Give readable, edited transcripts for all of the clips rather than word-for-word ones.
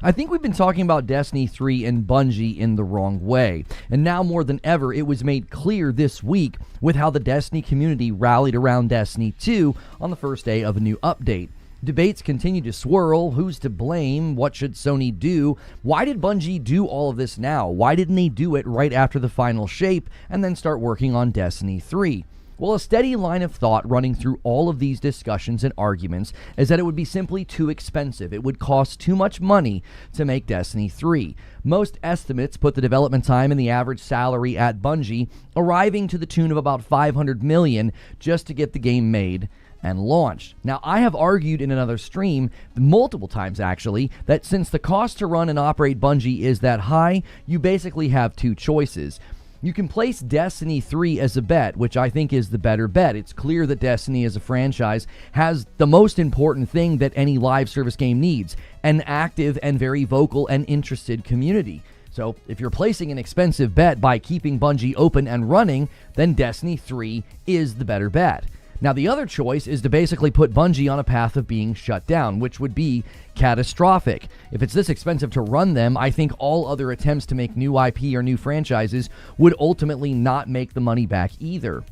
I think we've been talking about Destiny 3 and Bungie in the wrong way, and now more than ever it was made clear this week with how the Destiny community rallied around Destiny 2 on the first day of a new update. Debates continue to swirl. Who's to blame? What should Sony do? Why did Bungie do all of this now? Why didn't they do it right after the final shape and then start working on Destiny 3? Well, a steady line of thought running through all of these discussions and arguments is that it would be simply too expensive. It would cost too much money to make Destiny 3. Most estimates put the development time and the average salary at Bungie arriving to the tune of about $500 million just to get the game made and launched. Now, I have argued in another stream, multiple times actually, that since the cost to run and operate Bungie is that high, you basically have two choices. You can place Destiny 3 as a bet, which I think is the better bet. It's clear that Destiny as a franchise has the most important thing that any live service game needs, an active and very vocal and interested community. So if you're placing an expensive bet by keeping Bungie open and running, then Destiny 3 is the better bet. Now, the other choice is to basically put Bungie on a path of being shut down, which would be catastrophic. If it's this expensive to run them, I think all other attempts to make new IP or new franchises would ultimately not make the money back either.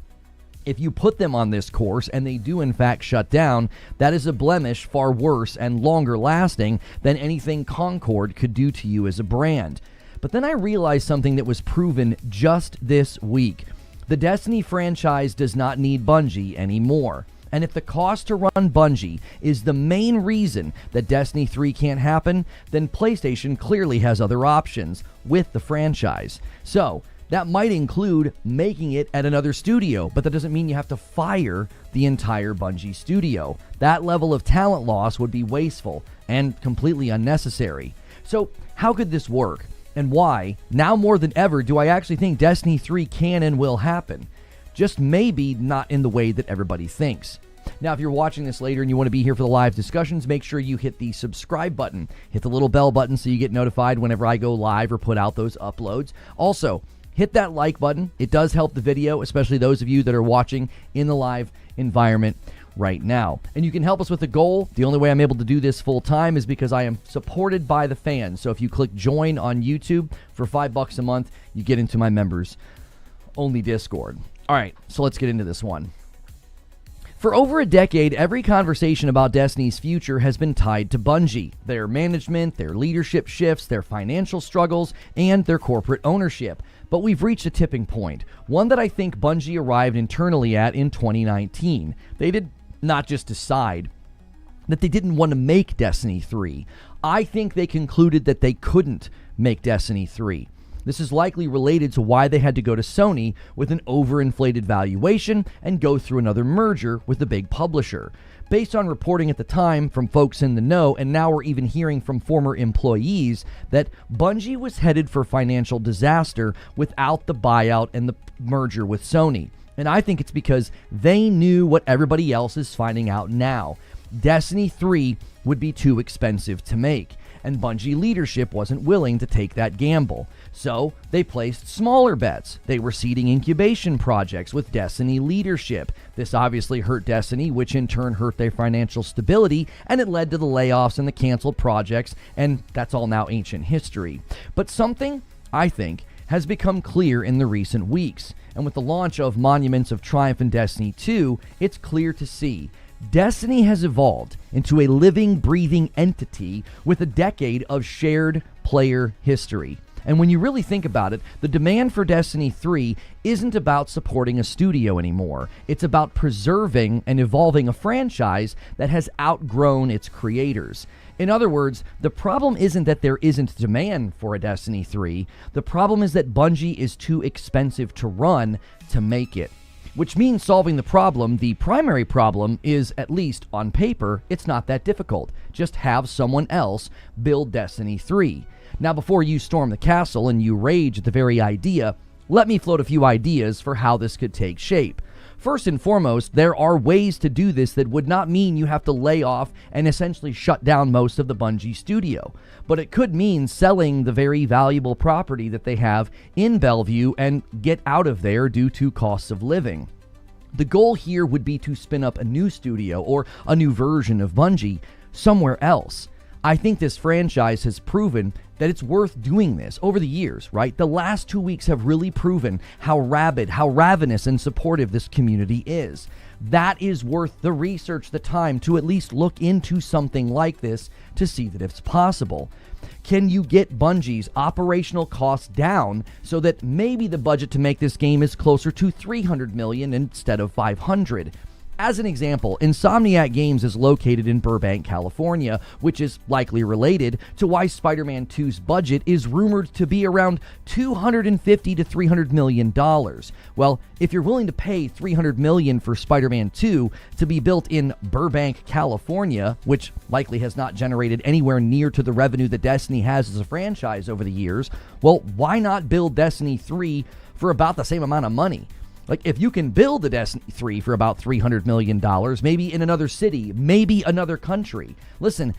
If you put them on this course and they do in fact shut down, that is a blemish far worse and longer lasting than anything Concord could do to you as a brand. But then I realized something that was proven just this week. The Destiny franchise does not need Bungie anymore. And if the cost to run Bungie is the main reason that Destiny 3 can't happen, then PlayStation clearly has other options with the franchise. So, that might include making it at another studio, but that doesn't mean you have to fire the entire Bungie studio. That level of talent loss would be wasteful and completely unnecessary. So, how could this work? And why, now more than ever, do I actually think Destiny 3 can and will happen? Just maybe not in the way that everybody thinks. Now, if you're watching this later and you want to be here for the live discussions, make sure you hit the subscribe button. Hit the little bell button so you get notified whenever I go live or put out those uploads. Also, hit that like button. It does help the video, especially those of you that are watching in the live environment right now. And you can help us with the goal. The only way I'm able to do this full time is because I am supported by the fans. So if you click join on YouTube for $5 a month, you get into my members only Discord. All right, so let's get into this one. For over a decade, every conversation about Destiny's future has been tied to Bungie, their management, their leadership shifts, their financial struggles, and their corporate ownership. But we've reached a tipping point, one that I think Bungie arrived internally at in 2019. They did not just decide that they didn't want to make Destiny 3. I think they concluded that they couldn't make Destiny 3. This is likely related to why they had to go to Sony with an overinflated valuation and go through another merger with the big publisher. Based on reporting at the time from folks in the know, and now we're even hearing from former employees, that Bungie was headed for financial disaster without the buyout and the merger with Sony. And I think it's because they knew what everybody else is finding out now. Destiny 3 would be too expensive to make, and Bungie leadership wasn't willing to take that gamble. So they placed smaller bets. They were seeding incubation projects with Destiny leadership. This obviously hurt Destiny, which in turn hurt their financial stability, and it led to the layoffs and the canceled projects, and that's all now ancient history. But something, I think, has become clear in the recent weeks. And with the launch of Monuments of Triumph and Destiny 2, it's clear to see. Destiny has evolved into a living, breathing entity with a decade of shared player history. And when you really think about it, the demand for Destiny 3 isn't about supporting a studio anymore. It's about preserving and evolving a franchise that has outgrown its creators. In other words, the problem isn't that there isn't demand for a Destiny 3. The problem is that Bungie is too expensive to run to make it. Which means solving the problem, the primary problem, is, at least on paper, it's not that difficult. Just have someone else build Destiny 3. Now, before you storm the castle and you rage at the very idea, let me float a few ideas for how this could take shape. First and foremost, there are ways to do this that would not mean you have to lay off and essentially shut down most of the Bungie studio. But it could mean selling the very valuable property that they have in Bellevue and get out of there due to costs of living. The goal here would be to spin up a new studio or a new version of Bungie somewhere else. I think this franchise has proven that it's worth doing this over the years, right? The last 2 weeks have really proven how rabid, how ravenous and supportive this community is. That is worth the research, the time to at least look into something like this to see that it's possible. Can you get Bungie's operational costs down so that maybe the budget to make this game is closer to $300 million instead of $500? As an example, Insomniac Games is located in Burbank, California, which is likely related to why Spider-Man 2's budget is rumored to be around $250 to $300 million. Well, if you're willing to pay $300 million for Spider-Man 2 to be built in Burbank, California, which likely has not generated anywhere near to the revenue that Destiny has as a franchise over the years, well, why not build Destiny 3 for about the same amount of money? Like, if you can build the Destiny 3 for about $300 million, maybe in another city, maybe another country. Listen,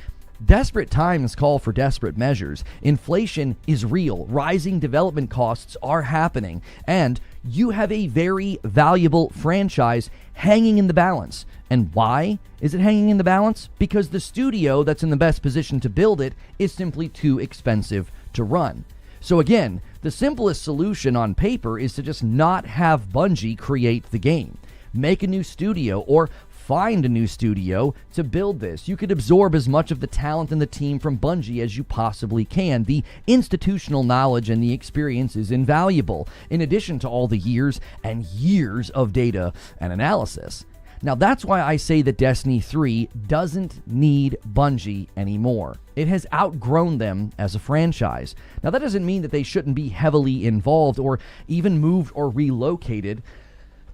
desperate times call for desperate measures. Inflation is real. Rising development costs are happening. And you have a very valuable franchise hanging in the balance. And why is it hanging in the balance? Because the studio that's in the best position to build it is simply too expensive to run. So again, the simplest solution on paper is to just not have Bungie create the game. Make a new studio or find a new studio to build this. You could absorb as much of the talent and the team from Bungie as you possibly can. The institutional knowledge and the experience is invaluable, in addition to all the years and years of data and analysis. Now, that's why I say that Destiny 3 doesn't need Bungie anymore. It has outgrown them as a franchise. Now, that doesn't mean that they shouldn't be heavily involved or even moved or relocated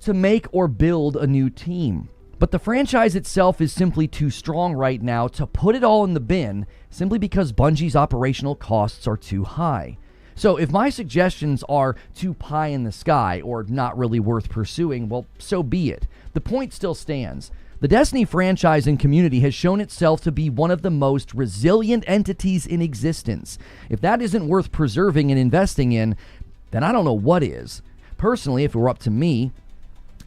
to make or build a new team. But the franchise itself is simply too strong right now to put it all in the bin simply because Bungie's operational costs are too high. So if my suggestions are too pie in the sky or not really worth pursuing, well, so be it. The point still stands. The Destiny franchise and community has shown itself to be one of the most resilient entities in existence. If that isn't worth preserving and investing in, then I don't know what is. Personally, if it were up to me,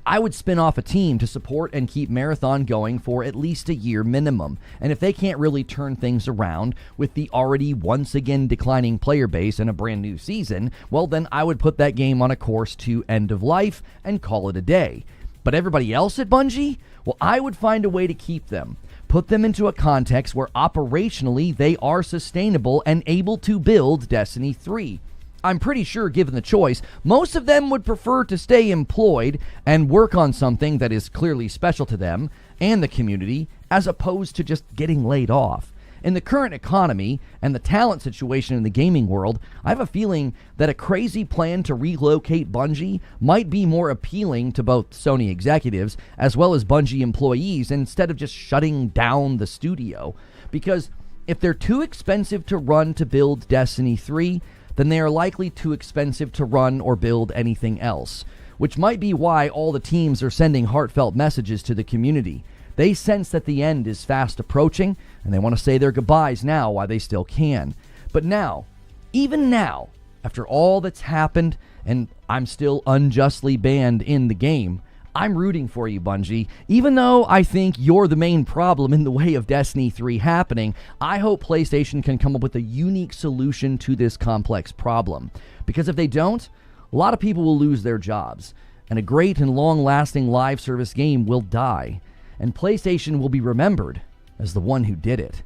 I would spin off a team to support and keep Marathon going for at least a year minimum. And if they can't really turn things around with the already once again declining player base and a brand new season, well, then I would put that game on a course to end of life and call it a day. But everybody else at Bungie? Well, I would find a way to keep them. Put them into a context where operationally they are sustainable and able to build Destiny 3. I'm pretty sure, given the choice, most of them would prefer to stay employed and work on something that is clearly special to them and the community, as opposed to just getting laid off. In the current economy and the talent situation in the gaming world, I have a feeling that a crazy plan to relocate Bungie might be more appealing to both Sony executives as well as Bungie employees instead of just shutting down the studio. Because if they're too expensive to run to build Destiny 3, then they are likely too expensive to run or build anything else, which might be why all the teams are sending heartfelt messages to the community. They sense that the end is fast approaching, and they want to say their goodbyes now while they still can. But now, even now, after all that's happened, and I'm still unjustly banned in the game, I'm rooting for you, Bungie. Even though I think you're the main problem in the way of Destiny 3 happening, I hope PlayStation can come up with a unique solution to this complex problem. Because if they don't, a lot of people will lose their jobs, and a great and long-lasting live service game will die. And PlayStation will be remembered as the one who did it.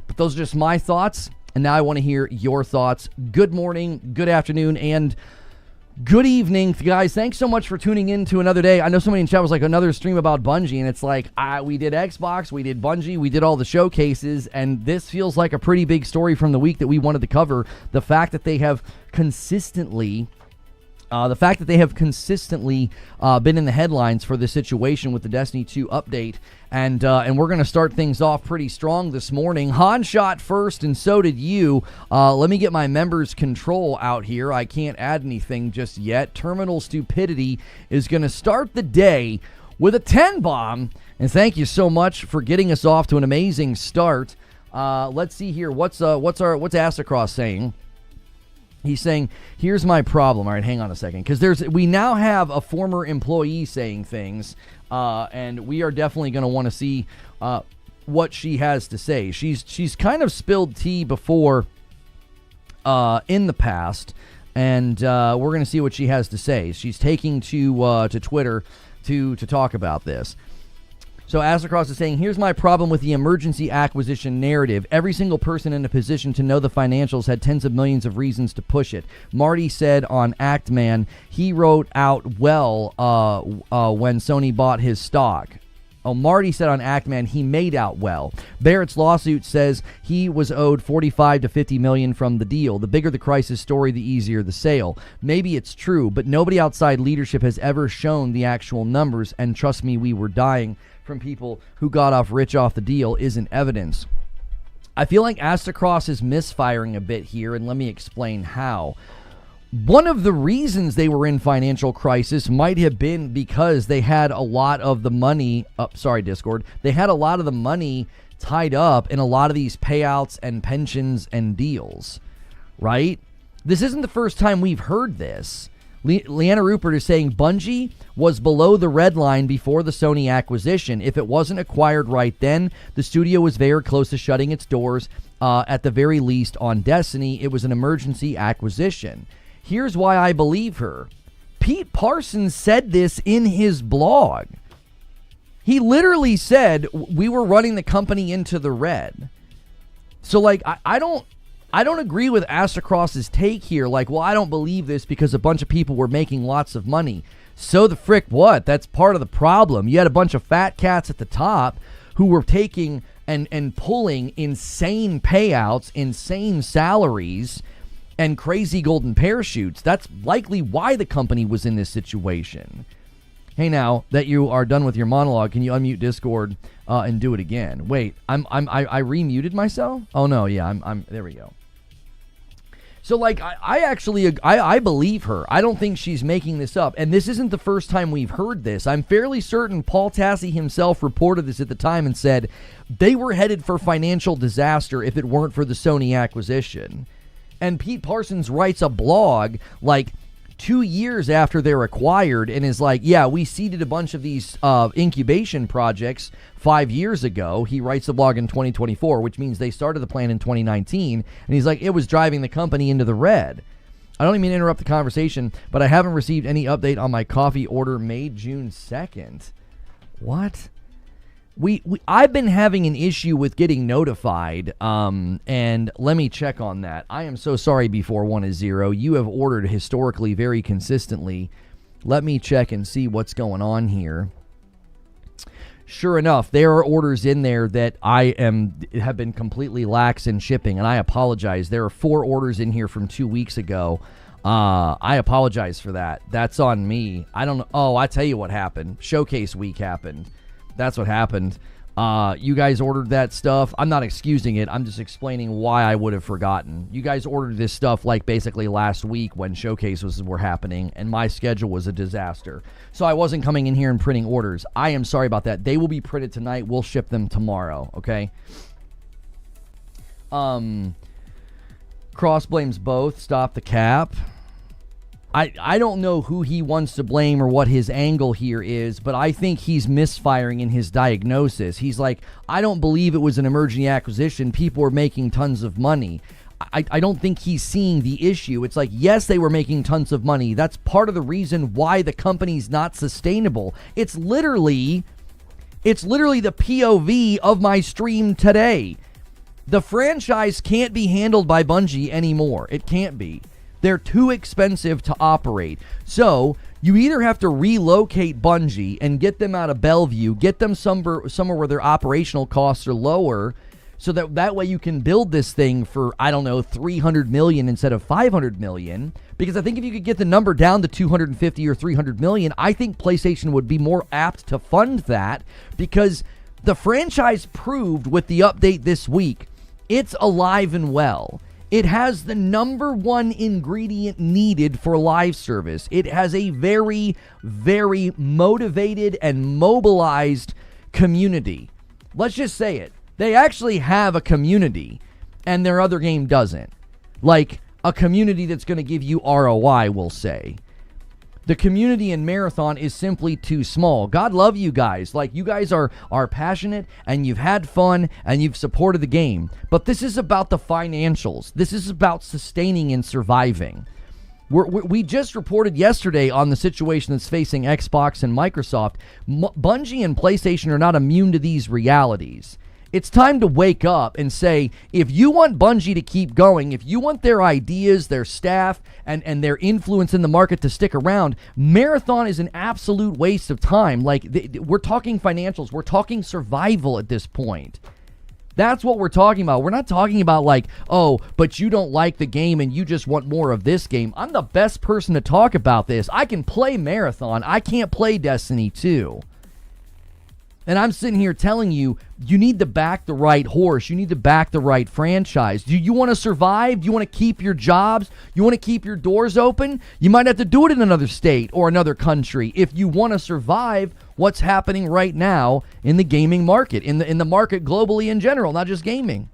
But those are just my thoughts, and now I want to hear your thoughts. Good morning, good afternoon, and good evening, guys. Thanks so much for tuning in to another day. I know somebody in chat was like, another stream about Bungie, and it's like, we did Xbox, we did Bungie, we did all the showcases, and this feels like a pretty big story from the week that we wanted to cover. The fact that they have consistently been in the headlines for the situation with the Destiny 2 update, and we're going to start things off pretty strong this morning. Han shot first, and so did you. Let me get my members control out here. I can't add anything just yet. Terminal Stupidity is going to start the day with a 10 bomb, and thank you so much for getting us off to an amazing start. Let's see here. What's Astacross saying? He's saying, here's my problem. All right, hang on a second. Because we now have a former employee saying things, and we are definitely going to want to see what she has to say. She's kind of spilled tea before in the past, and we're going to see what she has to say. She's taking to Twitter to talk about this. So Astrocross is saying, here's my problem with the emergency acquisition narrative. Every single person in a position to know the financials had tens of millions of reasons to push it. Marty said on Actman, he wrote out well when Sony bought his stock. Oh, Marty said on Actman he made out well. Barrett's lawsuit says he was owed 45 to 50 million from the deal. The bigger the crisis story, the easier the sale. Maybe it's true, but nobody outside leadership has ever shown the actual numbers, and trust me, we were dying from people who got off rich off the deal isn't evidence. I feel like Astrocross is misfiring a bit here, and let me explain how. One of the reasons they were in financial crisis might have been because they had a lot of the money, they had a lot of the money tied up in a lot of these payouts and pensions and deals, right? This isn't the first time we've heard this. Leanna Rupert is saying Bungie was below the red line before the Sony acquisition. If it wasn't acquired right then, the studio was very close to shutting its doors. At the very least on Destiny, it was an emergency acquisition. Here's why I believe her. Pete Parsons said this in his blog. He literally said we were running the company into the red. So, like, I don't agree with Astrocross's take here. Like, well, I don't believe this because a bunch of people were making lots of money. So the frick what? That's part of the problem. You had a bunch of fat cats at the top who were taking and pulling insane payouts, insane salaries, and crazy golden parachutes. That's likely why the company was in this situation. Hey, now that you are done with your monologue, can you unmute Discord and do it again? Wait, I remuted myself? Oh no, yeah, I'm there we go. So, like, I believe her. I don't think she's making this up. And this isn't the first time we've heard this. I'm fairly certain Paul Tassi himself reported this at the time and said they were headed for financial disaster if it weren't for the Sony acquisition. And Pete Parsons writes a blog like 2 years after they're acquired and is like, yeah, we seeded a bunch of these incubation projects 5 years ago. He writes the blog in 2024, which means they started the plan in 2019. And he's like, it was driving the company into the red. I don't even mean to interrupt the conversation, but I haven't received any update on my coffee order made June 2nd. What? I've been having an issue with getting notified, and let me check on that. I am so sorry, B410. You have ordered historically very consistently. Let me check and see what's going on here. Sure enough, there are orders in there that have been completely lax in shipping, and I apologize. There are 4 orders in here from 2 weeks ago. I apologize for that. That's on me. I don't know. Oh, I tell you what happened. Showcase week happened. That's what happened. You guys ordered that stuff. I'm not excusing it. I'm just explaining why I would have forgotten. You guys ordered this stuff like basically last week when showcases were happening, and my schedule was a disaster. So I wasn't coming in here and printing orders. I am sorry about that. They will be printed tonight. We'll ship them tomorrow, okay? Cross blames both. Stop the cap. I don't know who he wants to blame or what his angle here is, but I think he's misfiring in his diagnosis. He's like, I don't believe it was an emergency acquisition. People were making tons of money. I don't think he's seeing the issue. It's like, yes, they were making tons of money. That's part of the reason why the company's not sustainable. It's literally the POV of my stream today. The franchise can't be handled by Bungie anymore. It can't be. They're too expensive to operate. So you either have to relocate Bungie and get them out of Bellevue, get them somewhere where their operational costs are lower, so that way you can build this thing for, I don't know, 300 million instead of 500 million. Because I think if you could get the number down to 250 or 300 million, I think PlayStation would be more apt to fund that, because the franchise proved with the update this week, it's alive and well. It has the number one ingredient needed for live service. It has a very, very motivated and mobilized community. Let's just say it. They actually have a community, and their other game doesn't. Like, a community that's going to give you ROI, we'll say. The community in Marathon is simply too small. God love you guys. Like, you guys are passionate, and you've had fun, and you've supported the game. But this is about the financials. This is about sustaining and surviving. We just reported yesterday on the situation that's facing Xbox and Microsoft. Bungie and PlayStation are not immune to these realities. It's time to wake up and say, if you want Bungie to keep going, if you want their ideas, their staff, and their influence in the market to stick around, Marathon is an absolute waste of time. Like, we're talking financials. We're talking survival at this point. That's what we're talking about. We're not talking about like, oh, but you don't like the game and you just want more of this game. I'm the best person to talk about this. I can play Marathon. I can't play Destiny 2. And I'm sitting here telling you, you need to back the right horse. You need to back the right franchise. Do you want to survive? Do you want to keep your jobs? You want to keep your doors open? You might have to do it in another state or another country. If you want to survive what's happening right now in the gaming market, in the market globally in general, not just gaming.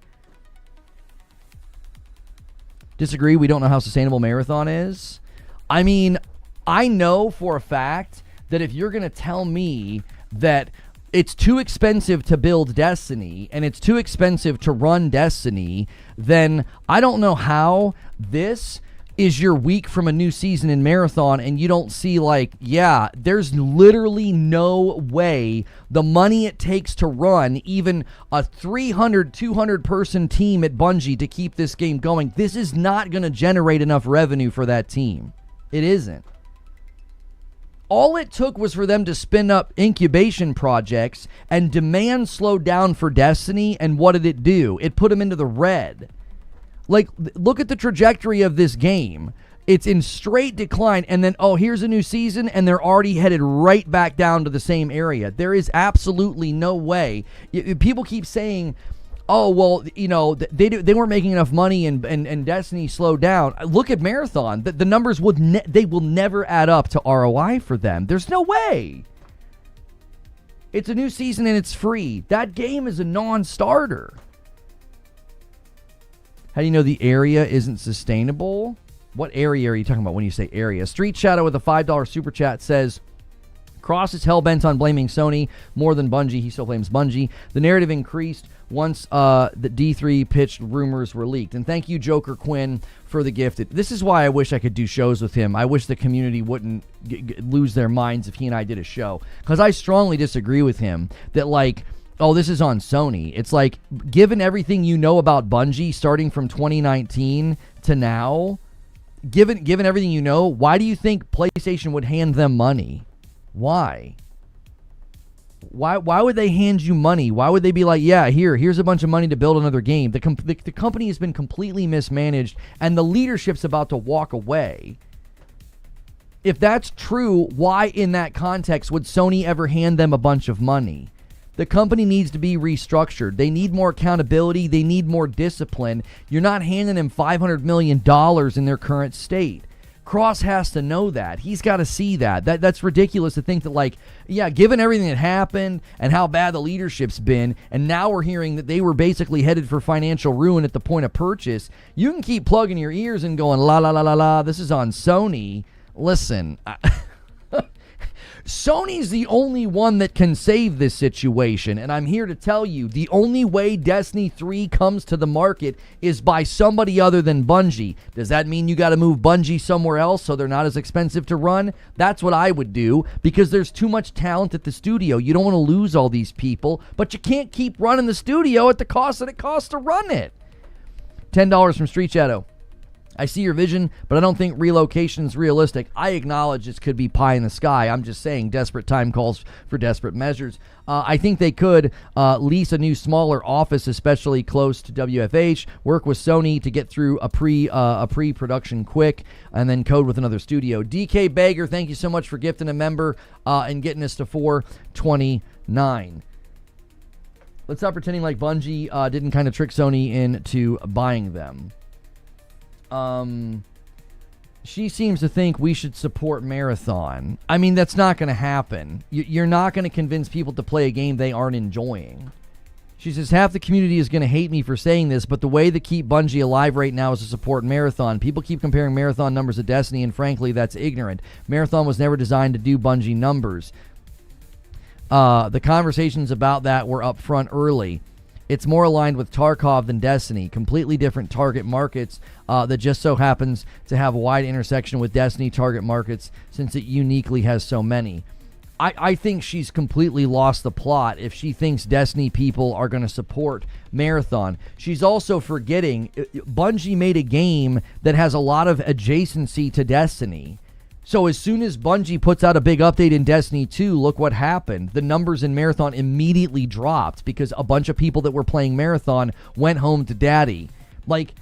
Disagree? We don't know how sustainable Marathon is? I mean, I know for a fact that if you're going to tell me that it's too expensive to build Destiny and it's too expensive to run Destiny, then I don't know how this is your week from a new season in Marathon and you don't see like, yeah, there's literally no way the money it takes to run even a 300, 200 person team at Bungie to keep this game going. This is not going to generate enough revenue for that team. It isn't. All it took was for them to spin up incubation projects, and demand slowed down for Destiny, and what did it do? It put them into the red. Like, look at the trajectory of this game. It's in straight decline, and then, oh, here's a new season, and they're already headed right back down to the same area. There is absolutely no way. People keep saying, oh, well, you know, they weren't making enough money and Destiny slowed down. Look at Marathon. The numbers they will never add up to ROI for them. There's no way. It's a new season and it's free. That game is a non-starter. How do you know the area isn't sustainable? What area are you talking about when you say area? Street Shadow with a $5 super chat says, Cross is hell-bent on blaming Sony more than Bungie. He still blames Bungie. The narrative increased once the D3 pitched rumors were leaked. And thank you, Joker Quinn, for the gift. This is why I wish I could do shows with him. I wish the community wouldn't lose their minds if he and I did a show. Because I strongly disagree with him that, like, oh, this is on Sony. It's like, given everything you know about Bungie starting from 2019 to now, given everything you know, why do you think PlayStation would hand them money? Why? Why would they hand you money? Why would they be like, yeah, here's a bunch of money to build another game? The company has been completely mismanaged, and the leadership's about to walk away. If that's true, why in that context would Sony ever hand them a bunch of money? The company needs to be restructured. They need more accountability. They need more discipline. You're not handing them $500 million in their current state. Cross has to know that. He's got to see that. That's ridiculous to think that, like, yeah, given everything that happened and how bad the leadership's been, and now we're hearing that they were basically headed for financial ruin at the point of purchase, you can keep plugging your ears and going, la, la, la, la, la, this is on Sony. Listen, Sony's the only one that can save this situation, and I'm here to tell you, the only way Destiny 3 comes to the market is by somebody other than Bungie. Does that mean you got to move Bungie somewhere else so they're not as expensive to run? That's what I would do, because there's too much talent at the studio. You don't want to lose all these people, but you can't keep running the studio at the cost that it costs to run it. $10 from Street Shadow. I see your vision, but I don't think relocation is realistic. I acknowledge this could be pie in the sky. I'm just saying desperate time calls for desperate measures. I think they could lease a new smaller office, especially close to WFH, work with Sony to get through a pre-production quick, and then code with another studio. DK Bager, thank you so much for gifting a member and getting us to 429. Let's stop pretending like Bungie didn't kind of trick Sony into buying them. She seems to think we should support Marathon. I mean, that's not going to happen. You're not going to convince people to play a game they aren't enjoying. She says, half the community is going to hate me for saying this, but the way to keep Bungie alive right now is to support Marathon. People keep comparing Marathon numbers to Destiny, and frankly, that's ignorant. Marathon was never designed to do Bungie numbers. The conversations about that were up front early. It's more aligned with Tarkov than Destiny. Completely different target markets that just so happens to have a wide intersection with Destiny target markets since it uniquely has so many. I think she's completely lost the plot if she thinks Destiny people are going to support Marathon. She's also forgetting Bungie made a game that has a lot of adjacency to Destiny. So as soon as Bungie puts out a big update in Destiny 2, look what happened. The numbers in Marathon immediately dropped because a bunch of people that were playing Marathon went home to daddy. Like,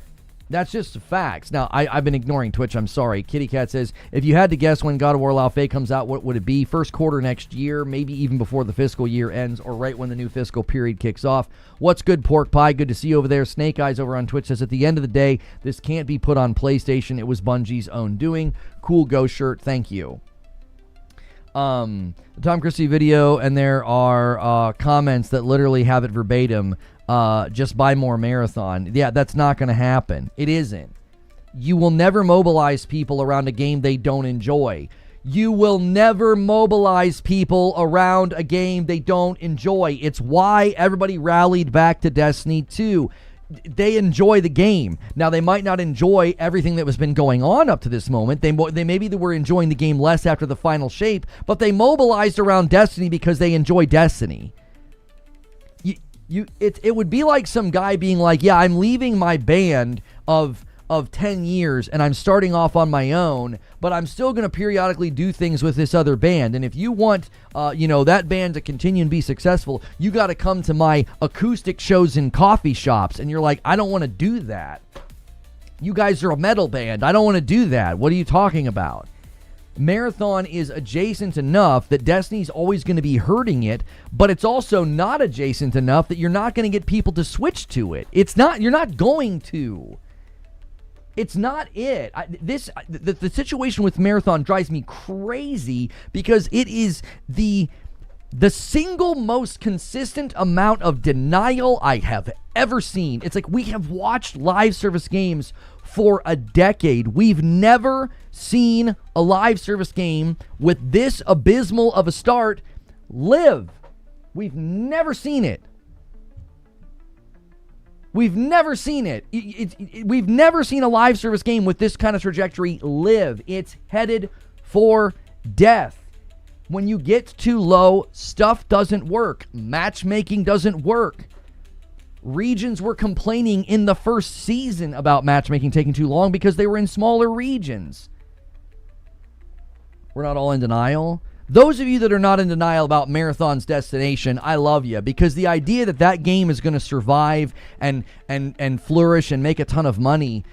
that's just the facts. Now, I've been ignoring Twitch. I'm sorry. Kitty Cat says, if you had to guess when God of War Lao Fei comes out, what would it be? First quarter next year, maybe even before the fiscal year ends, or right when the new fiscal period kicks off. What's good, Pork Pie? Good to see you over there. Snake Eyes over on Twitch says, at the end of the day, this can't be put on PlayStation. It was Bungie's own doing. Cool Ghost shirt. Thank you. The Tom Christie video, and there are comments that literally have it verbatim. Just buy more Marathon. Yeah, that's not going to happen. It isn't. You will never mobilize people around a game they don't enjoy. You will never mobilize people around a game they don't enjoy. It's why everybody rallied back to Destiny 2. They enjoy the game. Now, they might not enjoy everything that has been going on up to this moment. They maybe were enjoying the game less after the final shape, but they mobilized around Destiny because they enjoy Destiny. It would be like some guy being like, yeah, I'm leaving my band of 10 years and I'm starting off on my own, but I'm still going to periodically do things with this other band. And if you want, that band to continue and be successful, you got to come to my acoustic shows in coffee shops. And you're like, I don't want to do that. You guys are a metal band. I don't want to do that. What are you talking about? Marathon is adjacent enough that Destiny's always going to be hurting it, but it's also not adjacent enough that you're not going to get people to switch to it. You're not going to. It's not it. The situation with Marathon drives me crazy because it is the single most consistent amount of denial I have ever seen. It's like we have watched live service games for a decade. We've never seen a live service game with this abysmal of a start live. We've never seen it. We've never seen it. We've never seen a live service game with this kind of trajectory live. It's headed for death. When you get too low, stuff doesn't work. Matchmaking doesn't work. Regions were complaining in the first season about matchmaking taking too long because they were in smaller regions. We're not all in denial. Those of you that are not in denial about Marathon's destination, I love you, because the idea that that game is going to survive and flourish and make a ton of money,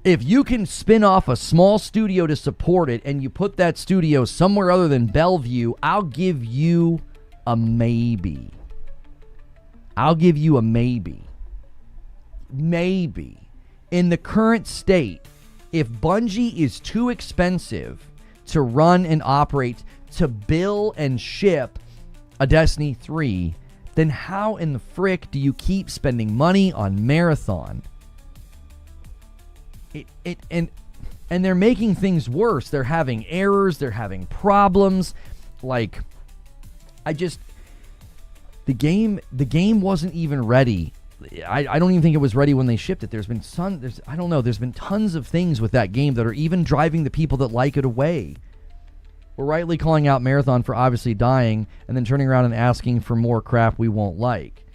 if you can spin off a small studio to support it and you put that studio somewhere other than Bellevue, I'll give you a maybe. I'll give you a maybe. Maybe. In the current state, if Bungie is too expensive to run and operate, to build and ship a Destiny 3, then how in the frick do you keep spending money on Marathon? And they're making things worse. They're having errors. They're having problems. Like, the game wasn't even ready. I don't even think it was ready when they shipped it. There's been tons of things with that game that are even driving the people that like it away. We're rightly calling out Marathon for obviously dying and then turning around and asking for more crap we won't like.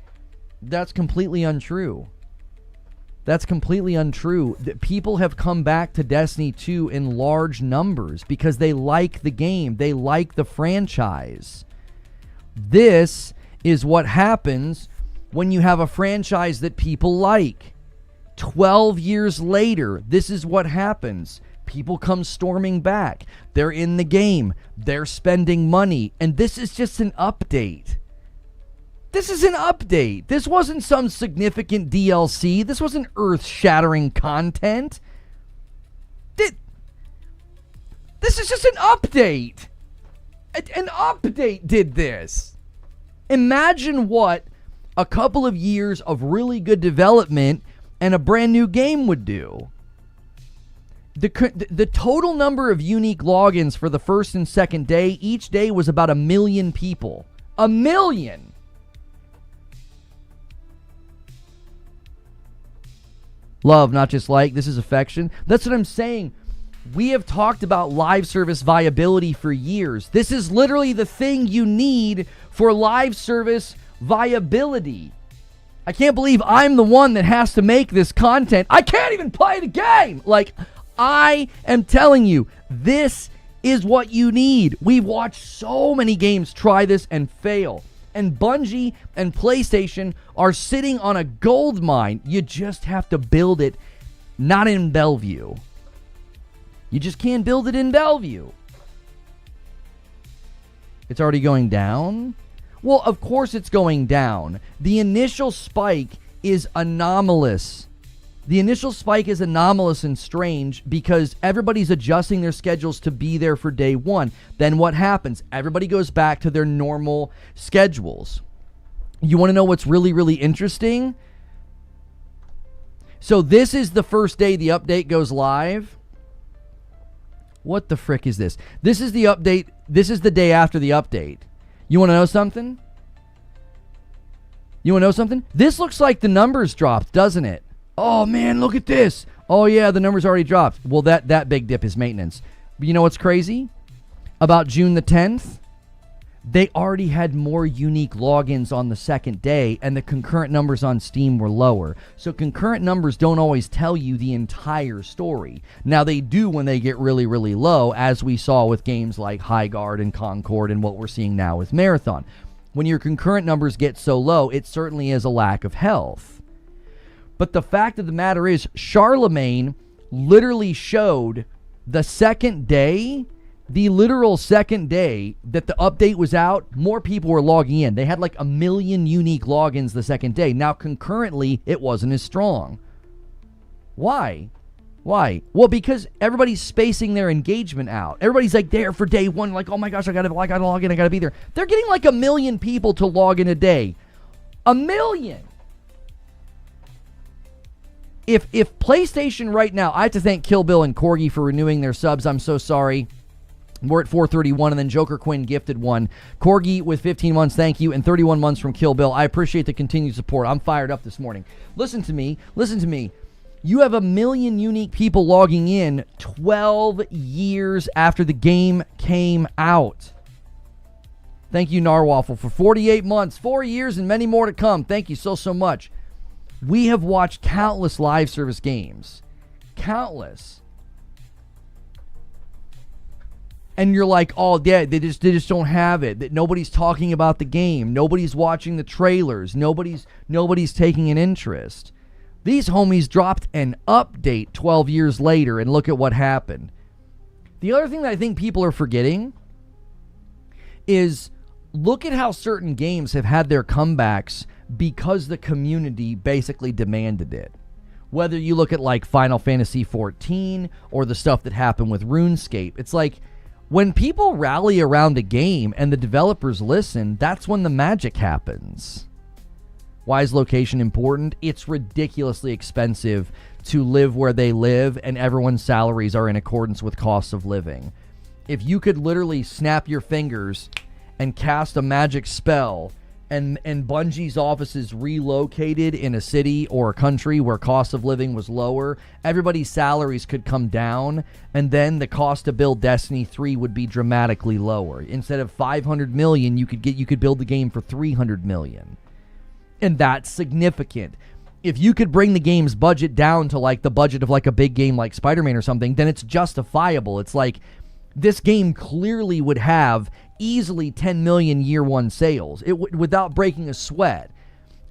That's completely untrue. That's completely untrue. People have come back to Destiny 2 in large numbers because they like the game. They like the franchise. This is what happens when you have a franchise that people like. 12 years later, this is what happens. People come storming back. They're in the game. They're spending money. And this is just an update. This is an update. This wasn't some significant DLC. This wasn't earth-shattering content. This is just an update. An update did this. Imagine what a couple of years of really good development and a brand new game would do. The total number of unique logins for the first and second day, each day was about 1 million people. 1 million! Love, not just like. This is affection. That's what I'm saying. We have talked about live service viability for years. This is literally the thing you need for live service viability. I can't believe I'm the one that has to make this content. I can't even play the game. Like, I am telling you, this is what you need. We've watched so many games try this and fail. And Bungie and PlayStation are sitting on a gold mine. You just have to build it, not in Bellevue. You just can't build it in Bellevue. It's already going down? Well, of course it's going down. The initial spike is anomalous. The initial spike is anomalous and strange because everybody's adjusting their schedules to be there for day one. Then what happens? Everybody goes back to their normal schedules. You want to know what's really, really interesting? So this is the first day the update goes live. What the frick is this? This is the update. This is the day after the update. You want to know something? You want to know something? This looks like the numbers dropped, doesn't it? Oh, man, look at this. Oh, yeah, the numbers already dropped. Well, that big dip is maintenance. But you know what's crazy? About June the 10th, they already had more unique logins on the second day, and the concurrent numbers on Steam were lower. So concurrent numbers don't always tell you the entire story. Now, they do when they get really, really low, as we saw with games like Highguard and Concord and what we're seeing now with Marathon. When your concurrent numbers get so low, it certainly is a lack of health. But the fact of the matter is, Charlemagne literally showed the second day, the literal second day that the update was out, more people were logging in. They had like 1 million unique logins the second day. Now, concurrently, it wasn't as strong. Why? Why? Well, because everybody's spacing their engagement out. Everybody's like there for day one, like, oh my gosh, I gotta log in, I gotta be there. They're getting like 1 million people to log in a day. 1 million! If PlayStation right now, I have to thank Kill Bill and Corgi for renewing their subs. I'm so sorry. We're at 431, and then Joker Quinn gifted one. Corgi with 15 months, thank you, and 31 months from Kill Bill. I appreciate the continued support. I'm fired up this morning. Listen to me. You have 1 million unique people logging in 12 years after the game came out. Thank you, Narwaffle, for 48 months, 4 years, and many more to come. Thank you so much. We have watched countless live service games. Countless. And you're like, oh, yeah, they just don't have it. That nobody's talking about the game. Nobody's watching the trailers. Nobody's taking an interest. These homies dropped an update 12 years later, and look at what happened. The other thing that I think people are forgetting is look at how certain games have had their comebacks because the community basically demanded it. Whether you look at like Final Fantasy XIV or the stuff that happened with RuneScape, it's like when people rally around a game and the developers listen, that's when the magic happens. Why is location important? It's ridiculously expensive to live where they live, and everyone's salaries are in accordance with costs of living. If you could literally snap your fingers and cast a magic spell, and Bungie's offices relocated in a city or a country where cost of living was lower, everybody's salaries could come down, and then the cost to build Destiny 3 would be dramatically lower. Instead of $500 million, you could build the game for $300 million. And that's significant. If you could bring the game's budget down to like the budget of like a big game like Spider-Man or something, then it's justifiable. It's like this game clearly would have easily 10 million year one sales without breaking a sweat.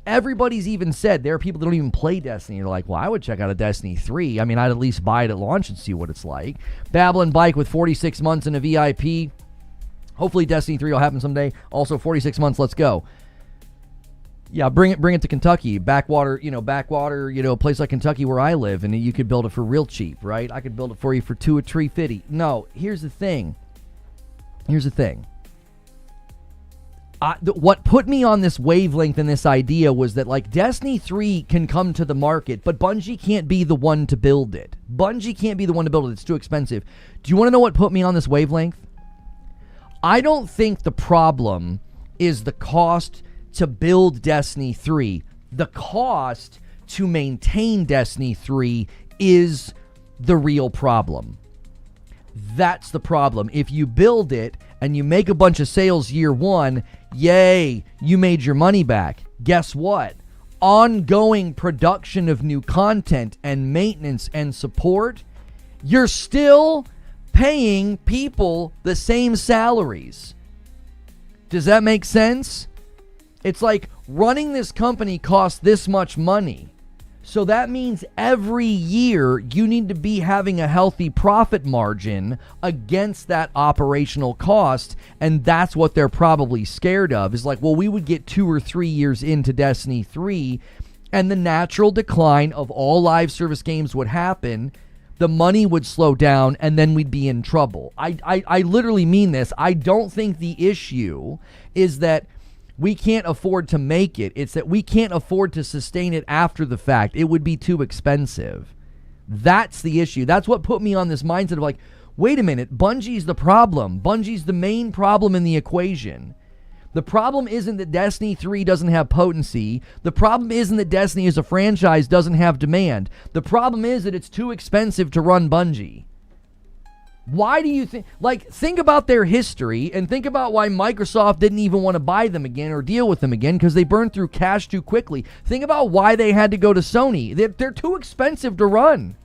Everybody's even said there are people that don't even play Destiny. They're like, well, I would check out a Destiny 3. I mean, I'd at least buy it at launch and see what it's like. Babylon Bike with 46 months and a VIP. Hopefully Destiny 3 will happen someday. Also 46 months, let's go. Yeah, bring it to Kentucky. Backwater, a place like Kentucky where I live, and you could build it for real cheap, right? I could build it for you for $2 or $3.50. No, here's the thing. What put me on this wavelength and this idea was that, like, Destiny 3 can come to the market, but Bungie can't be the one to build it. Bungie can't be the one to build it. It's too expensive. Do you want to know what put me on this wavelength? I don't think the problem is the cost to build Destiny 3. The cost to maintain Destiny 3 is the real problem. That's the problem. If you build it and you make a bunch of sales year one, yay, you made your money back. Guess what? Ongoing production of new content and maintenance and support, you're still paying people the same salaries. Does that make sense? It's like running this company costs this much money. So that means every year you need to be having a healthy profit margin against that operational cost. And that's what they're probably scared of. Is like, well, we would get 2 or 3 years into Destiny 3 and the natural decline of all live service games would happen. The money would slow down and then we'd be in trouble. I literally mean this. I don't think the issue is that we can't afford to make it. It's that we can't afford to sustain it after the fact. It would be too expensive. That's the issue. That's what put me on this mindset of like, wait a minute, Bungie's the problem. Bungie's the main problem in the equation. The problem isn't that Destiny 3 doesn't have potency. The problem isn't that Destiny as a franchise doesn't have demand. The problem is that it's too expensive to run Bungie. Why do you think, think about their history and think about why Microsoft didn't even want to buy them again or deal with them again because they burned through cash too quickly. Think about why they had to go to Sony. They're too expensive to run.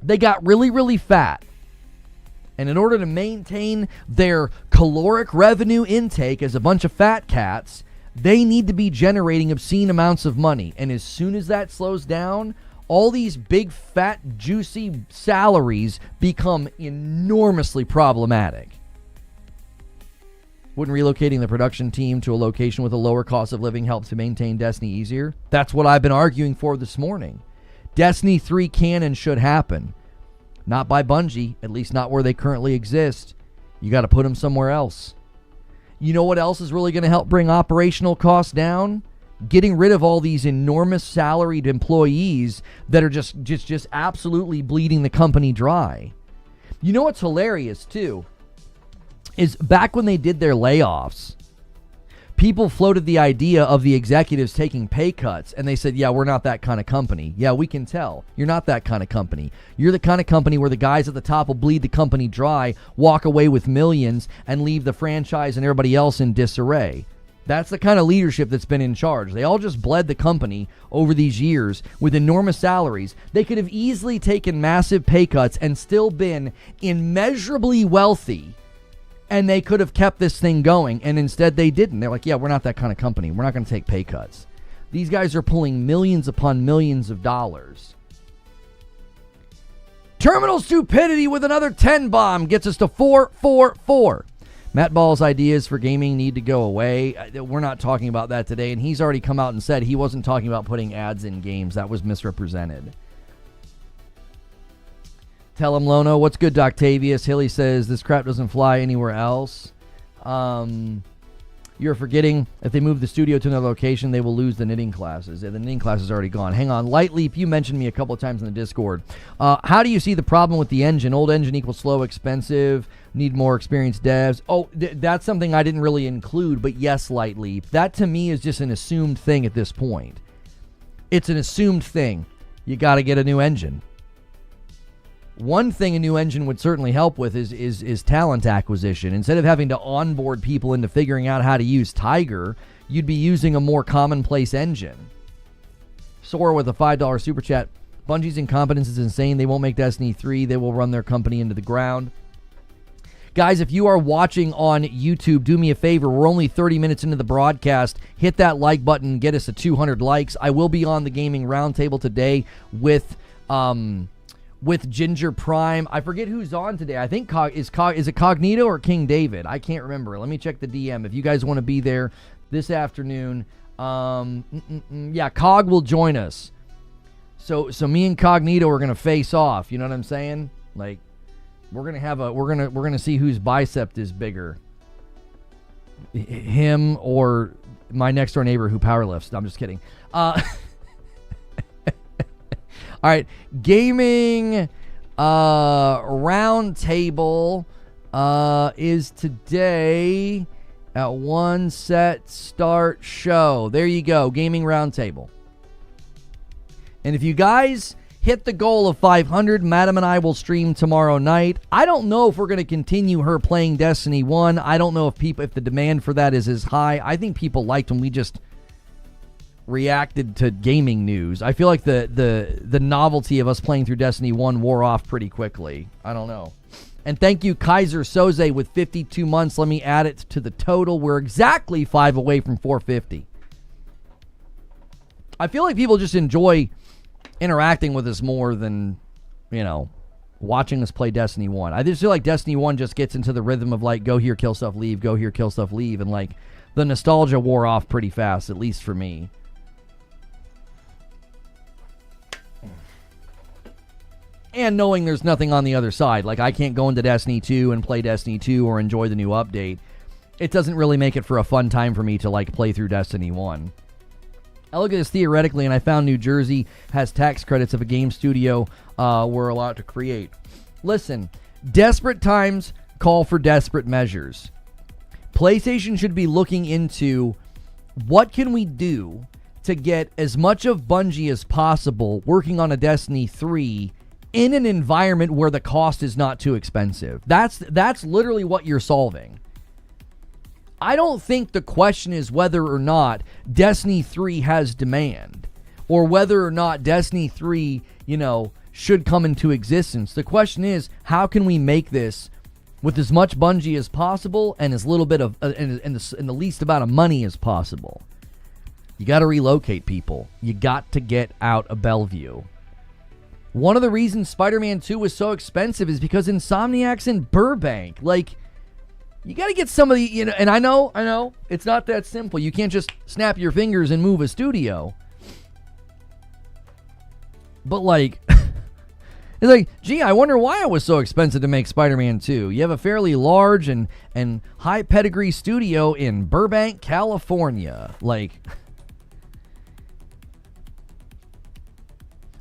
They got really, really fat. And in order to maintain their caloric revenue intake as a bunch of fat cats, they need to be generating obscene amounts of money. And as soon as that slows down, all these big, fat, juicy salaries become enormously problematic. Wouldn't relocating the production team to a location with a lower cost of living help to maintain Destiny easier? That's what I've been arguing for this morning. Destiny 3 can and should happen. Not by Bungie, at least not where they currently exist. You got to put them somewhere else. You know what else is really going to help bring operational costs down? Getting rid of all these enormous salaried employees that are just absolutely bleeding the company dry. You know what's hilarious too is back when they did their layoffs, people floated the idea of the executives taking pay cuts and they said, yeah, we're not that kind of company. Yeah, we can tell. You're not that kind of company. You're the kind of company where the guys at the top will bleed the company dry, walk away with millions and leave the franchise and everybody else in disarray. That's the kind of leadership that's been in charge. They all just bled the company over these years with enormous salaries. They could have easily taken massive pay cuts and still been immeasurably wealthy, and they could have kept this thing going, and instead they didn't. They're like, yeah, we're not that kind of company. We're not going to take pay cuts. These guys are pulling millions upon millions of dollars. Terminal stupidity with another 10 bomb gets us to 444. Matt Ball's ideas for gaming need to go away. We're not talking about that today, and he's already come out and said he wasn't talking about putting ads in games. That was misrepresented. Tell him, Lono. What's good, Octavius? Hilly says, this crap doesn't fly anywhere else. You're forgetting, if they move the studio to another location, they will lose the knitting classes. The knitting class is already gone. Hang on. Lightleap, you mentioned me a couple of times in the Discord. How do you see the problem with the engine? Old engine equals slow, expensive, need more experienced devs. Oh, that's something I didn't really include, but yes, Lightleap. That to me is just an assumed thing at this point. It's an assumed thing. You got to get a new engine. One thing a new engine would certainly help with is talent acquisition. Instead of having to onboard people into figuring out how to use Tiger, you'd be using a more commonplace engine. Sora with a $5 super chat. Bungie's incompetence is insane. They won't make Destiny 3. They will run their company into the ground. Guys, if you are watching on YouTube, do me a favor. We're only 30 minutes into the broadcast. Hit that like button. Get us to 200 likes. I will be on the Gaming Roundtable today with Ginger Prime. I forget who's on today. I think is it Cognito or King David? I can't remember. Let me check the DM. If you guys want to be there this afternoon, yeah, Cog will join us. So me and Cognito are gonna face off. You know what I'm saying? Like we're gonna see whose bicep is bigger. him or my next door neighbor who power lifts. No, I'm just kidding. All right, gaming roundtable is today at 1 set start show. There you go, gaming roundtable. And if you guys hit the goal of 500, Madam and I will stream tomorrow night. I don't know if we're going to continue her playing Destiny 1. I don't know if the demand for that is as high. I think people liked when we just reacted to gaming news. I feel like the novelty of us playing through Destiny 1 wore off pretty quickly. I don't know. And thank you, Kaiser Soze, with 52 months. Let me add it to the total. We're exactly 5 away from 450. I feel like people just enjoy interacting with us more than, watching us play Destiny 1. I just feel like Destiny 1 just gets into the rhythm of, like, go here, kill stuff, leave, go here, kill stuff, leave, and, like, the nostalgia wore off pretty fast, at least for me. And knowing there's nothing on the other side. Like, I can't go into Destiny 2 and play Destiny 2 or enjoy the new update. It doesn't really make it for a fun time for me to, like, play through Destiny 1. I look at this theoretically, and I found New Jersey has tax credits if a game studio were allowed to create. Listen, desperate times call for desperate measures. PlayStation should be looking into what can we do to get as much of Bungie as possible working on a Destiny 3 in an environment where the cost is not too expensive. That's literally what you're solving. I don't think the question is whether or not Destiny 3 has demand or whether or not Destiny 3, should come into existence. The question is, how can we make this with as much Bungie as possible and as little bit of and the least amount of money as possible? You got to relocate people. You got to get out of Bellevue. One of the reasons Spider-Man 2 was so expensive is because Insomniac's in Burbank. Like, you got to get somebody, and I know, it's not that simple. You can't just snap your fingers and move a studio. But, like, it's like, gee, I wonder why it was so expensive to make Spider-Man 2. You have a fairly large and high pedigree studio in Burbank, California. Like,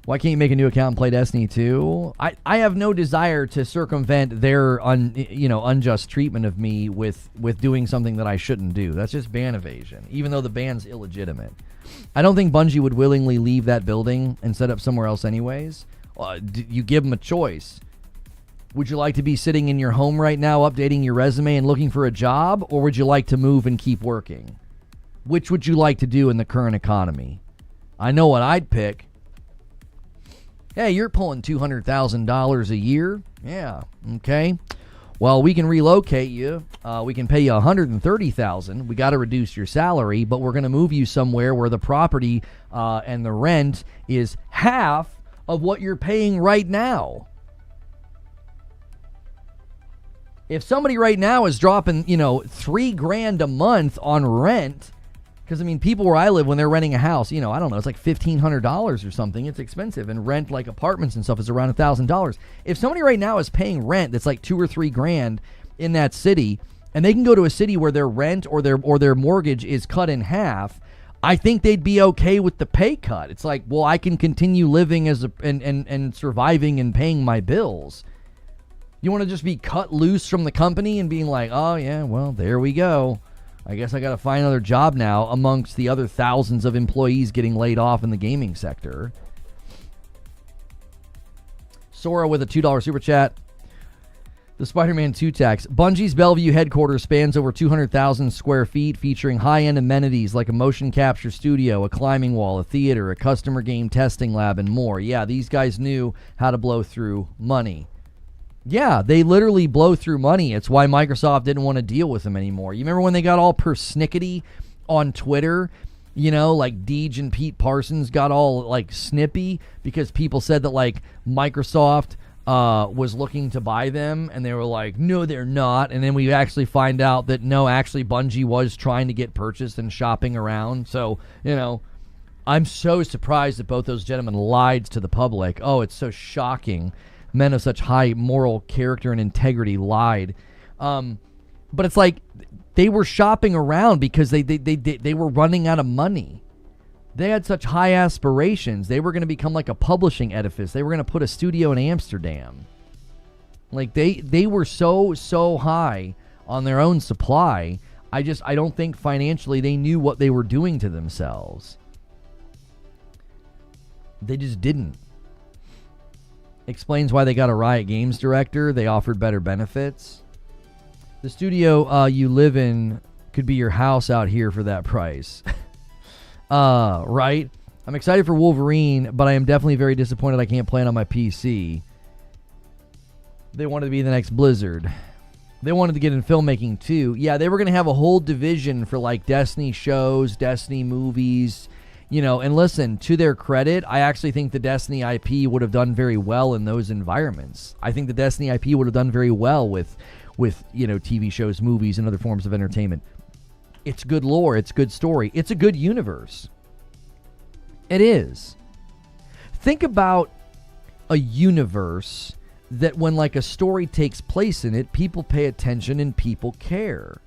why can't you make a new account and play Destiny 2? I have no desire to circumvent their unjust treatment of me with doing something that I shouldn't do. That's just ban evasion, even though the ban's illegitimate. I don't think Bungie would willingly leave that building and set up somewhere else anyways. You give them a choice. Would you like to be sitting in your home right now updating your resume and looking for a job, or would you like to move and keep working? Which would you like to do in the current economy? I know what I'd pick. Hey, you're pulling $200,000 a year? Yeah, okay. Well, we can relocate you. We can pay you $130,000. We got to reduce your salary, but we're going to move you somewhere where the property and the rent is half of what you're paying right now. If somebody right now is dropping, $3,000 a month on rent, because, people where I live, when they're renting a house, I don't know, it's like $1,500 or something. It's expensive. And rent, like apartments and stuff, is around $1,000. If somebody right now is paying rent that's like $2,000 or $3,000 in that city, and they can go to a city where their rent or their mortgage is cut in half, I think they'd be okay with the pay cut. It's like, well, I can continue living and surviving and paying my bills. You want to just be cut loose from the company and being like, oh, yeah, well, there we go. I guess I got to find another job now amongst the other thousands of employees getting laid off in the gaming sector. Sora with a $2 super chat. The Spider-Man 2 tax. Bungie's Bellevue headquarters spans over 200,000 square feet, featuring high-end amenities like a motion capture studio, a climbing wall, a theater, a customer game testing lab, and more. Yeah, these guys knew how to blow through money. Yeah, they literally blow through money. It's why Microsoft didn't want to deal with them anymore. You remember when they got all persnickety on Twitter? Like Deej and Pete Parsons got all, like, snippy because people said that, like, Microsoft was looking to buy them, and they were like, no, they're not. And then we actually find out that, no, actually Bungie was trying to get purchased and shopping around. So, I'm so surprised that both those gentlemen lied to the public. Oh, it's so shocking. Men of such high moral character and integrity lied. But it's like They were shopping around because they were running out of money. They had such high aspirations. They were going to become like a publishing edifice. They were going to put a studio in Amsterdam. Like they were so high on their own supply. I don't think financially they knew what they were doing to themselves. They just didn't. Explains why they got a Riot Games director. They offered better benefits. The studio you live in could be your house out here for that price. Right? I'm excited for Wolverine, but I am definitely very disappointed I can't play it on my PC. They wanted to be the next Blizzard. They wanted to get in filmmaking too. Yeah, they were going to have a whole division for like Destiny shows, Destiny movies, you know, and listen, to their credit, I actually think the Destiny IP would have done very well in those environments. I think the Destiny IP would have done very well with you know, TV shows, movies, and other forms of entertainment. It's good lore, it's good story, it's a good universe. It is. Think about a universe that when like a story takes place in it, people pay attention and people care.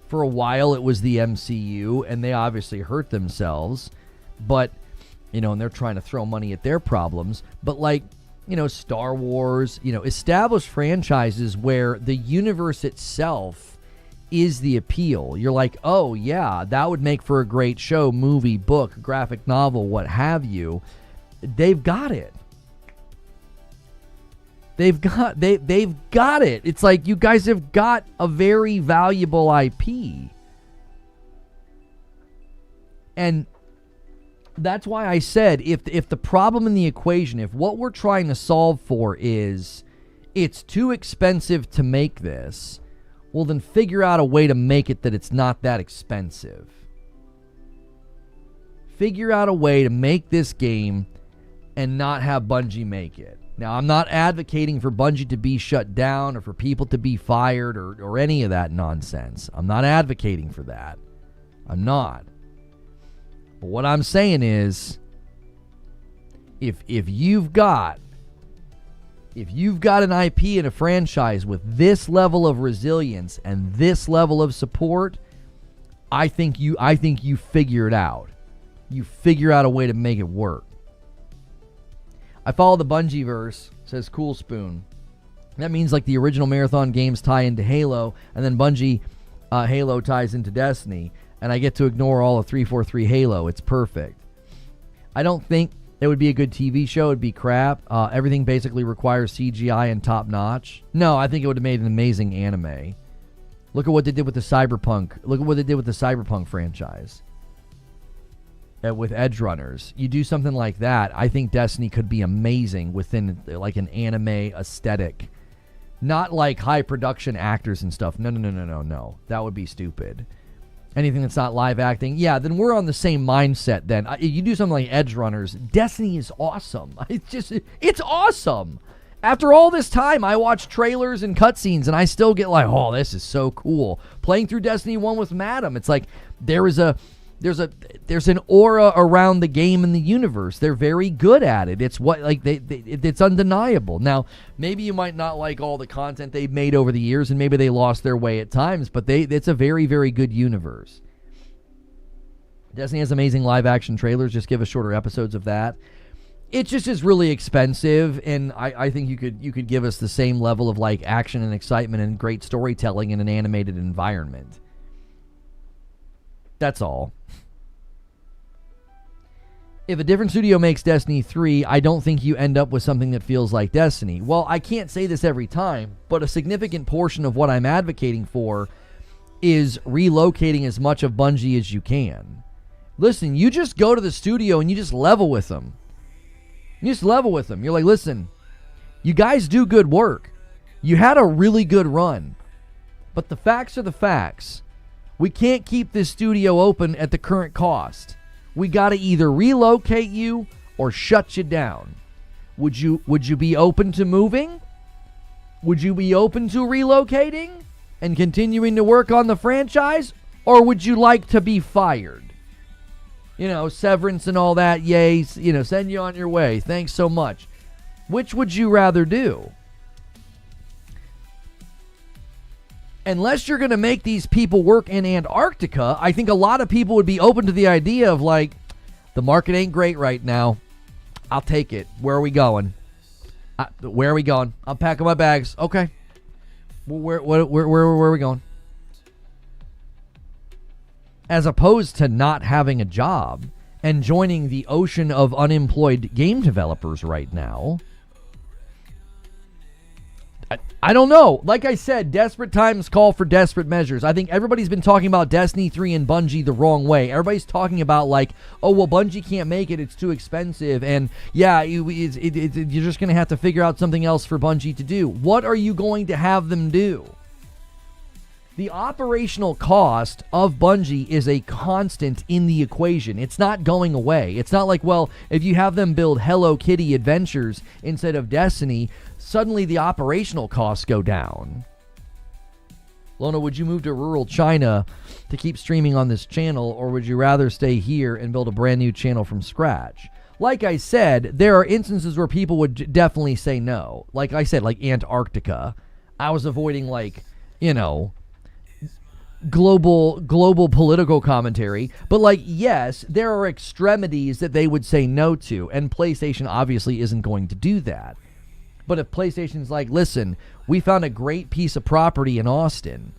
For a while it was the MCU, and they obviously hurt themselves, but, you know, and they're trying to throw money at their problems, but like, you know, Star Wars, you know, established franchises where the universe itself is the appeal. You're like, oh yeah, that would make for a great show, movie, book, graphic novel, what have you. They've got it. They've got it. It's like you guys have got a very valuable IP. And that's why I said if the problem in the equation, if what we're trying to solve for is it's too expensive to make this, well then figure out a way to make it that it's not that expensive. Figure out a way to make this game and not have Bungie make it. Now, I'm not advocating for Bungie to be shut down or for people to be fired or any of that nonsense. I'm not advocating for that. I'm not. But what I'm saying is, if you've got an IP and a franchise with this level of resilience and this level of support, I think you figure it out. You figure out a way to make it work. I follow the Bungie-verse, says Cool Spoon. That means like the original Marathon games tie into Halo, and then Bungie Halo ties into Destiny, and I get to ignore all of 343 Halo. It's perfect. I don't think it would be a good TV show. It'd be crap. Everything basically requires CGI and top-notch. No, I think it would have made an amazing anime. Look at what they did with the Cyberpunk. Look at what they did with the Cyberpunk franchise. With Edge Runners. You do something like that, I think Destiny could be amazing within like an anime aesthetic. Not like high production actors and stuff. No. That would be stupid. Anything that's not live acting, yeah, then we're on the same mindset then. You do something like Edge Runners, Destiny is awesome. It's awesome. After all this time, I watch trailers and cutscenes and I still get like, oh, this is so cool. Playing through Destiny 1 with Madam, it's like there's an aura around the game and the universe. They're very good at it. It's what like it's undeniable. Now, maybe you might not like all the content they've made over the years, and maybe they lost their way at times, but it's a very, very good universe. Destiny has amazing live action trailers. Just give us shorter episodes of that. It just is really expensive, and I think you could give us the same level of like action and excitement and great storytelling in an animated environment. That's all. If a different studio makes Destiny 3, I don't think you end up with something that feels like Destiny. Well, I can't say this every time, but a significant portion of what I'm advocating for is relocating as much of Bungie as you can. Listen, you just go to the studio and you just level with them. You just level with them. You're like, listen, you guys do good work. You had a really good run. But the facts are the facts. We can't keep this studio open at the current cost. We got to either relocate you or shut you down. Would you be open to moving? Would you be open to relocating and continuing to work on the franchise? Or would you like to be fired? You know, severance and all that, yay, you know, send you on your way. Thanks so much. Which would you rather do? unless you're going to make these people work in Antarctica, I think a lot of people would be open to the idea of like, the market ain't great right now. I'll take it. Where are we going? Where are we going? I'm packing my bags. Okay. Where are we going? As opposed to not having a job and joining the ocean of unemployed game developers right now. I don't know. Like I said, desperate times call for desperate measures. I think everybody's been talking about Destiny 3 and Bungie the wrong way. Everybody's talking about like, oh, well, Bungie can't make it. It's too expensive. And yeah, you're just going to have to figure out something else for Bungie to do. What are you going to have them do? The operational cost of Bungie is a constant in the equation. It's not going away. It's not like, well, if you have them build Hello Kitty adventures instead of Destiny, suddenly the operational costs go down. Lona, would you move to rural China to keep streaming on this channel, or would you rather stay here and build a brand new channel from scratch? Like I said, there are instances where people would definitely say no. Like I said, like Antarctica. I was avoiding like, global political commentary, but like, yes, there are extremities that they would say no to, and PlayStation obviously isn't going to do that. But if PlayStation's like, listen, we found a great piece of property in Austin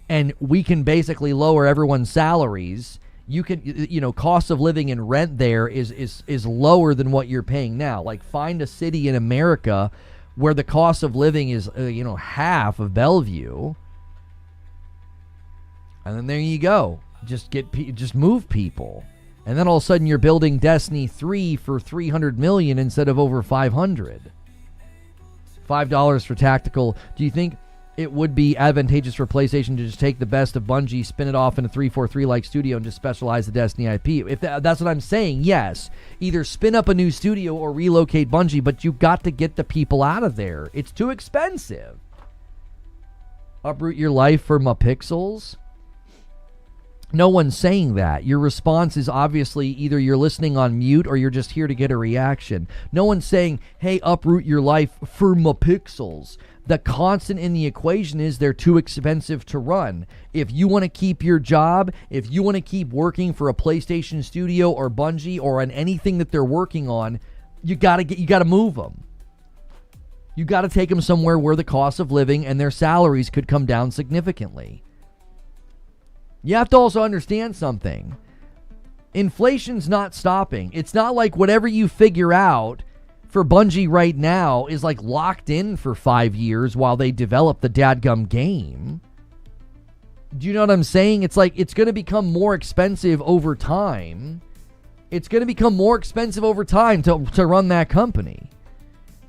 and we can basically lower everyone's salaries, you can, cost of living and rent there is lower than what you're paying now. Like, find a city in America where the cost of living is half of Bellevue. And then there you go. Just move people. And then all of a sudden you're building Destiny 3 for $300 million instead of over $500. $5 for tactical. Do you think it would be advantageous for PlayStation to just take the best of Bungie, spin it off in a 343-like studio, and just specialize the Destiny IP? If that's what I'm saying, yes. Either spin up a new studio or relocate Bungie, but you got to get the people out of there. It's too expensive. Uproot your life for my pixels? No one's saying that. Your response is obviously either you're listening on mute or you're just here to get a reaction. No one's saying, hey, uproot your life for my pixels. The constant in the equation is they're too expensive to run. If you want to keep your job, if you want to keep working for a PlayStation studio or Bungie or on anything that they're working on, you got to move them. You got to take them somewhere where the cost of living and their salaries could come down significantly. You have to also understand something. Inflation's not stopping. It's not like whatever you figure out for Bungie right now is like locked in for 5 years while they develop the dadgum game. Do you know what I'm saying? It's like it's going to become more expensive over time. It's going to become more expensive over time to run that company.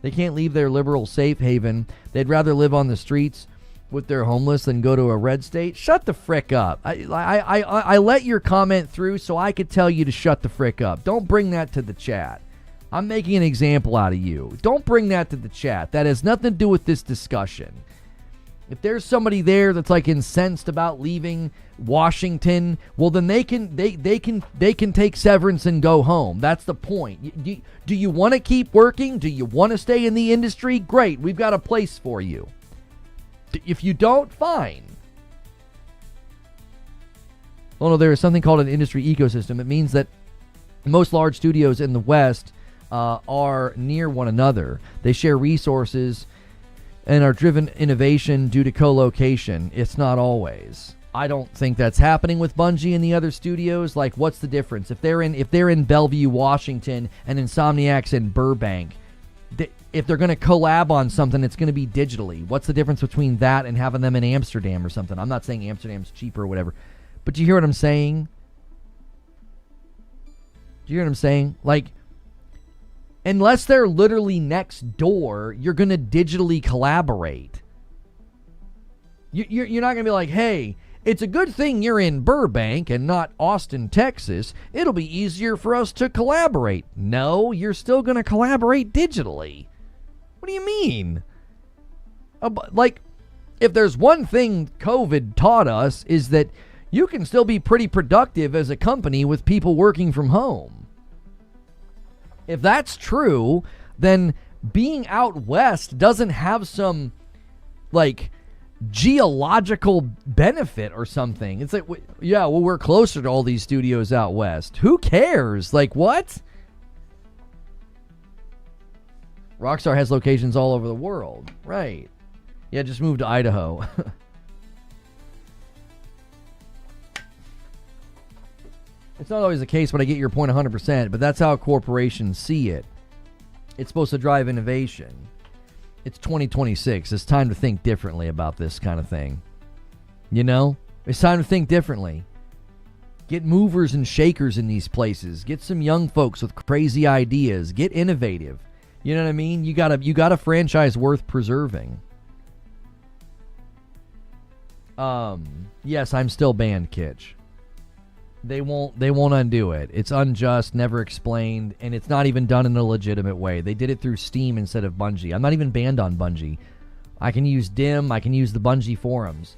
They can't leave their liberal safe haven. They'd rather live on the streets with their homeless than go to a red state. Shut the frick up. I let your comment through so I could tell you to shut the frick up. Don't bring that to the chat. I'm making an example out of you. Don't bring that to the chat. That has nothing to do with this discussion. If there's somebody there that's like incensed about leaving Washington, well then they can take severance and go home. That's the point. Do you want to keep working? Do you want to stay in the industry? Great. We've got a place for you. If you don't, fine. Oh no, there is something called an industry ecosystem. It means that most large studios in the West are near one another. They share resources and are driven innovation due to co-location. It's not always. I don't think that's happening with Bungie and the other studios. Like, what's the difference? If they're in Bellevue, Washington, and Insomniac's in Burbank, if they're going to collab on something, it's going to be digitally. What's the difference between that and having them in Amsterdam or something? I'm not saying Amsterdam's cheaper or whatever, but do you hear what I'm saying? Do you hear what I'm saying? Like, unless they're literally next door, you're going to digitally collaborate. You're not going to be like, hey, it's a good thing you're in Burbank and not Austin, Texas. It'll be easier for us to collaborate. No, you're still going to collaborate digitally. What do you mean? Like, if there's one thing COVID taught us is that you can still be pretty productive as a company with people working from home. If that's true, then being out west doesn't have some, like, geological benefit or something. It's like, yeah, well, we're closer to all these studios out west. Who cares? Like, what? Rockstar has locations all over the world. Right. Yeah, just move to Idaho. It's not always the case, but I get your point 100%, but that's how corporations see it. It's supposed to drive innovation. It's 2026. It's time to think differently about this kind of thing. You know? It's time to think differently. Get movers and shakers in these places. Get some young folks with crazy ideas. Get innovative. You know what I mean? You got a franchise worth preserving. Yes, I'm still banned, Kitch. They won't undo it. It's unjust, never explained, and it's not even done in a legitimate way. They did it through Steam instead of Bungie. I'm not even banned on Bungie. I can use DIM, I can use the Bungie forums.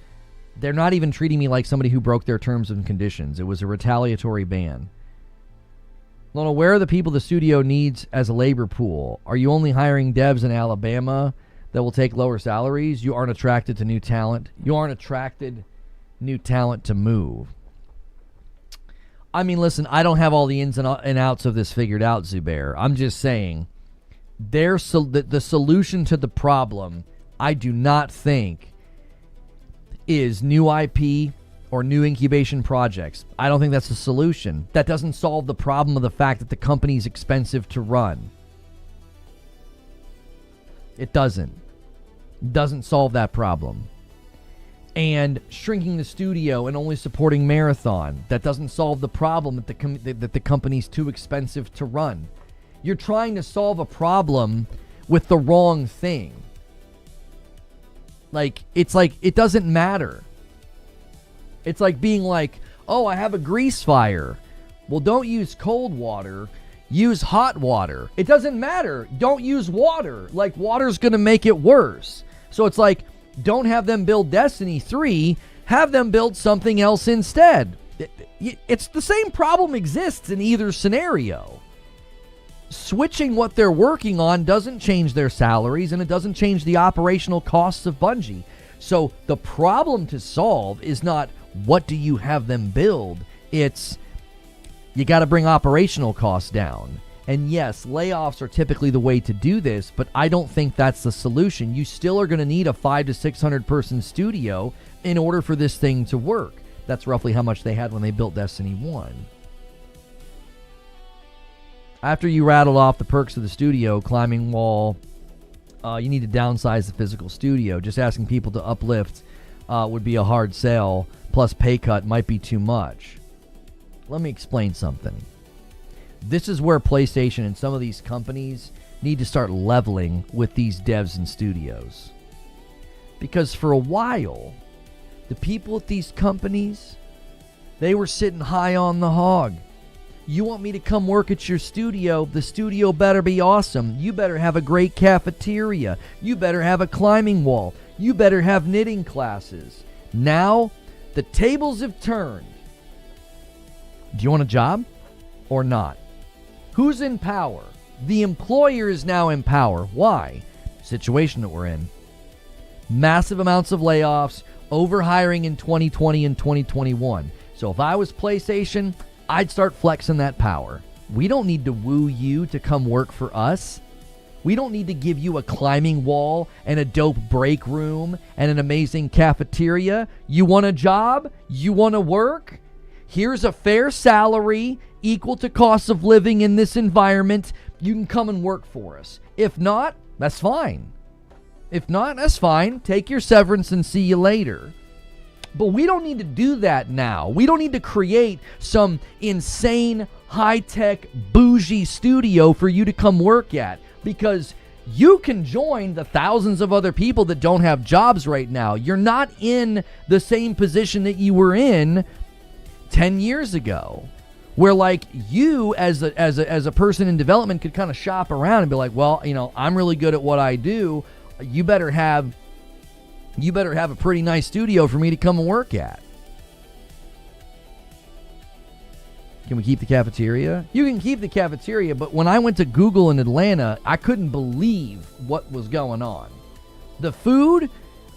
They're not even treating me like somebody who broke their terms and conditions. It was a retaliatory ban. Lona, where are the people the studio needs as a labor pool? Are you only hiring devs in Alabama that will take lower salaries? You aren't attracted to new talent. You aren't attracted new talent to move. I mean, listen, I don't have all the ins and outs of this figured out, Zubair. I'm just saying, the solution to the problem, I do not think, is new IP or new incubation projects. I don't think that's the solution. That doesn't solve the problem of the fact that the company's expensive to run. It doesn't. It doesn't solve that problem. And shrinking the studio and only supporting Marathon, that doesn't solve the problem that the company's too expensive to run. You're trying to solve a problem with the wrong thing. It's like it doesn't matter. It's like being like, oh, I have a grease fire. Well, don't use cold water. Use hot water. It doesn't matter. Don't use water. Like, water's going to make it worse. So it's like, don't have them build Destiny 3, have them build something else instead. It's the same problem exists in either scenario. Switching what they're working on doesn't change their salaries, and it doesn't change the operational costs of Bungie. So the problem to solve is not what do you have them build, it's you got to bring operational costs down. And yes, layoffs are typically the way to do this, but I don't think that's the solution. You still are going to need a 500 to 600 person studio in order for this thing to work. That's roughly how much they had when they built Destiny 1. After you rattled off the perks of the studio, climbing wall, you need to downsize the physical studio. Just asking people to uplift would be a hard sell, plus pay cut might be too much. Let me explain something. This is where PlayStation and some of these companies need to start leveling with these devs and studios. Because for a while, the people at these companies, they were sitting high on the hog. You want me to come work at your studio? The studio better be awesome. You better have a great cafeteria. You better have a climbing wall. You better have knitting classes. Now, the tables have turned. Do you want a job or not? Who's in power? The employer is now in power. Why? Situation that we're in. Massive amounts of layoffs, overhiring in 2020 and 2021. So if I was PlayStation, I'd start flexing that power. We don't need to woo you to come work for us. We don't need to give you a climbing wall and a dope break room and an amazing cafeteria. You want a job? You want to work? Here's a fair salary equal to cost of living in this environment. You can come and work for us. If not, that's fine. If not, that's fine. Take your severance and see you later. But we don't need to do that now. We don't need to create some insane, high-tech, bougie studio for you to come work at, because you can join the thousands of other people that don't have jobs right now. You're not in the same position that you were in 10 years ago, where like you as a person in development could kind of shop around and be like, well, you know, I'm really good at what I do. You better have a pretty nice studio for me to come and work at. Can we keep the cafeteria? You can keep the cafeteria, but when I went to Google in Atlanta, I couldn't believe what was going on. The food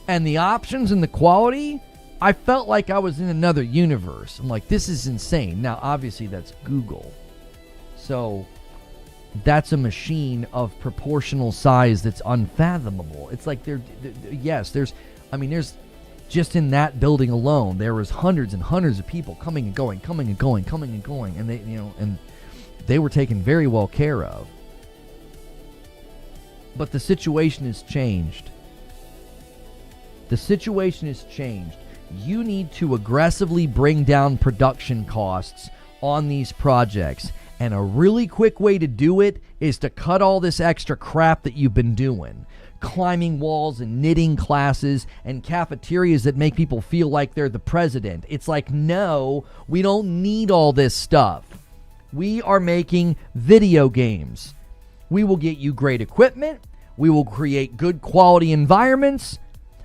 and the options and the quality, I felt like I was in another universe. I'm like, this is insane. Now, obviously, that's Google. So that's a machine of proportional size that's unfathomable. It's like there's just in that building alone, there was hundreds and hundreds of people coming and going, and they were taken very well care of. But the situation has changed. You need to aggressively bring down production costs on these projects. And a really quick way to do it is to cut all this extra crap that you've been doing. Climbing walls and knitting classes and cafeterias that make people feel like they're the president. It's like, no, we don't need all this stuff. We are making video games. We will get you great equipment. We will create good quality environments.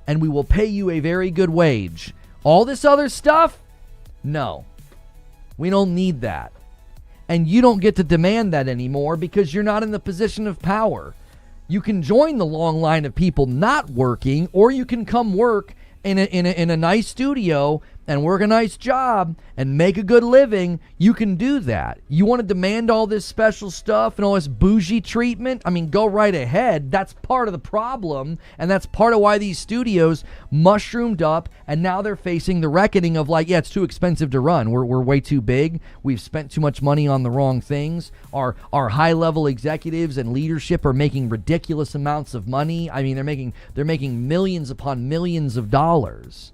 And we will pay you a very good wage. All this other stuff? No. We don't need that. And you don't get to demand that anymore because you're not in the position of power. You can join the long line of people not working, or you can come work in a nice studio and work a nice job and make a good living. You can do that. You want to demand all this special stuff and all this bougie treatment? I mean, go right ahead. That's part of the problem, and that's part of why these studios mushroomed up, and now they're facing the reckoning of like, yeah, it's too expensive to run. We're way too big. We've spent too much money on the wrong things. Our high-level executives and leadership are making ridiculous amounts of money. I mean, they're making millions upon millions of dollars.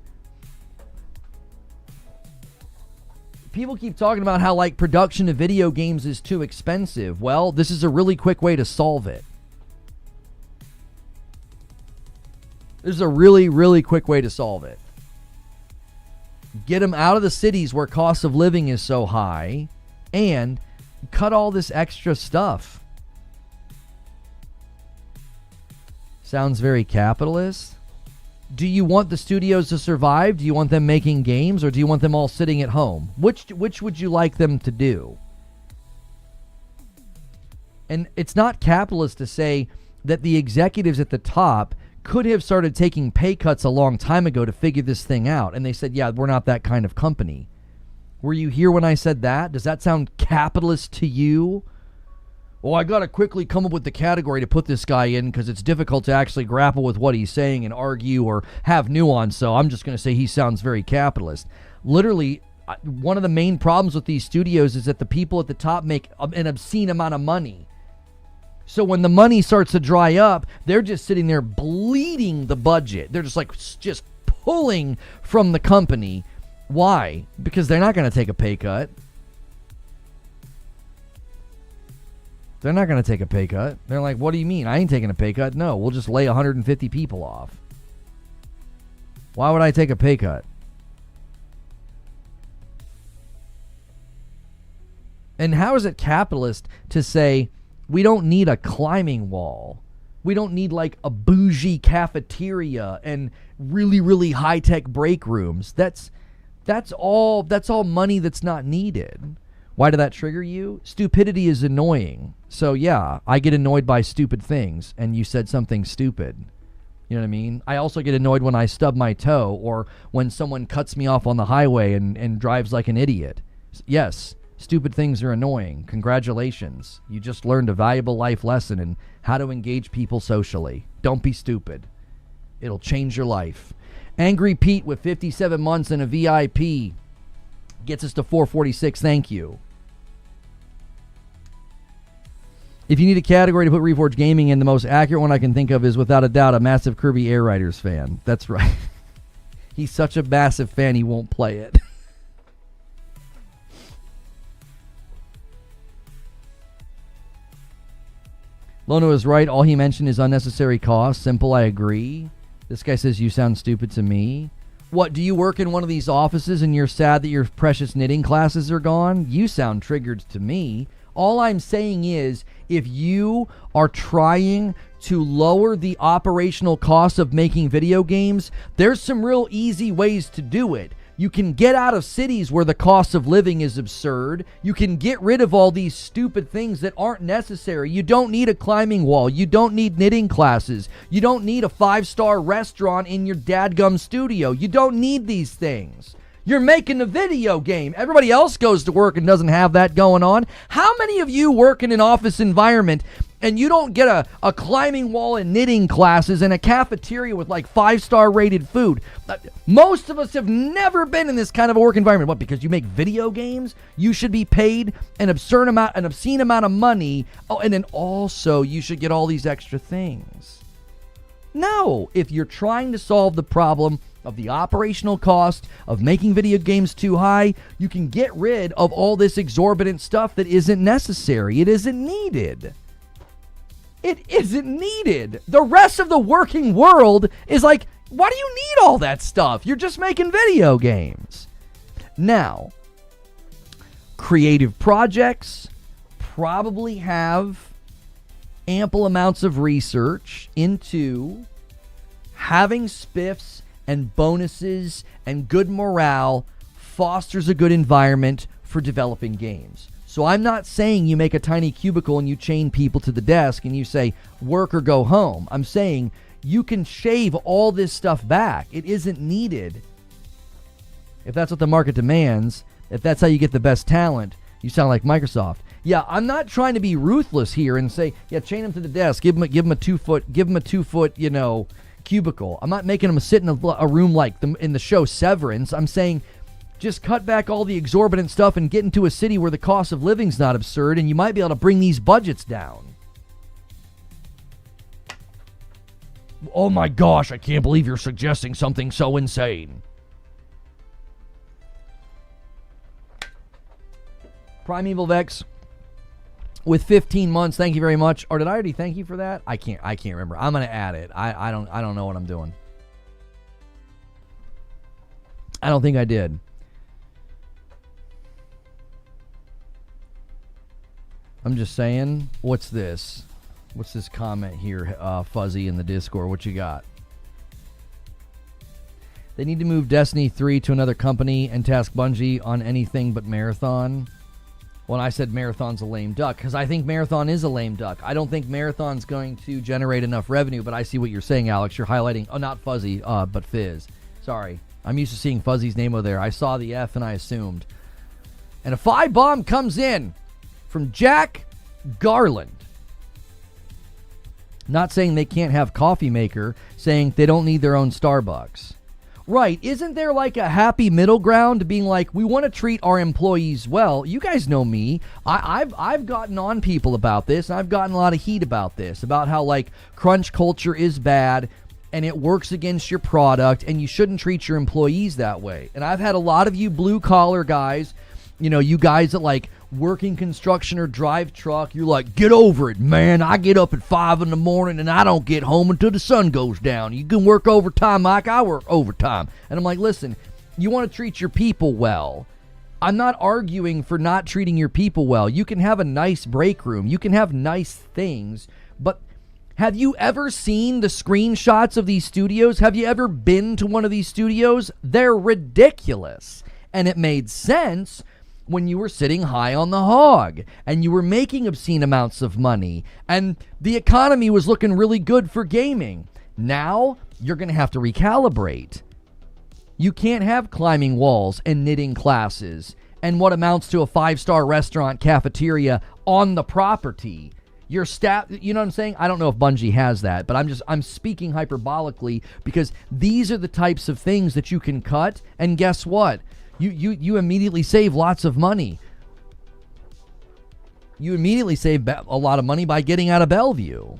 People keep talking about how like production of video games is too expensive. Well, this is a really quick way to solve it. This is a really, really quick way to solve it. Get them out of the cities where cost of living is so high and cut all this extra stuff. Sounds very capitalist. Do you want the studios to survive? Do you want them making games, or do you want them all sitting at home? Which would you like them to do? And it's not capitalist to say that the executives at the top could have started taking pay cuts a long time ago to figure this thing out. And they said, yeah, we're not that kind of company. Were you here when I said that? Does that sound capitalist to you? Well, I got to quickly come up with the category to put this guy in because it's difficult to actually grapple with what he's saying and argue or have nuance. So I'm just going to say he sounds very capitalist. Literally, one of the main problems with these studios is that the people at the top make an obscene amount of money. So when the money starts to dry up, they're just sitting there bleeding the budget. They're just pulling from the company. Why? Because they're not going to take a pay cut. They're not going to take a pay cut. They're like, what do you mean? I ain't taking a pay cut. No, we'll just lay 150 people off. Why would I take a pay cut? And how is it capitalist to say we don't need a climbing wall? We don't need like a bougie cafeteria and really, really high-tech break rooms. That's all money that's not needed. Why did that trigger you? Stupidity is annoying. So yeah, I get annoyed by stupid things, and you said something stupid. You know what I mean? I also get annoyed when I stub my toe or when someone cuts me off on the highway and drives like an idiot. Yes, stupid things are annoying. Congratulations. You just learned a valuable life lesson in how to engage people socially. Don't be stupid. It'll change your life. Angry Pete with 57 months and a VIP gets us to 446. Thank you. If you need a category to put Reforge Gaming in, the most accurate one I can think of is, without a doubt, a massive Kirby Air Riders fan. That's right. He's such a massive fan, he won't play it. Lono is right. All he mentioned is unnecessary costs. Simple, I agree. This guy says, you sound stupid to me. What, do you work in one of these offices and you're sad that your precious knitting classes are gone? You sound triggered to me. All I'm saying is, if you are trying to lower the operational cost of making video games, there's some real easy ways to do it. You can get out of cities where the cost of living is absurd. You can get rid of all these stupid things that aren't necessary. You don't need a climbing wall. You don't need knitting classes. You don't need a 5-star restaurant in your dadgum studio. You don't need these things. You're making a video game. Everybody else goes to work and doesn't have that going on. How many of you work in an office environment and you don't get a climbing wall and knitting classes and a cafeteria with like 5-star rated food? Most of us have never been in this kind of a work environment. What, because you make video games? You should be paid an obscene amount of money. Oh, and then also you should get all these extra things. No, if you're trying to solve the problem of the operational cost of making video games too high, you can get rid of all this exorbitant stuff that isn't necessary. It isn't needed. It isn't needed. The rest of the working world is like, why do you need all that stuff? You're just making video games. Now, creative projects probably have ample amounts of research into having spiffs and bonuses and good morale fosters a good environment for developing games. So I'm not saying you make a tiny cubicle and you chain people to the desk and you say work or go home. I'm saying you can shave all this stuff back. It isn't needed. If that's what the market demands, if that's how you get the best talent, you sound like Microsoft. Yeah, I'm not trying to be ruthless here and say, yeah, chain them to the desk, give them a 2-foot, cubicle. I'm not making them sit in a room like in the show Severance. I'm saying just cut back all the exorbitant stuff and get into a city where the cost of living's not absurd, and you might be able to bring these budgets down. Oh my gosh, I can't believe you're suggesting something so insane. Primeval Vex with 15 months, thank you very much. Or did I already thank you for that? I can't remember. I'm gonna add it. I don't know what I'm doing. I don't think I did. I'm just saying, what's this? What's this comment here, Fuzzy in the Discord? What you got? They need to move Destiny 3 to another company and task Bungie on anything but Marathon. Well, I said Marathon's a lame duck because I think Marathon is a lame duck. I don't think Marathon's going to generate enough revenue, but I see what you're saying, Alex. You're highlighting, not Fuzzy, but Fizz. Sorry. I'm used to seeing Fuzzy's name over there. I saw the F and I assumed. And a 5-bomb comes in from Jack Garland. Not saying they can't have coffee maker, saying they don't need their own Starbucks. Right, isn't there like a happy middle ground to being like, we want to treat our employees well? You guys know me. I've gotten on people about this, and I've gotten a lot of heat about this, about how like crunch culture is bad, and it works against your product, and you shouldn't treat your employees that way. And I've had a lot of you blue-collar guys, you guys that like working construction or drive truck, you're like, get over it, man. I get up at 5 in the morning and I don't get home until the sun goes down. You can work overtime, Mike. I work overtime. And I'm like, listen, you want to treat your people well. I'm not arguing for not treating your people well. You can have a nice break room. You can have nice things. But have you ever seen the screenshots of these studios? Have you ever been to one of these studios? They're ridiculous. And it made sense when you were sitting high on the hog and you were making obscene amounts of money and the economy was looking really good for gaming. Now you're going to have to recalibrate. You can't have climbing walls and knitting classes and what amounts to a 5-star restaurant cafeteria on the property. Your staff, you know what I'm saying? I don't know if Bungie has that, but I'm speaking hyperbolically because these are the types of things that you can cut, and guess what? You immediately save lots of money. You immediately save a lot of money by getting out of Bellevue.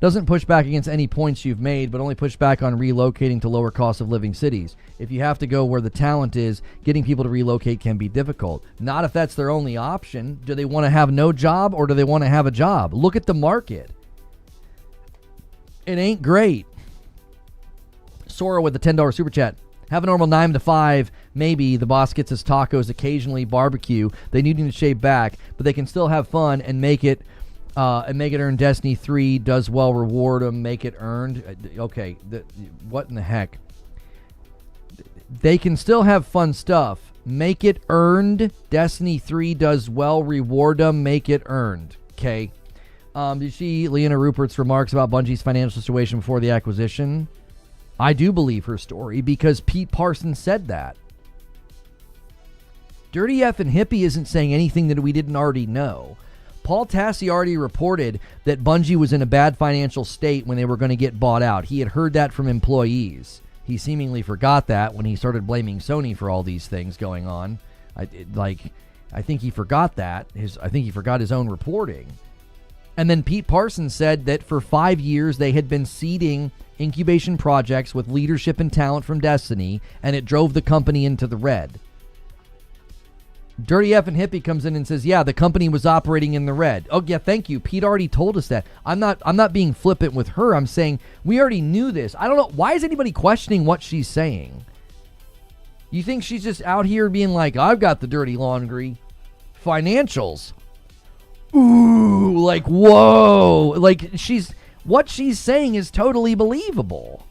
Doesn't push back against any points you've made, but only push back on relocating to lower cost of living cities. If you have to go where the talent is, getting people to relocate can be difficult. Not if that's their only option. Do they want to have no job or do they want to have a job? Look at the market. It ain't great. Sora with the $10 super chat. Have a normal 9 to 5. Maybe the boss gets his tacos, occasionally barbecue. They need to shave back, but they can still have fun and make it earn. Destiny 3 does well, reward them, make it earned. Okay, what in the heck? They can still have fun stuff. Make it earned. Destiny 3 does well. Reward them. Make it earned. Okay. Did you see Leona Rupert's remarks about Bungie's financial situation before the acquisition? I do believe her story because Pete Parsons said that. Dirty F and Hippie isn't saying anything that we didn't already know. Paul Tassi already reported that Bungie was in a bad financial state when they were going to get bought out. He had heard that from employees. He seemingly forgot that when he started blaming Sony for all these things going on. I think he forgot that. I think he forgot his own reporting. And then Pete Parsons said that for 5 years they had been seeding incubation projects with leadership and talent from Destiny, and it drove the company into the red. Dirty F and Hippie comes in and says, yeah, the company was operating in the red. Oh, yeah, thank you. Pete already told us that. I'm not being flippant with her. I'm saying we already knew this. I don't know. Why is anybody questioning what she's saying? You think she's just out here being like, I've got the dirty laundry. Financials. Ooh, like, whoa. Like, what she's saying is totally believable.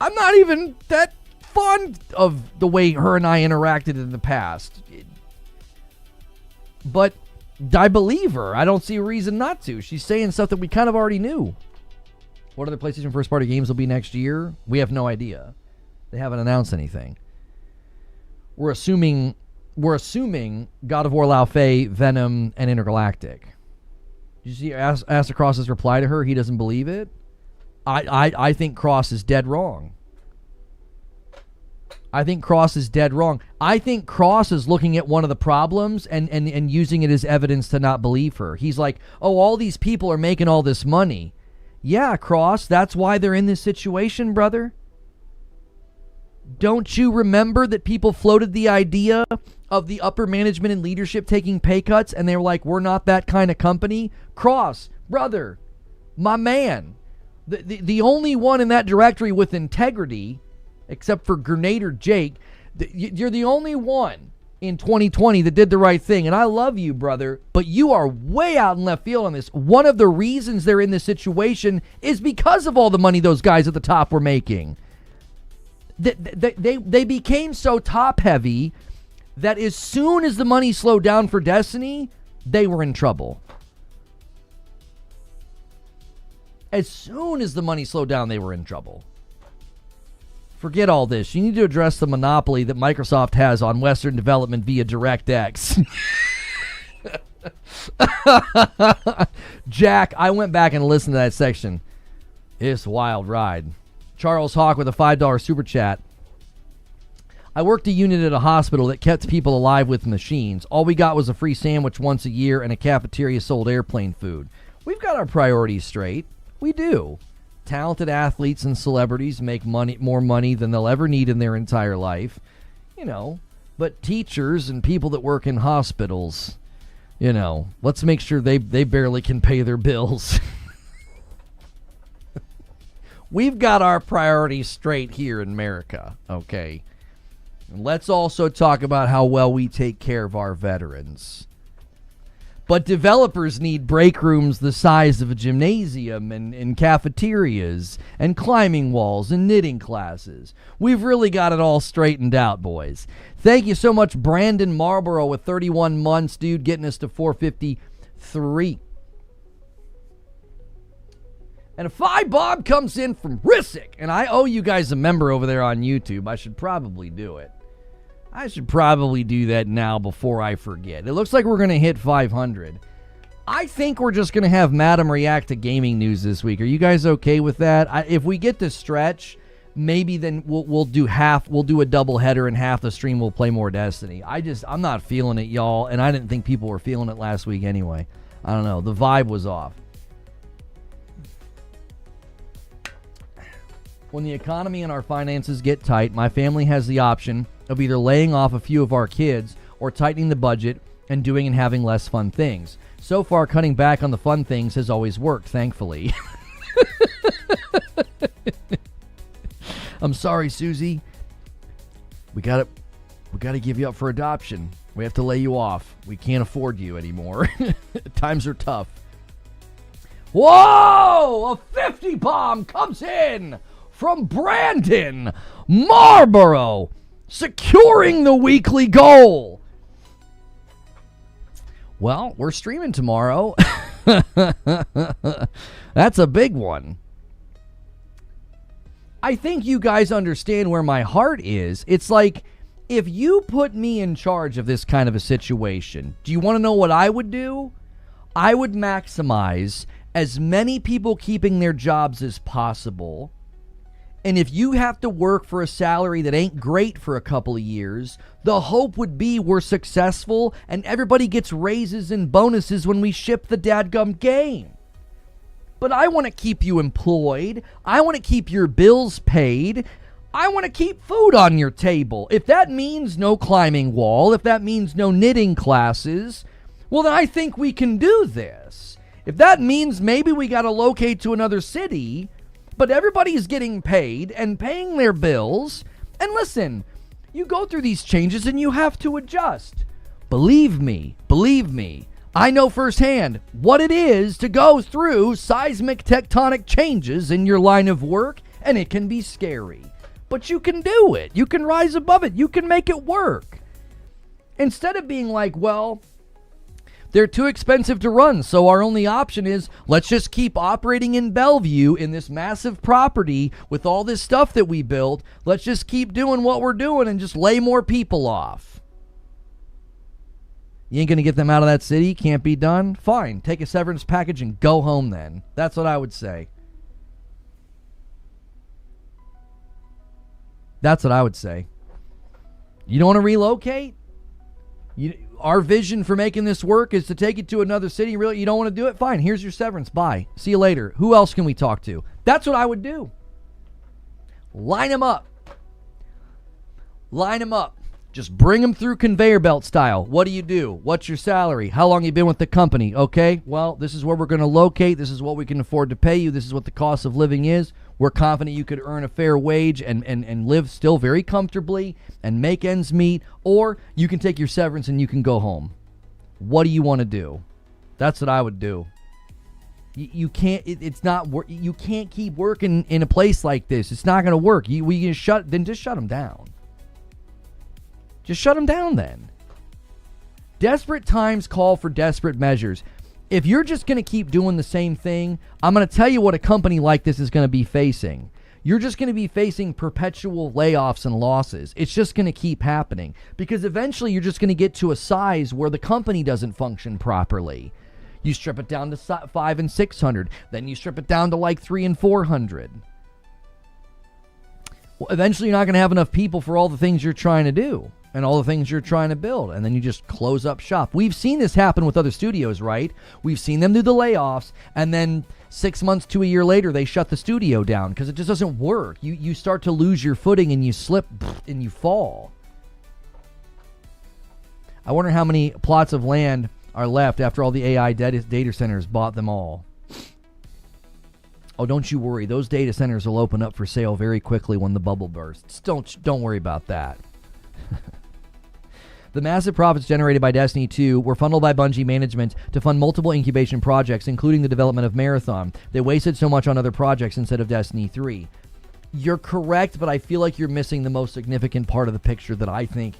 I'm not even that fond of the way her and I interacted in the past. But I believe her. I don't see a reason not to. She's saying stuff that we kind of already knew. What other PlayStation first-party games will be next year? We have no idea. They haven't announced anything. We're assuming God of War, Lao Fei, Venom, and Intergalactic. Did you see Asta Cross's reply to her? He doesn't believe it. I think Cross is dead wrong. I think Cross is dead wrong. I think Cross is looking at one of the problems and using it as evidence to not believe her. He's like, oh, all these people are making all this money. Yeah, Cross, that's why they're in this situation, brother. Don't you remember that people floated the idea of the upper management and leadership taking pay cuts, and they were like, we're not that kind of company? Cross, brother, my man, the only one in that directory with integrity, except for Grenader Jake, you're the only one in 2020 that did the right thing. And I love you, brother, but you are way out in left field on this. One of the reasons they're in this situation is because of all the money those guys at the top were making. They became so top heavy that as soon as the money slowed down for Destiny, they were in trouble. As soon as the money slowed down, they were in trouble. Forget all this. You need to address the monopoly that Microsoft has on Western development via DirectX. Jack, I went back and listened to that section. It's a wild ride. Charles Hawk with a $5 super chat. I worked a unit at a hospital that kept people alive with machines. All we got was a free sandwich once a year and a cafeteria sold airplane food. We've got our priorities straight. We do. Talented athletes and celebrities make more money than they'll ever need in their entire life. But teachers and people that work in hospitals, let's make sure they barely can pay their bills. We've got our priorities straight here in America, okay? And let's also talk about how well we take care of our veterans. But developers need break rooms the size of a gymnasium and cafeterias and climbing walls and knitting classes. We've really got it all straightened out, boys. Thank you so much, Brandon Marlborough, with 31 months, dude, getting us to 453. And a $5 comes in from Rissick, and I owe you guys a member over there on YouTube. I should probably do it. I should probably do that now before I forget. It looks like we're going to hit 500. I think we're just going to have Madam react to gaming news this week. Are you guys okay with that? If we get to stretch, maybe then we'll do half. We'll do a double header, and half the stream we'll play more Destiny. I'm not feeling it, y'all, and I didn't think people were feeling it last week anyway. I don't know. The vibe was off. When the economy and our finances get tight, my family has the option of either laying off a few of our kids or tightening the budget and doing and having less fun things. So far, cutting back on the fun things has always worked, thankfully. I'm sorry, Susie. We gotta give you up for adoption. We have to lay you off. We can't afford you anymore. Times are tough. Whoa! A 50 bomb comes in from Brandon Marlborough, securing the weekly goal. Well, we're streaming tomorrow. That's a big one. I think you guys understand where my heart is. It's like, if you put me in charge of this kind of a situation, do you want to know what I would do? I would maximize as many people keeping their jobs as possible. And if you have to work for a salary that ain't great for a couple of years, the hope would be we're successful and everybody gets raises and bonuses when we ship the dadgum game. But I want to keep you employed. I want to keep your bills paid. I want to keep food on your table. If that means no climbing wall, if that means no knitting classes, well, then I think we can do this. If that means maybe we got to locate to another city, but everybody's getting paid and paying their bills, and listen, you go through these changes and you have to adjust. Believe me, I know firsthand what it is to go through seismic tectonic changes in your line of work, and it can be scary. But you can do it. You can rise above it. You can make it work. Instead of being like, well, they're too expensive to run, so our only option is let's just keep operating in Bellevue in this massive property with all this stuff that we built. Let's just keep doing what we're doing and just lay more people off. You ain't going to get them out of that city? Can't be done? Fine. Take a severance package and go home then. That's what I would say. That's what I would say. You don't want to relocate? Our vision for making this work is to take it to another city. Really, you don't want to do it? Fine. Here's your severance. Bye. See you later. Who else can we talk to? That's what I would do. Line them up. Line them up. Just bring them through conveyor belt style. What do you do? What's your salary? How long you been with the company? Okay, well, this is where we're going to locate. This is what we can afford to pay you. This is what the cost of living is. We're confident you could earn a fair wage and live still very comfortably and make ends meet. Or you can take your severance and you can go home. What do you want to do? That's what I would do. You can't. You can't keep working in a place like this. It's not going to work. Just shut them down. Just shut them down then. Desperate times call for desperate measures. If you're just going to keep doing the same thing, I'm going to tell you what a company like this is going to be facing. You're just going to be facing perpetual layoffs and losses. It's just going to keep happening because eventually you're just going to get to a size where the company doesn't function properly. You strip it down to 500 and 600. Then you strip it down to like 300 and 400. Well, eventually you're not going to have enough people for all the things you're trying to do and all the things you're trying to build, and then you just close up shop. We've seen this happen with other studios, right? We've seen them do the layoffs, and then 6 months to a year later, they shut the studio down because it just doesn't work. You start to lose your footing, and you slip, and you fall. I wonder how many plots of land are left after all the AI data centers bought them all. Oh, don't you worry. Those data centers will open up for sale very quickly when the bubble bursts. Don't worry about that. The massive profits generated by Destiny 2 were funneled by Bungie management to fund multiple incubation projects, including the development of Marathon. They wasted so much on other projects instead of Destiny 3. You're correct, but I feel like you're missing the most significant part of the picture that I think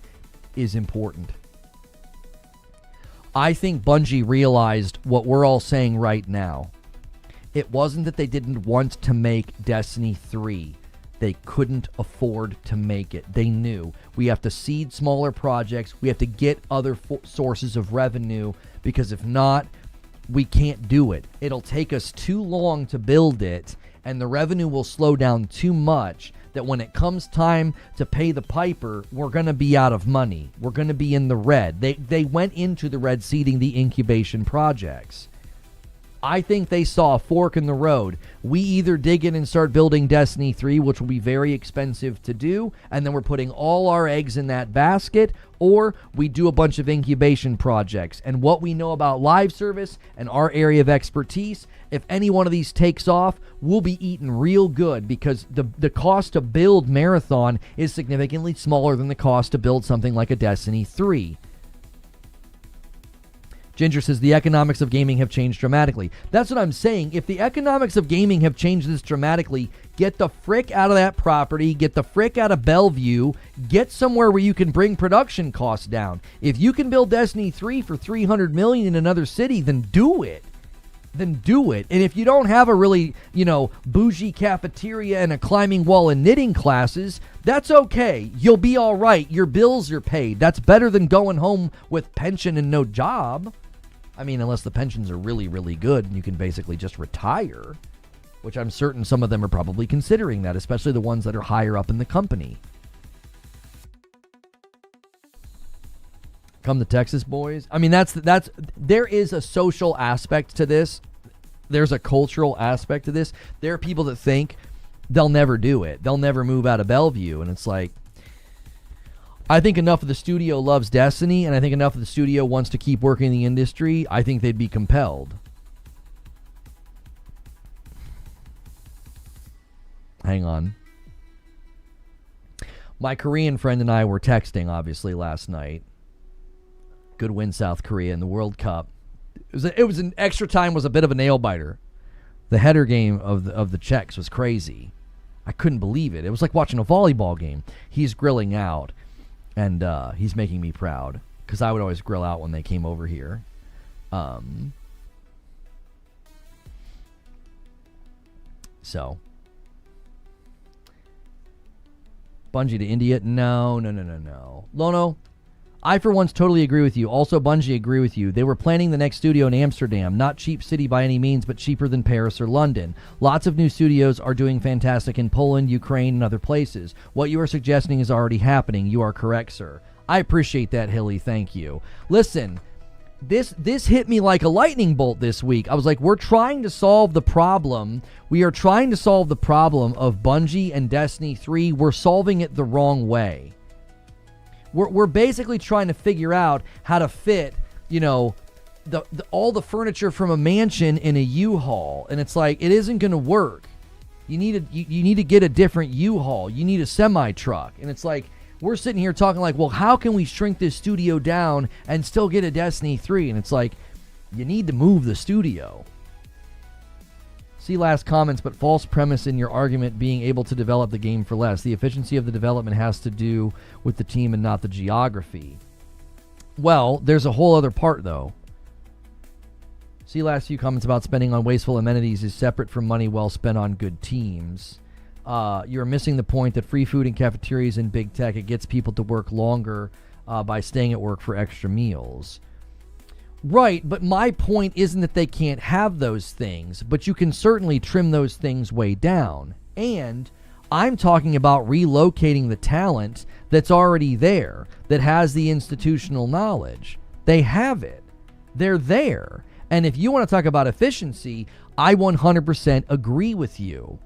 is important. I think Bungie realized what we're all saying right now. It wasn't that they didn't want to make Destiny 3. They couldn't afford to make it. They knew we have to seed smaller projects. We have to get other sources of revenue because if not, we can't do it. It'll take us too long to build it, and the revenue will slow down too much that when it comes time to pay the piper, we're going to be out of money. We're going to be in the red. They went into the red seeding the incubation projects. I think they saw a fork in the road. We either dig in and start building Destiny 3, which will be very expensive to do, and then we're putting all our eggs in that basket, or we do a bunch of incubation projects. And what we know about live service and our area of expertise, if any one of these takes off, we'll be eating real good because the cost to build Marathon is significantly smaller than the cost to build something like a Destiny 3. Ginger says the economics of gaming have changed dramatically. That's what I'm saying. If the economics of gaming have changed this dramatically, get the frick out of that property, get the frick out of Bellevue, get somewhere where you can bring production costs down. If you can build Destiny 3 for $300 million in another city, then do it. And if you don't have a really, bougie cafeteria and a climbing wall and knitting classes, that's okay. You'll be all right. Your bills are paid. That's better than going home with pension and no job. I mean, unless the pensions are really, really good and you can basically just retire, which I'm certain some of them are probably considering that, especially the ones that are higher up in the company. Come to Texas, boys. I mean, there is a social aspect to this. There's a cultural aspect to this. There are people that think they'll never do it. They'll never move out of Bellevue. And it's like, I think enough of the studio loves Destiny, and I think enough of the studio wants to keep working in the industry. I think they'd be compelled. Hang on. My Korean friend and I were texting, obviously, last night. Good win, South Korea in the World Cup. It was an extra time was a bit of a nail biter. The header game of the Czechs was crazy. I couldn't believe it. It was like watching a volleyball game. He's grilling out, and he's making me proud because I would always grill out when they came over here. So, Bungie to India? No. Lono, I for once totally agree with you. Also, Bungie agree with you. They were planning the next studio in Amsterdam. Not cheap city by any means, but cheaper than Paris or London. Lots of new studios are doing fantastic in Poland, Ukraine, and other places. What you are suggesting is already happening. You are correct, sir. I appreciate that, Hilly. Thank you. Listen, this hit me like a lightning bolt this week. I was like, we're trying to solve the problem. We are trying to solve the problem of Bungie and Destiny 3. We're solving it the wrong way. We're basically trying to figure out how to fit, all the furniture from a mansion in a U-Haul, and it's like it isn't going to work. You need to get a different U-Haul. You need a semi-truck, and it's like we're sitting here talking like, well, how can we shrink this studio down and still get a Destiny 3? And it's like you need to move the studio. See last comments, but false premise in your argument being able to develop the game for less. The efficiency of the development has to do with the team and not the geography. Well, there's a whole other part, though. See last few comments about spending on wasteful amenities is separate from money well spent on good teams. You're missing the point that free food and cafeterias in big tech, it gets people to work longer by staying at work for extra meals. Right, but my point isn't that they can't have those things, but you can certainly trim those things way down. And I'm talking about relocating the talent that's already there, that has the institutional knowledge. They have it. They're there. And if you want to talk about efficiency, I 100% agree with you.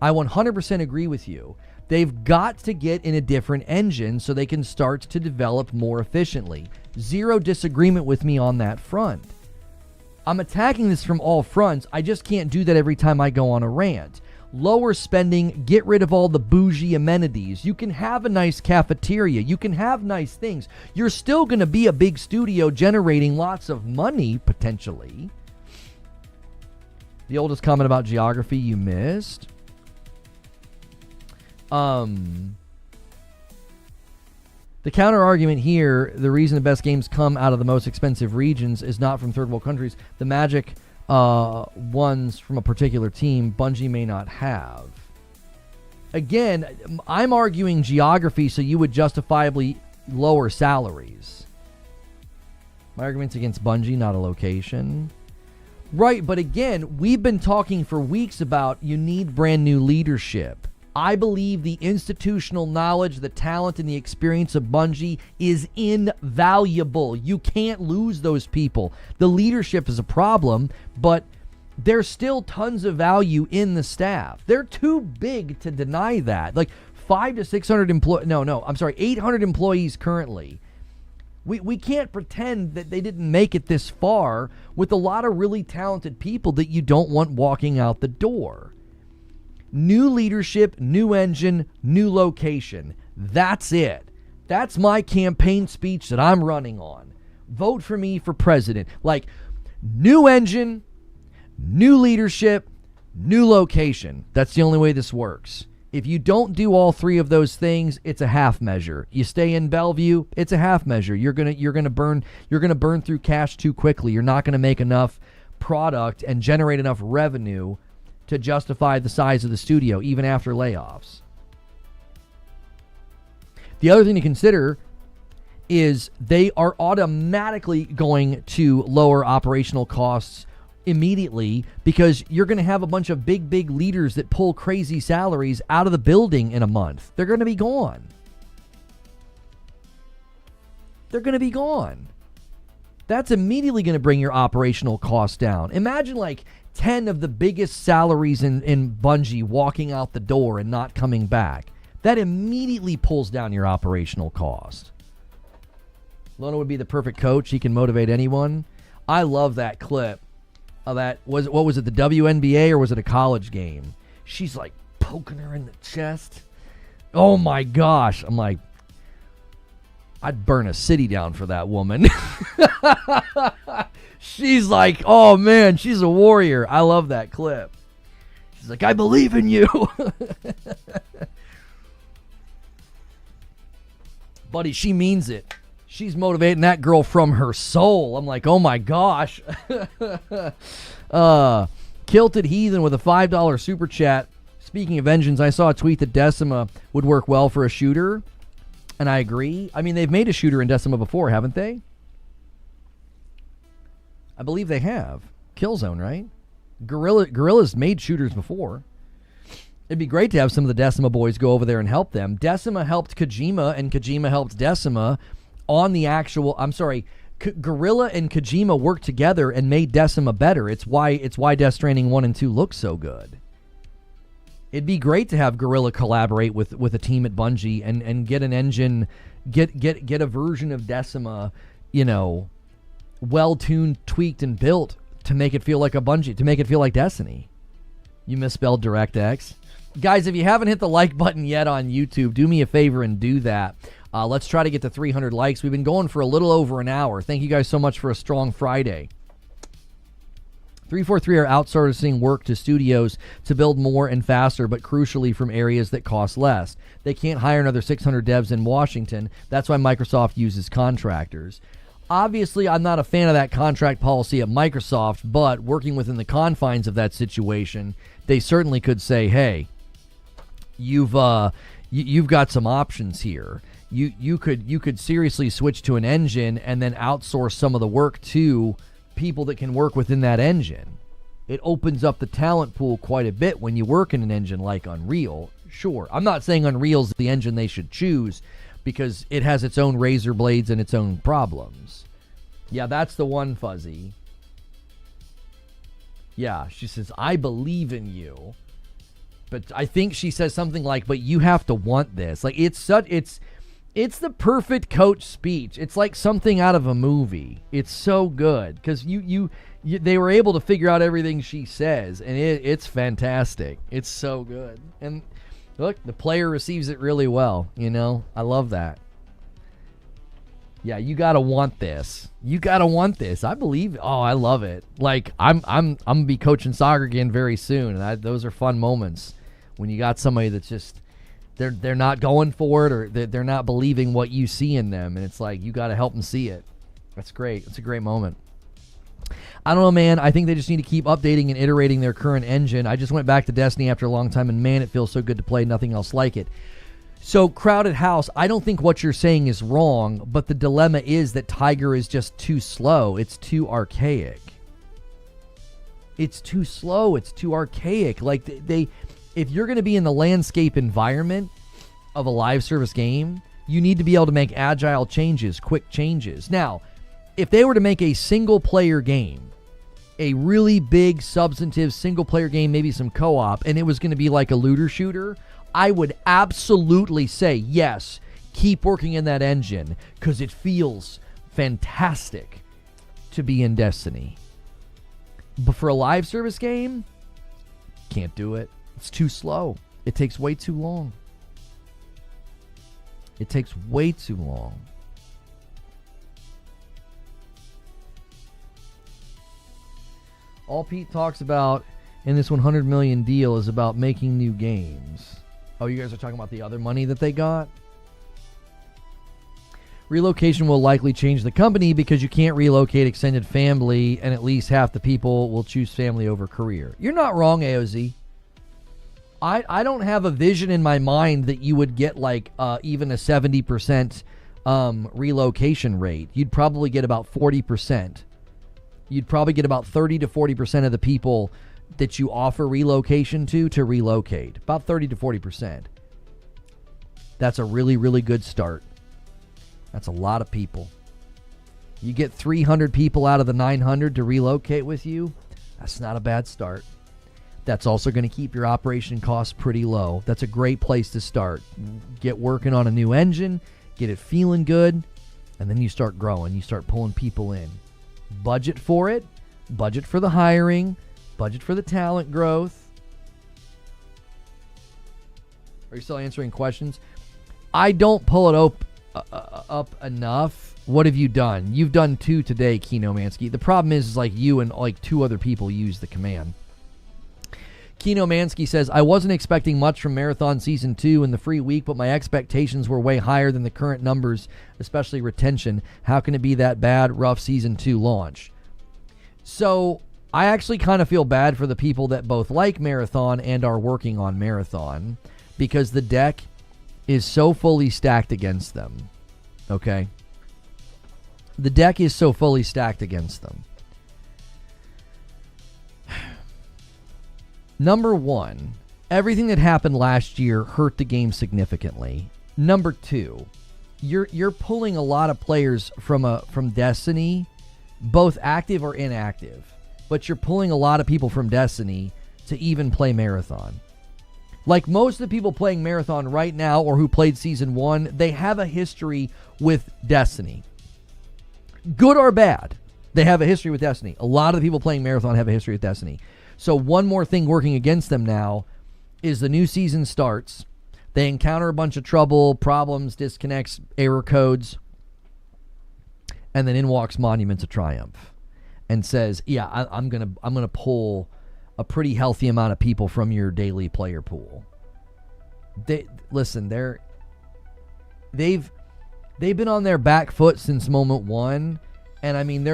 I 100% agree with you. They've got to get in a different engine so they can start to develop more efficiently. Zero disagreement with me on that front. I'm attacking this from all fronts. I just can't do that every time I go on a rant. Lower spending, get rid of all the bougie amenities. You can have a nice cafeteria. You can have nice things. You're still going to be a big studio generating lots of money, potentially. The oldest comment about geography you missed. The counter argument here, the reason the best games come out of the most expensive regions is not from third world countries. The magic ones from a particular team, Bungie may not have. Again, I'm arguing geography so you would justifiably lower salaries. My argument's against Bungie, not a location. Right, but again, we've been talking for weeks about you need brand new leadership. I believe the institutional knowledge, the talent, and the experience of Bungie is invaluable. You can't lose those people. The leadership is a problem, but there's still tons of value in the staff. They're too big to deny that. Like 500 to 600 employees. 800 employees currently. We can't pretend that they didn't make it this far with a lot of really talented people that you don't want walking out the door. New leadership, new engine, new location. That's it. That's my campaign speech that I'm running on. vote for me for president. Like, new engine, new leadership, new location. That's the only way this works. If you don't do all three of those things, it's a half measure. You stay in Bellevue, it's a half measure. You're gonna burn through cash too quickly. You're not gonna make enough product and generate enough revenue to justify the size of the studio, even after layoffs. The other thing to consider is they are automatically going to lower operational costs immediately, because you're going to have a bunch of big leaders that pull crazy salaries out of the building in a month. They're going to be gone. They're going to be gone. That's immediately going to bring your operational costs down. Imagine like 10 of the biggest salaries in Bungie walking out the door and not coming back. That immediately pulls down your operational cost. Lona would be the perfect coach. He can motivate anyone. I love that clip. What was it, the WNBA or was it a college game? She's like poking her in the chest. Oh my gosh. I'm like, I'd burn a city down for that woman. She's like, oh man, she's a warrior. I love that clip. She's like, I believe in you. Buddy, she means it. She's motivating that girl from her soul. I'm like, oh my gosh. Kilted Heathen with a $5 super chat. Speaking of engines, I saw a tweet that Decima would work well for a shooter, and I agree. I mean, they've made a shooter in Decima before, haven't they? I believe they have. Killzone, right? Guerrilla's made shooters before. It'd be great to have some of the Decima boys go over there and help them. Decima helped Kojima, and Kojima helped Decima on the actual, Guerrilla and Kojima worked together and made Decima better. It's why Death Stranding 1 and 2 look so good. It'd be great to have Guerrilla collaborate with a team at Bungie and get an engine, get a version of Decima, well-tuned, tweaked, and built to make it feel like a Bungie, to make it feel like Destiny. You misspelled DirectX. Guys, if you haven't hit the like button yet on YouTube, do me a favor and do that. Let's try to get to 300 likes. We've been going for a little over an hour. Thank you guys so much for a strong Friday. 343 are outsourcing work to studios to build more and faster, but crucially from areas that cost less. They can't hire another 600 devs in Washington. That's why Microsoft uses contractors. Obviously, I'm not a fan of that contract policy at Microsoft, but working within the confines of that situation, they certainly could say, hey, you've got some options here. You could seriously switch to an engine and then outsource some of the work to people that can work within that engine. It opens up the talent pool quite a bit when you work in an engine like Unreal. Sure, I'm not saying Unreal's the engine they should choose, because it has its own razor blades and its own problems. Yeah, that's the one, Fuzzy. Yeah, she says, I believe in you. But I think she says something like, but you have to want this. Like, it's the perfect coach speech. It's like something out of a movie. It's so good because they were able to figure out everything she says, and it's fantastic. It's so good. And look, the player receives it really well. I love that. Yeah, you gotta want this. You gotta want this. I believe. Oh, I love it. Like I'm gonna be coaching soccer again very soon, and those are fun moments when you got somebody that's just they're not going for it, or they're not believing what you see in them, and it's like you got to help them see it. That's great. It's a great moment. I don't know, man. I think they just need to keep updating and iterating their current engine. I just went back to Destiny after a long time, and man, it feels so good to play. Nothing else like it. So, Crowded House, I don't think what you're saying is wrong, but the dilemma is that Tiger is just too slow. It's too archaic. It's too slow. It's too archaic. Like, if you're going to be in the landscape environment of a live service game, you need to be able to make agile changes, quick changes. Now, if they were to make a single-player game, a really big, substantive single-player game, maybe some co-op, and it was going to be like a looter shooter, I would absolutely say, yes, keep working in that engine because it feels fantastic to be in Destiny. But for a live service game, can't do it. It's too slow. It takes way too long. It takes way too long. All Pete talks about in this 100 million deal is about making new games. Oh, you guys are talking about the other money that they got? Relocation will likely change the company because you can't relocate extended family, and at least half the people will choose family over career. You're not wrong, AOZ. I don't have a vision in my mind that you would get like even a 70% relocation rate. You'd probably get about 40%. You'd probably get about 30 to 40% of the people that you offer relocation to relocate. About 30 to 40%. That's a really, really good start. That's a lot of people. You get 300 people out of the 900 to relocate with you. That's not a bad start. That's also going to keep your operation costs pretty low. That's a great place to start. Get working on a new engine, get it feeling good, and then you start growing. You start pulling people in. Budget for it, budget for the hiring, budget for the talent growth. Are you still answering questions? I don't pull it up enough. What have you done? You've done 2 today, Kinomansky. The problem is like you and like 2 other people use the command. Kinomansky says, I wasn't expecting much from Marathon Season 2 in the free week, but my expectations were way higher than the current numbers, especially retention. How can it be that bad? Rough Season 2 launch. So I actually kind of feel bad for the people that both like Marathon and are working on Marathon because the deck is so fully stacked against them. Okay? The deck is so fully stacked against them. Number 1, everything that happened last year hurt the game significantly. Number 2, you're pulling a lot of players from Destiny, both active or inactive. But you're pulling a lot of people from Destiny to even play Marathon. Like most of the people playing Marathon right now or who played Season 1, they have a history with Destiny. Good or bad, they have a history with Destiny. A lot of the people playing Marathon have a history with Destiny. So one more thing working against them now is the new season starts. They encounter a bunch of trouble, problems, disconnects, error codes. And then in walks Monuments of Triumph and says, yeah, I'm gonna pull a pretty healthy amount of people from your daily player pool. They've been on their back foot since moment 1. And I mean,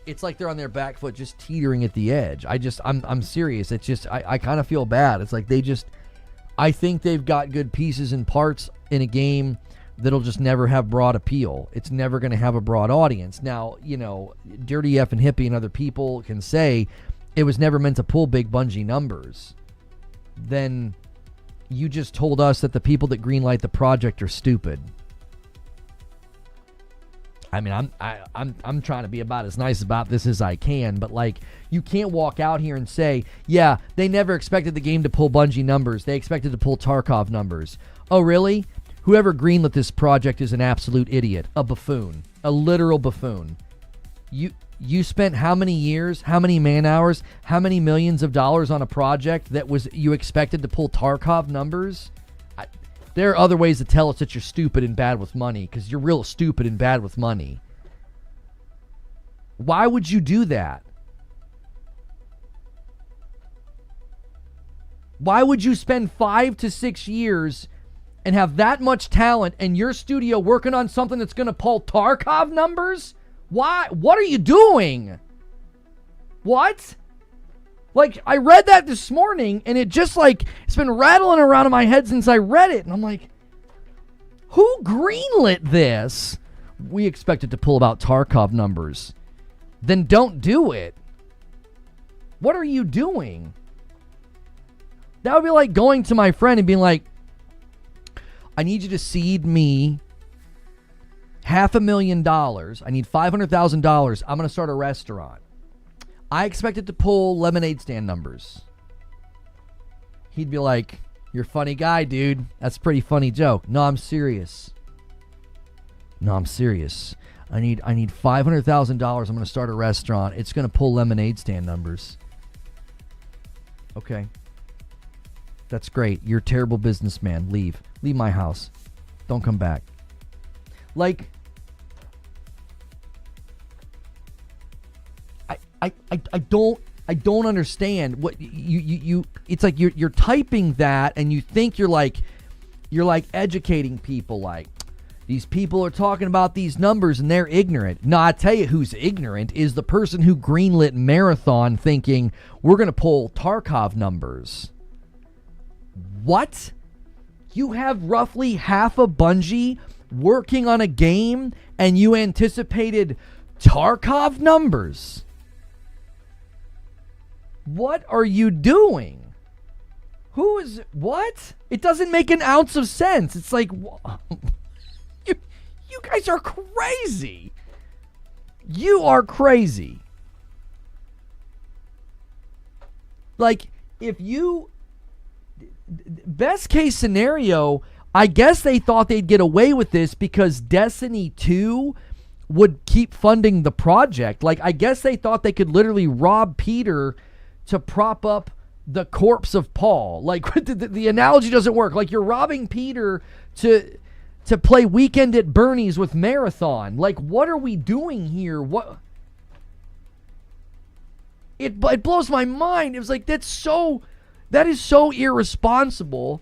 it's like they're on their back foot just teetering at the edge. I'm serious. It's just, I kind of feel bad. It's like I think they've got good pieces and parts in a game that'll just never have broad appeal. It's never going to have a broad audience. Now, Dirty F and Hippie and other people can say it was never meant to pull big Bungie numbers. Then you just told us that the people that greenlight the project are stupid. I mean, I'm trying to be about as nice about this as I can, but you can't walk out here and say, yeah, they never expected the game to pull Bungie numbers. They expected to pull Tarkov numbers. Oh, really? Whoever greenlit this project is an absolute idiot, a buffoon, a literal buffoon. You spent how many years, how many man hours, how many millions of dollars on a project that you expected to pull Tarkov numbers? There are other ways to tell us that you're stupid and bad with money, because you're real stupid and bad with money. Why would you do that? Why would you spend 5 to 6 years and have that much talent in your studio working on something that's going to pull Tarkov numbers? Why? What are you doing? What? I read that this morning, and it just, it's been rattling around in my head since I read it. And I'm like, who greenlit this? We expected to pull about Tarkov numbers. Then don't do it. What are you doing? That would be like going to my friend and being like, I need you to seed me $500,000. I need $500,000. I'm going to start a restaurant. I expected to pull lemonade stand numbers. He'd be like, you're a funny guy, dude. That's a pretty funny joke. No, I'm serious. I need $500,000. I'm going to start a restaurant. It's going to pull lemonade stand numbers. Okay. That's great. You're a terrible businessman. Leave. Leave my house. Don't come back. I I don't understand what you it's like you're typing that and you think you're like educating people, like these people are talking about these numbers and they're ignorant. No, I tell you who's ignorant is the person who greenlit Marathon thinking we're going to pull Tarkov numbers. What? You have roughly half a Bungie working on a game and you anticipated Tarkov numbers? What are you doing? Who is... What? It doesn't make an ounce of sense. It's like... You guys are crazy. You are crazy. Like, if you... Best case scenario, I guess they thought they'd get away with this because Destiny 2 would keep funding the project. Like, I guess they thought they could literally rob Peter to prop up the corpse of Paul. Like, the analogy doesn't work. Like, you're robbing Peter to play Weekend at Bernie's with Marathon. Like, what are we doing here? What? It blows my mind. It was like, that is so irresponsible.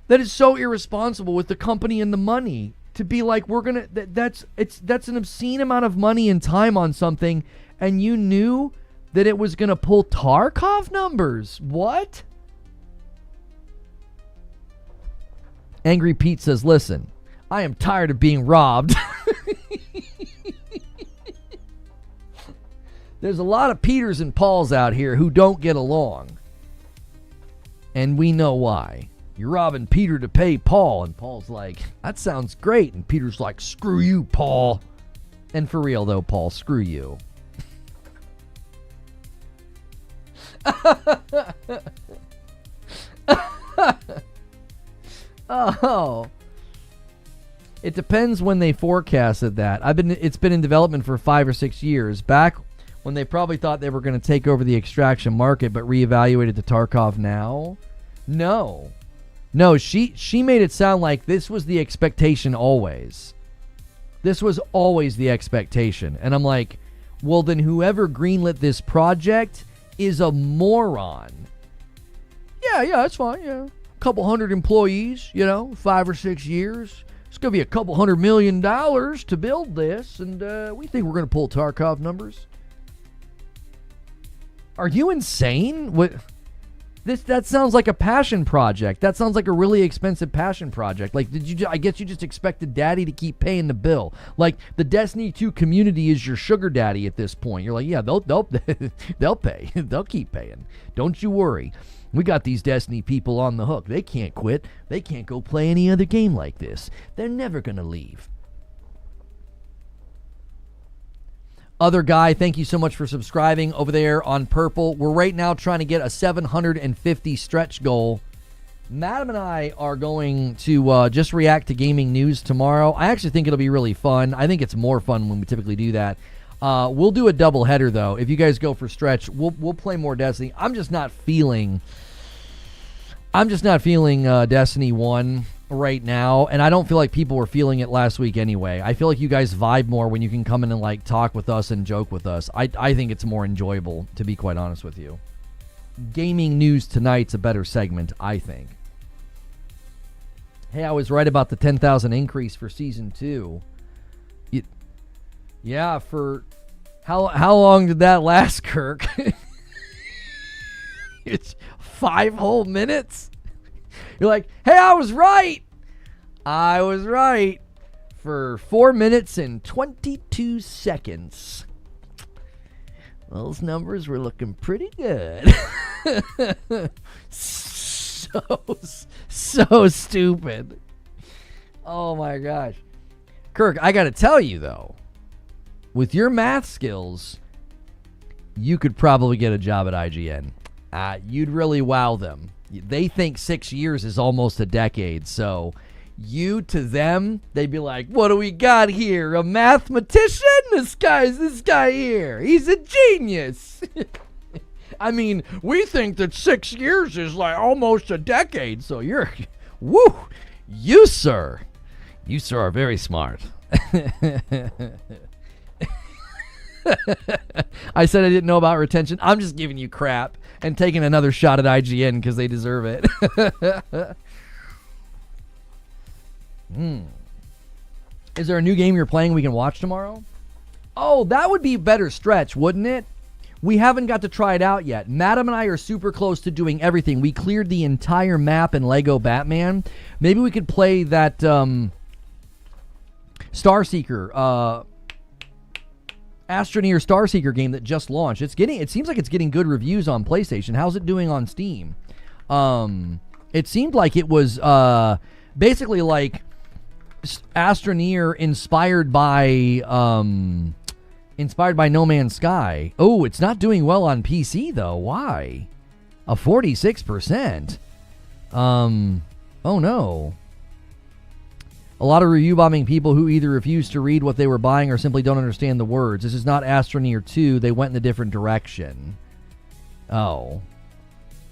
That is so irresponsible with the company and the money to be like, we're gonna. That's an obscene amount of money and time on something, and you knew that it was gonna pull Tarkov numbers. What? Angry Pete says, listen, I am tired of being robbed. There's a lot of Peters and Pauls out here who don't get along. And we know why. You're robbing Peter to pay Paul. And Paul's like, that sounds great. And Peter's like, screw you, Paul. And for real, though, Paul, screw you. Oh. It depends when they forecasted that. It's been in development for 5 or 6 years. Back when they probably thought they were going to take over the extraction market, but reevaluated the Tarkov now. No, she made it sound like this was the expectation always. This was always the expectation. And I'm like, well, then whoever greenlit this project is a moron. Yeah, that's fine, yeah. Couple hundred employees, 5 or 6 years. It's going to be a couple $100 million to build this, and we think we're going to pull Tarkov numbers. Are you insane? What? That sounds like a passion project. That sounds like a really expensive passion project. Like, I guess you just expected Daddy to keep paying the bill. Like, the Destiny 2 community is your sugar daddy at this point. You're like, yeah, they'll pay. They'll keep paying. Don't you worry. We got these Destiny people on the hook. They can't quit. They can't go play any other game like this. They're never going to leave. Other guy, thank you so much for subscribing over there on Purple. We're right now trying to get a 750 stretch goal. Madam and I are going to just react to gaming news tomorrow. I actually think it'll be really fun. I think it's more fun when we typically do that. We'll do a double header, though. If you guys go for stretch, we'll play more Destiny. I'm just not feeling Destiny 1 right now, and I don't feel like people were feeling it last week anyway. I feel like you guys vibe more when you can come in and like talk with us and joke with us. I think it's more enjoyable, to be quite honest with you. Gaming news tonight's a better segment, I think. Hey, I was right about the 10,000 increase for Season 2. Yeah, for... How long did that last, Kirk? It's 5 whole minutes? You're like, hey, I was right. I was right. For 4 minutes and 22 seconds. Those numbers were looking pretty good. So stupid. Oh my gosh. Kirk, I gotta tell you though, with your math skills, you could probably get a job at IGN. You'd really wow them. They think 6 years is almost a decade, so you to them, they'd be like, what do we got here? A mathematician? This guy here. He's a genius. I mean, we think that 6 years is like almost a decade, so you, sir are very smart. I said I didn't know about retention. I'm just giving you crap and taking another shot at IGN because they deserve it. Is there a new game you're playing we can watch tomorrow? Oh, that would be a better stretch, wouldn't it? We haven't got to try it out yet. Madam and I are super close to doing everything. We cleared the entire map in Lego Batman. Maybe we could play that Starseeker, Astroneer Starseeker game that just launched. It seems like it's getting good reviews on PlayStation. How's it doing on Steam? It seemed like it was basically like Astroneer inspired by No Man's Sky. Oh, it's not doing well on PC though. Why? A 46%. Oh no. A lot of review bombing people who either refuse to read what they were buying or simply don't understand the words. This is not Astroneer 2. They went in a different direction. Oh.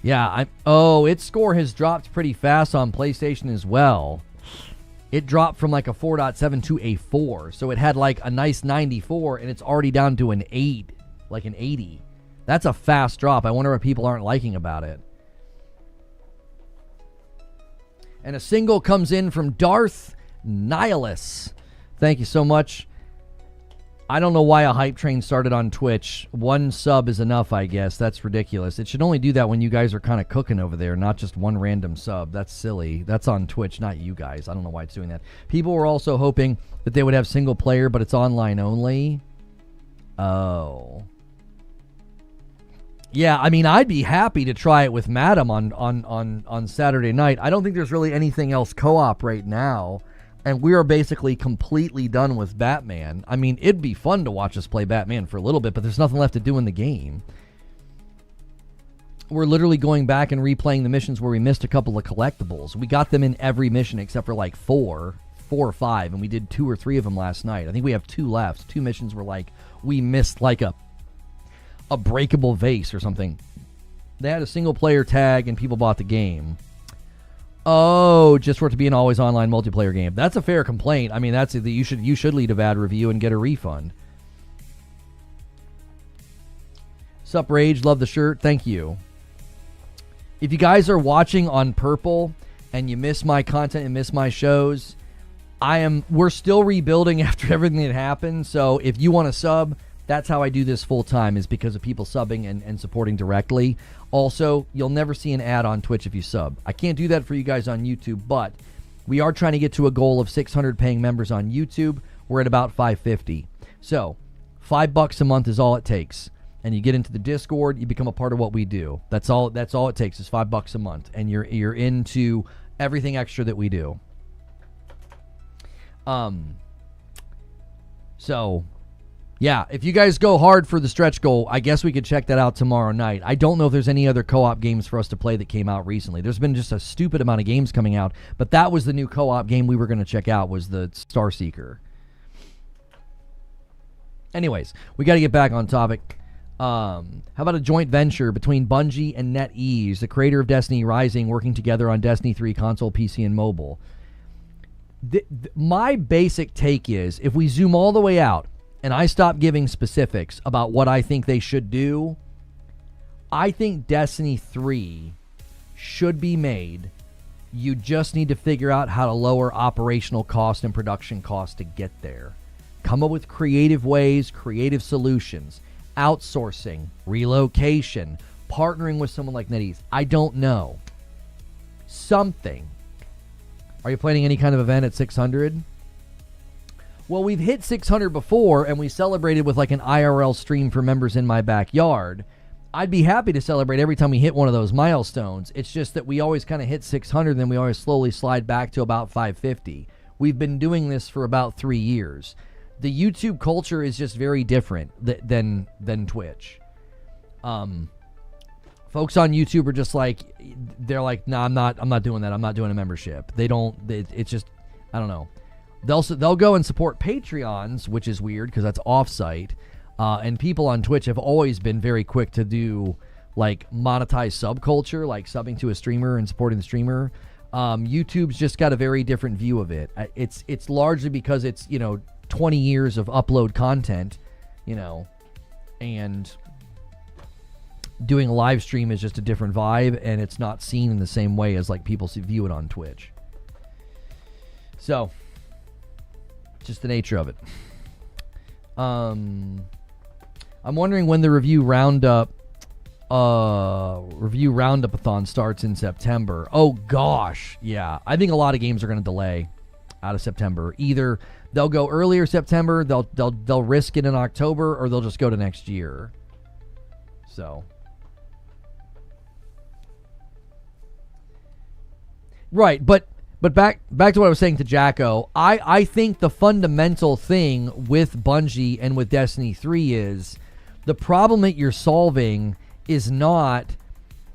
Yeah, its score has dropped pretty fast on PlayStation as well. It dropped from like a 4.7 to a 4. So it had like a nice 94 and it's already down to an 8, like an 80. That's a fast drop. I wonder what people aren't liking about it. And a single comes in from Darth Nihilus. Thank you so much. I don't know why a hype train started on Twitch. One sub is enough, I guess. That's ridiculous. It should only do that when you guys are kind of cooking over there, not just one random sub. That's silly. That's on Twitch, not you guys. I don't know why it's doing that. People were also hoping that they would have single player, but it's online only. Oh. Yeah, I mean, I'd be happy to try it with Madam on Saturday night. I don't think there's really anything else co-op right now. And we are basically completely done with Batman. I mean, it'd be fun to watch us play Batman for a little bit, but there's nothing left to do in the game. We're literally going back and replaying the missions where we missed a couple of collectibles. We got them in every mission except for like 4 or 5, and we did 2 or 3 of them last night. I think we have 2 left. 2 missions were like, we missed like a breakable vase or something. They had a single player tag and people bought the game. Oh, just for it to be an always online multiplayer game. That's a fair complaint. I mean, that's you should leave a bad review and get a refund. Sup Rage, love the shirt. Thank you. If you guys are watching on Purple and you miss my content and miss my shows, we're still rebuilding after everything that happened. So if you want to sub, that's how I do this full time, is because of people subbing and supporting directly. Also, you'll never see an ad on Twitch if you sub. I can't do that for you guys on YouTube, but we are trying to get to a goal of 600 paying members on YouTube. We're at about 550. So, $5 a month is all it takes. And you get into the Discord, you become a part of what we do. That's all it takes is $5 a month. And you're into everything extra that we do. So, yeah, if you guys go hard for the stretch goal, I guess we could check that out tomorrow night. I don't know if there's any other co-op games for us to play that came out recently. There's been just a stupid amount of games coming out, but that was the new co-op game we were going to check out, was the Starseeker. Anyways, we got to get back on topic. How about a joint venture between Bungie and NetEase, the creator of Destiny Rising, working together on Destiny 3 console, PC, and mobile? My basic take is, if we zoom all the way out, and I stop giving specifics about what I think they should do, I think Destiny 3 should be made. You just need to figure out how to lower operational cost and production cost to get there. Come up with creative ways, creative solutions, outsourcing, relocation, partnering with someone like NetEase. I don't know. Something. Are you planning any kind of event at 600? Well, we've hit 600 before, and we celebrated with like an IRL stream for members in my backyard. I'd be happy to celebrate every time we hit one of those milestones. It's just that we always kind of hit 600, then we always slowly slide back to about 550. We've been doing this for about 3 years. The YouTube culture is just very different than Twitch. Folks on YouTube are just like, they're like, nah, I'm not doing that. I'm not doing a membership. It's just, I don't know. They'll go and support Patreons, which is weird because that's offsite. And people on Twitch have always been very quick to do like monetized subculture, like subbing to a streamer and supporting the streamer. YouTube's just got a very different view of it. It's largely because it's 20 years of upload content, and doing a live stream is just a different vibe, and it's not seen in the same way as like people view it on Twitch. So, just the nature of it. I'm wondering when the review roundup-a-thon starts in September. Oh gosh, yeah. I think a lot of games are going to delay out of September. Either they'll go earlier September, they'll risk it in October, or they'll just go to next year. So, right, but back to what I was saying to Jacko. I think the fundamental thing with Bungie and with Destiny 3 is the problem that you're solving is not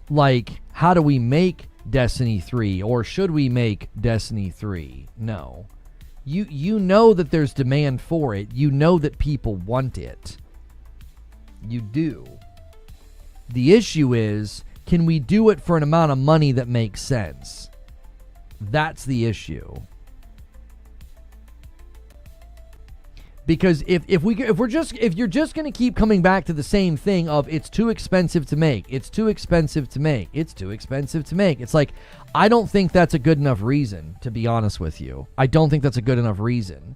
like, how do we make Destiny 3 or should we make Destiny 3? No. You know that there's demand for it. You know that people want it. You do. The issue is, can we do it for an amount of money that makes sense? That's the issue. Because if you're just going to keep coming back to the same thing of it's too expensive to make, it's too expensive to make, it's too expensive to make. It's like, I don't think that's a good enough reason, to be honest with you. I don't think that's a good enough reason.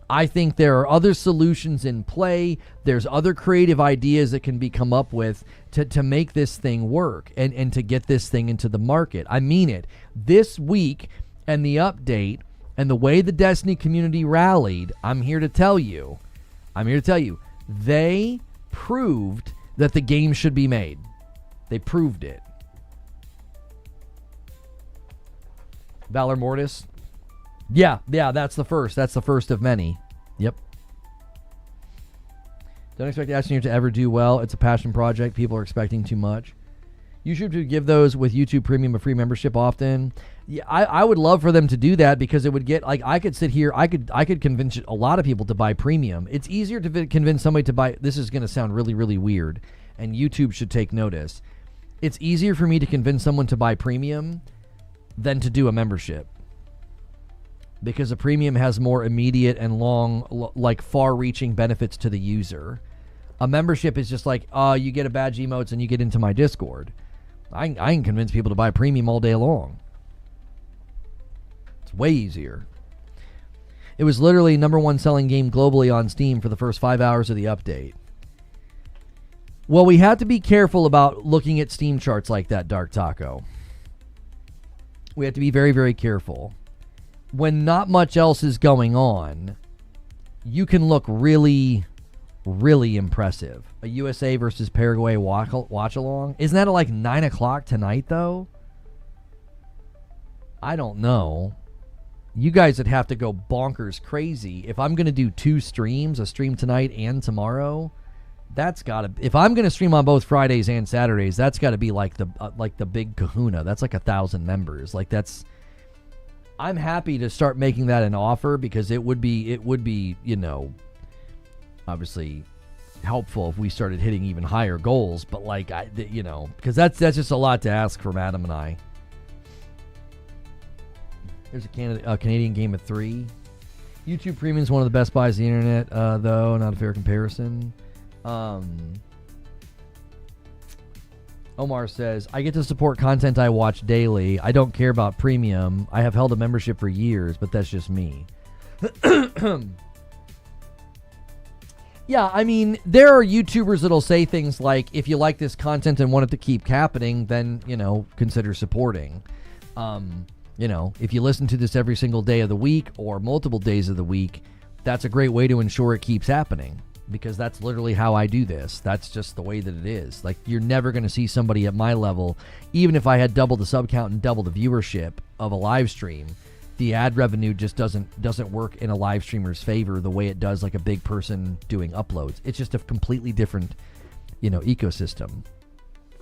I think there are other solutions in play. There's other creative ideas that can be come up with to make this thing work and to get this thing into the market. I mean it. This week and the update and the way the Destiny community rallied, I'm here to tell you, they proved that the game should be made. They proved it. Valor Mortis. Yeah, that's the first. That's the first of many. Yep. Don't expect Destiny to ever do well. It's a passion project. People are expecting too much. YouTube should give those with YouTube Premium a free membership often. Yeah, I would love for them to do that, because it would get, like, I could sit here, I could convince a lot of people to buy Premium. It's easier to convince somebody to buy, this is going to sound really, really weird, and YouTube should take notice. It's easier for me to convince someone to buy Premium than to do a membership. Because a Premium has more immediate and long, like, far-reaching benefits to the user. A membership is just like, you get a badge emotes and you get into my Discord. I can convince people to buy Premium all day long. It's way easier. It was literally #1 selling game globally on Steam for the first 5 hours of the update. Well, we have to be careful about looking at Steam charts like that, Dark Taco. We have to be very, very careful. When not much else is going on, you can look really, really impressive. A USA versus Paraguay watch along. Isn't that at like 9 o'clock tonight, though? I don't know. You guys would have to go bonkers crazy. If I'm going to do 2 streams, a stream tonight and tomorrow, that's got to, if I'm going to stream on both Fridays and Saturdays, that's got to be like the big kahuna. That's like 1,000 members. Like, that's, I'm happy to start making that an offer, because it would be, you know, obviously helpful if we started hitting even higher goals, but like, you know, because that's just a lot to ask from Adam and I. There's a Canadian game at 3. YouTube Premium is one of the best buys on the internet, though not a fair comparison. Omar says, I get to support content I watch daily. I don't care about Premium. I have held a membership for years, but that's just me. Yeah, I mean, there are YouTubers that'll say things like, if you like this content and want it to keep happening, then, you know, consider supporting. You know, if you listen to this every single day of the week or multiple days of the week, that's a great way to ensure it keeps happening, because that's literally how I do this. That's just the way that it is. Like, you're never going to see somebody at my level, even if I had double the sub count and double the viewership of a live stream, the ad revenue just doesn't work in a live streamer's favor the way it does like a big person doing uploads. It's just a completely different, you know, ecosystem.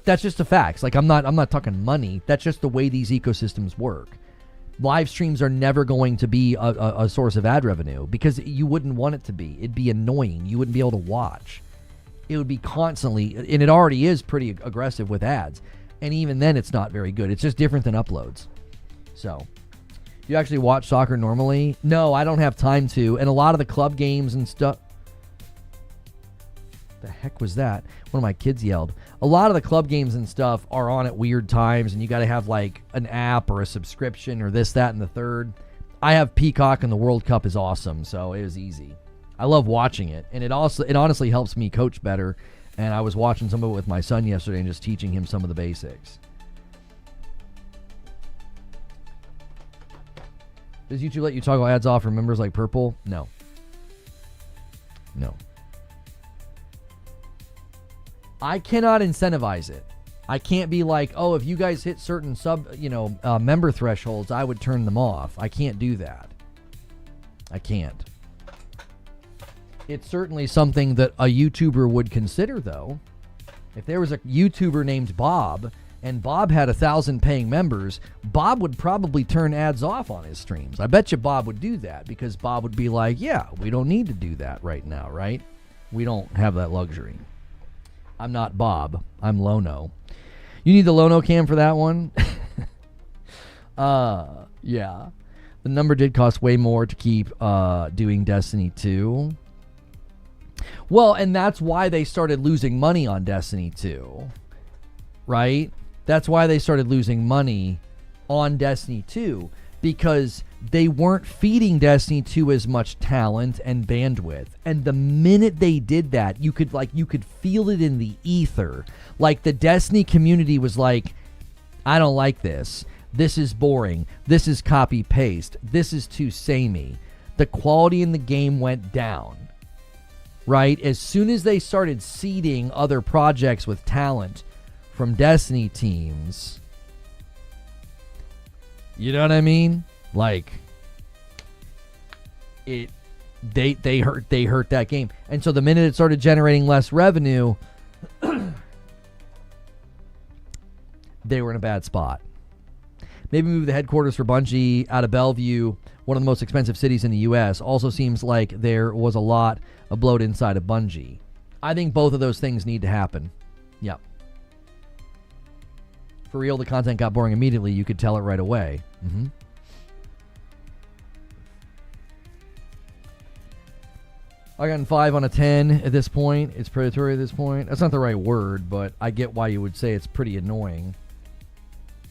That's just the facts. Like, I'm not talking money. That's just the way these ecosystems work. Live streams are never going to be a source of ad revenue, because you wouldn't want it to be. It'd be annoying. You wouldn't be able to watch. It would be constantly, and it already is pretty aggressive with ads. And even then, it's not very good. It's just different than uploads. So, you actually watch soccer normally? No, I don't have time to. And a lot of the club games and stuff. The heck was that? One of my kids yelled. A lot of the club games and stuff are on at weird times, and you got to have like an app or a subscription or this, that, and the third. I have Peacock, and the World Cup is awesome, so it was easy. I love watching it, and it honestly helps me coach better. And I was watching some of it with my son yesterday and just teaching him some of the basics. Does YouTube let you toggle ads off for members like Purple? No. I cannot incentivize it. I can't be like, oh, if you guys hit certain member thresholds, I would turn them off. I can't do that. I can't. It's certainly something that a YouTuber would consider, though. If there was a YouTuber named Bob, and Bob had 1,000 paying members, Bob would probably turn ads off on his streams. I bet you Bob would do that, because Bob would be like, yeah, we don't need to do that right now, right? We don't have that luxury. I'm not Bob. I'm Lono. You need the Lono cam for that one? Yeah. The number did cost way more to keep doing Destiny 2. Well, and that's why they started losing money on Destiny 2, right? That's why they started losing money on Destiny 2, because they weren't feeding Destiny 2 as much talent and bandwidth. And the minute they did that, you could feel it in the ether. Like the Destiny community was like, I don't like this. This is boring. This is copy paste. This is too samey. The quality in the game went down. Right? As soon as they started seeding other projects with talent from Destiny teams, you know what I mean? Like, they hurt that game. And so the minute it started generating less revenue, they were in a bad spot. Maybe move the headquarters for Bungie out of Bellevue, one of the most expensive cities in the U.S. Also seems like there was a lot of bloat inside of Bungie. I think both of those things need to happen. Yep. For real, the content got boring immediately. You could tell it right away. Mm-hmm. I got 5 on a 10 at this point. It's predatory at this point. That's not the right word, but I get why you would say it's pretty annoying.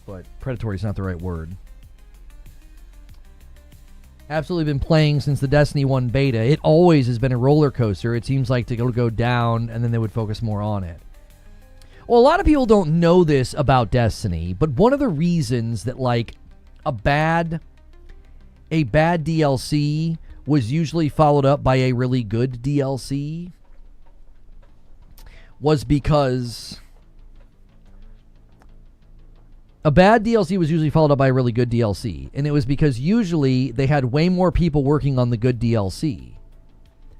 But predatory is not the right word. Absolutely been playing since the Destiny 1 beta. It always has been a roller coaster. It seems like to go down, and then they would focus more on it. Well, a lot of people don't know this about Destiny, but one of the reasons that like a bad DLC was usually followed up by a really good DLC was because a bad DLC was usually followed up by a really good DLC. And it was because usually they had way more people working on the good DLC.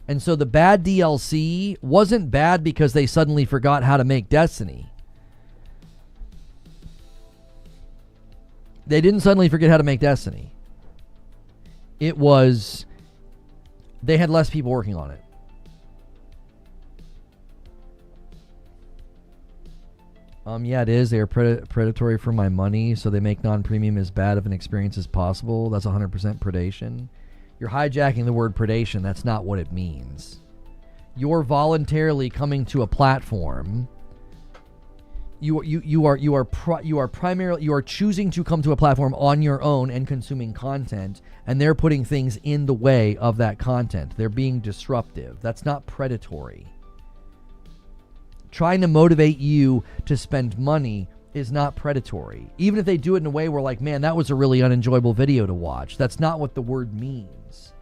And so the bad DLC wasn't bad because they suddenly forgot how to make Destiny. They didn't suddenly forget how to make Destiny. It was they had less people working on it. Yeah, it is. They are predatory for my money, so they make non-premium as bad of an experience as possible. That's 100% predation. You're hijacking the word predation. That's not what it means. You're voluntarily coming to a platform. You are choosing to come to a platform on your own and consuming content, and they're putting things in the way of that content. They're being disruptive. That's not predatory. Trying to motivate you to spend money is not predatory. Even if they do it in a way where like, man, that was a really unenjoyable video to watch. That's not what the word means.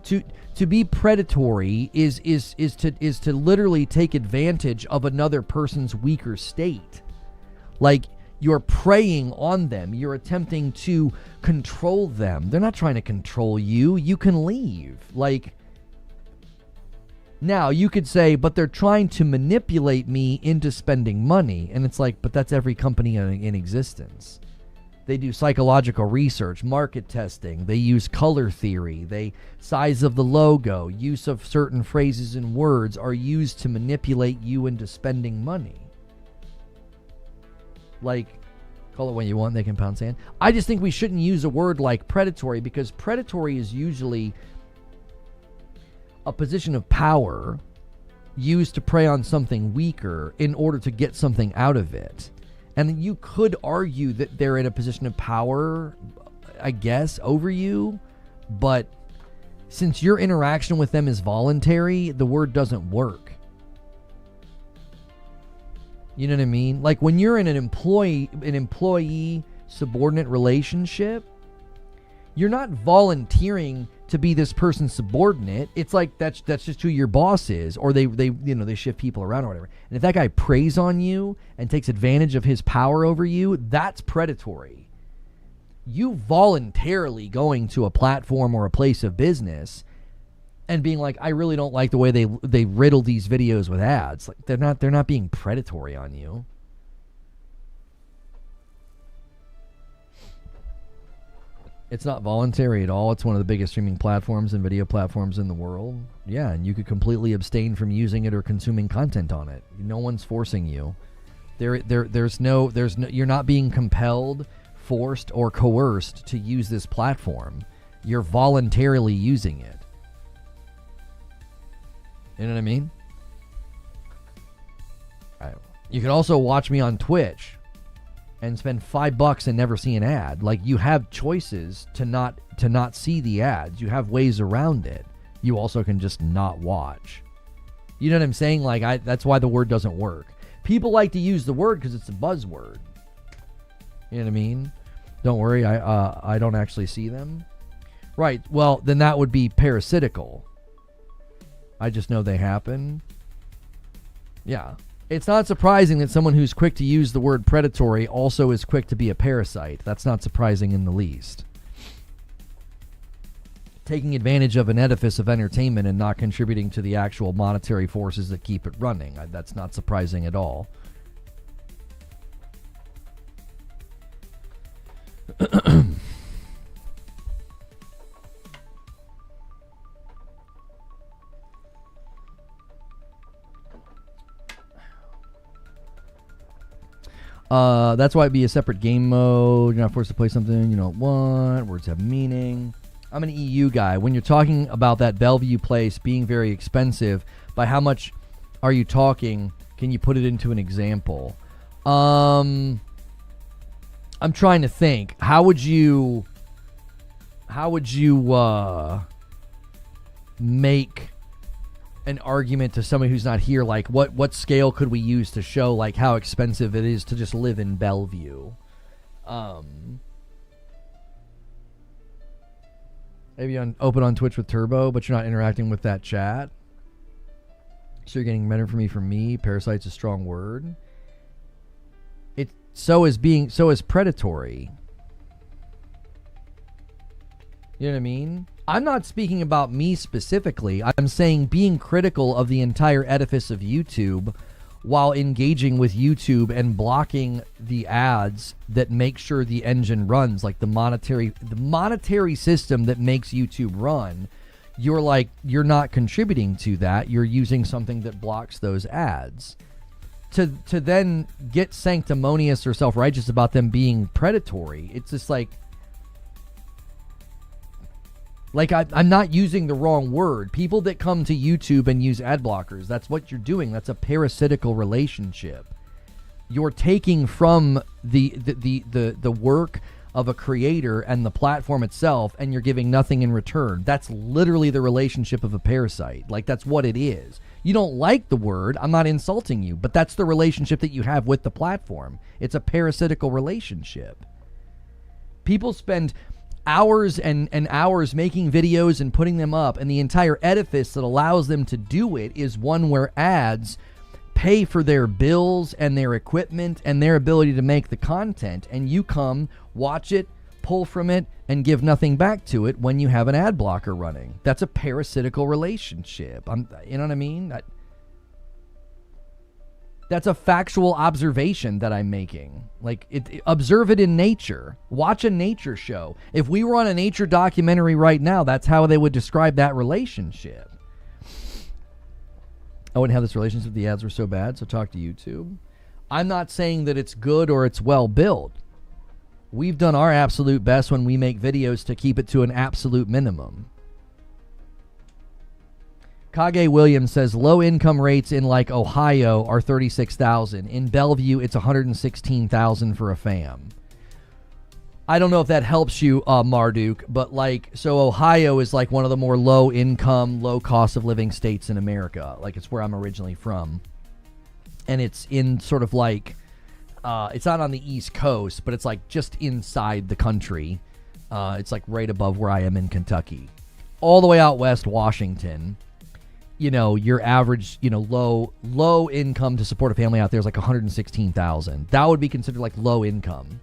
To be predatory is to literally take advantage of another person's weaker state. Like you're preying on them. You're attempting to control them. They're not trying to control you. You can leave. Like, now, you could say, but they're trying to manipulate me into spending money. And it's like, but that's every company in existence. They do psychological research, market testing. They use color theory. Size of the logo, use of certain phrases and words are used to manipulate you into spending money. Like, call it what you want, they can pound sand. I just think we shouldn't use a word like predatory, because predatory is usually a position of power used to prey on something weaker in order to get something out of it. And you could argue that they're in a position of power, I guess, over you. But since your interaction with them is voluntary, the word doesn't work. You know what I mean? Like when you're in an employee subordinate relationship, you're not volunteering to be this person's subordinate. It's like that's just who your boss is, or they shift people around or whatever. And if that guy preys on you and takes advantage of his power over you, that's predatory. You voluntarily going to a platform or a place of business and being like, I really don't like the way they riddle these videos with ads. Like they're not being predatory on you. It's not voluntary at all. It's one of the biggest streaming platforms and video platforms in the world. Yeah, and you could completely abstain from using it or consuming content on it. No one's forcing you. There's no you're not being compelled, forced, or coerced to use this platform. You're voluntarily using it. You know what I mean? You can also watch me on Twitch and spend $5 and never see an ad. Like, you have choices to not see the ads. You have ways around it. You also can just not watch. You know what I'm saying? Like, that's why the word doesn't work. People like to use the word because it's a buzzword. You know what I mean? Don't worry, I don't actually see them. Right, well, then that would be parasitical. I just know they happen. Yeah. It's not surprising that someone who's quick to use the word predatory also is quick to be a parasite. That's not surprising in the least. Taking advantage of an edifice of entertainment and not contributing to the actual monetary forces that keep it running. That's not surprising at all. That's why it'd be a separate game mode. You're not forced to play something you don't want. Words have meaning. I'm an EU guy. When you're talking about that Bellevue place being very expensive, by how much are you talking? Can you put it into an example? I'm trying to think. How would you make an argument to somebody who's not here? Like, what scale could we use to show like how expensive it is to just live in Bellevue? Maybe open on Twitch with Turbo, but you're not interacting with that chat, so you're getting better from me. Parasite's a strong word. So is predatory. You know what I mean? I'm not speaking about me specifically. I'm saying being critical of the entire edifice of YouTube while engaging with YouTube and blocking the ads that make sure the engine runs, like the monetary system that makes YouTube run. You're not contributing to that. You're using something that blocks those ads. To then get sanctimonious or self-righteous about them being predatory, it's just like I'm not using the wrong word. People that come to YouTube and use ad blockers, that's what you're doing. That's a parasitical relationship. You're taking from the work of a creator and the platform itself, and you're giving nothing in return. That's literally the relationship of a parasite. Like, that's what it is. You don't like the word, I'm not insulting you, but that's the relationship that you have with the platform. It's a parasitical relationship. People spend hours and hours making videos and putting them up, and the entire edifice that allows them to do it is one where ads pay for their bills and their equipment and their ability to make the content, and you come, watch it, pull from it, and give nothing back to it when you have an ad blocker running. That's a parasitical relationship. You know what I mean? That's a factual observation that I'm making. Like, observe it in nature. Watch a nature show. If we were on a nature documentary right now, that's how they would describe that relationship. I wouldn't have this relationship if the ads were so bad, so talk to YouTube. I'm not saying that it's good or it's well built. We've done our absolute best when we make videos to keep it to an absolute minimum. Kage Williams says low income rates in like Ohio are 36,000. In Bellevue, it's 116,000 for a fam. I don't know if that helps you, Marduk, but like, so Ohio is like one of the more low income, low cost of living states in America. Like, it's where I'm originally from. And it's in sort of like, it's not on the East Coast, but it's like just inside the country. It's like right above where I am in Kentucky. All the way out west, Washington, you know, your average, you know, low income to support a family out there is like 116,000. That would be considered like low income.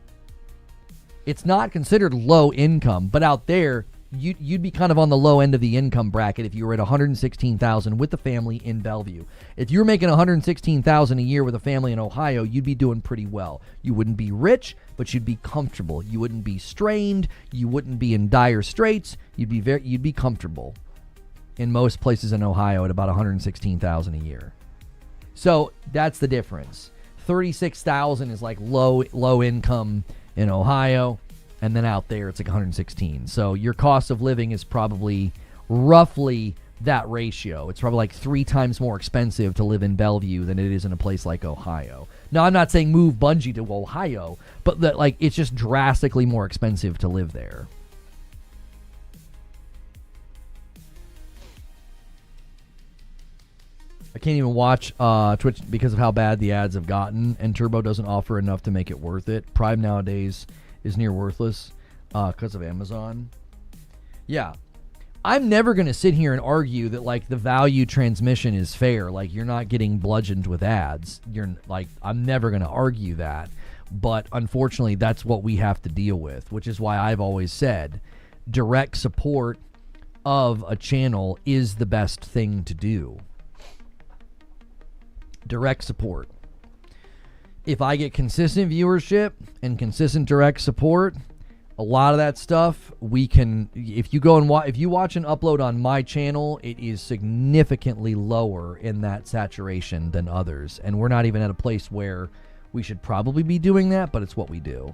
It's not considered low income, but out there, you'd be kind of on the low end of the income bracket if you were at 116,000 with the family in Bellevue. If you're making 116,000 a year with a family in Ohio, you'd be doing pretty well. You wouldn't be rich, but you'd be comfortable. You wouldn't be strained. You wouldn't be in dire straits. You'd be comfortable in most places in Ohio at about 116,000 a year. So that's the difference. 36,000 is like low income in Ohio, and then out there it's like 116. So your cost of living is probably roughly that ratio. It's probably like 3 times more expensive to live in Bellevue than it is in a place like Ohio. Now, I'm not saying move Bungie to Ohio, but that like it's just drastically more expensive to live there. I can't even watch Twitch because of how bad the ads have gotten, and Turbo doesn't offer enough to make it worth it. Prime nowadays is near worthless because of Amazon. Yeah. I'm never going to sit here and argue that, like, the value transmission is fair. Like, you're not getting bludgeoned with ads. I'm never going to argue that. But, unfortunately, that's what we have to deal with, which is why I've always said direct support of a channel is the best thing to do. Direct support. If I get consistent viewership and consistent direct support, a lot of that stuff we can. If you go and if you watch an upload on my channel, it is significantly lower in that saturation than others, and we're not even at a place where we should probably be doing that, but it's what we do.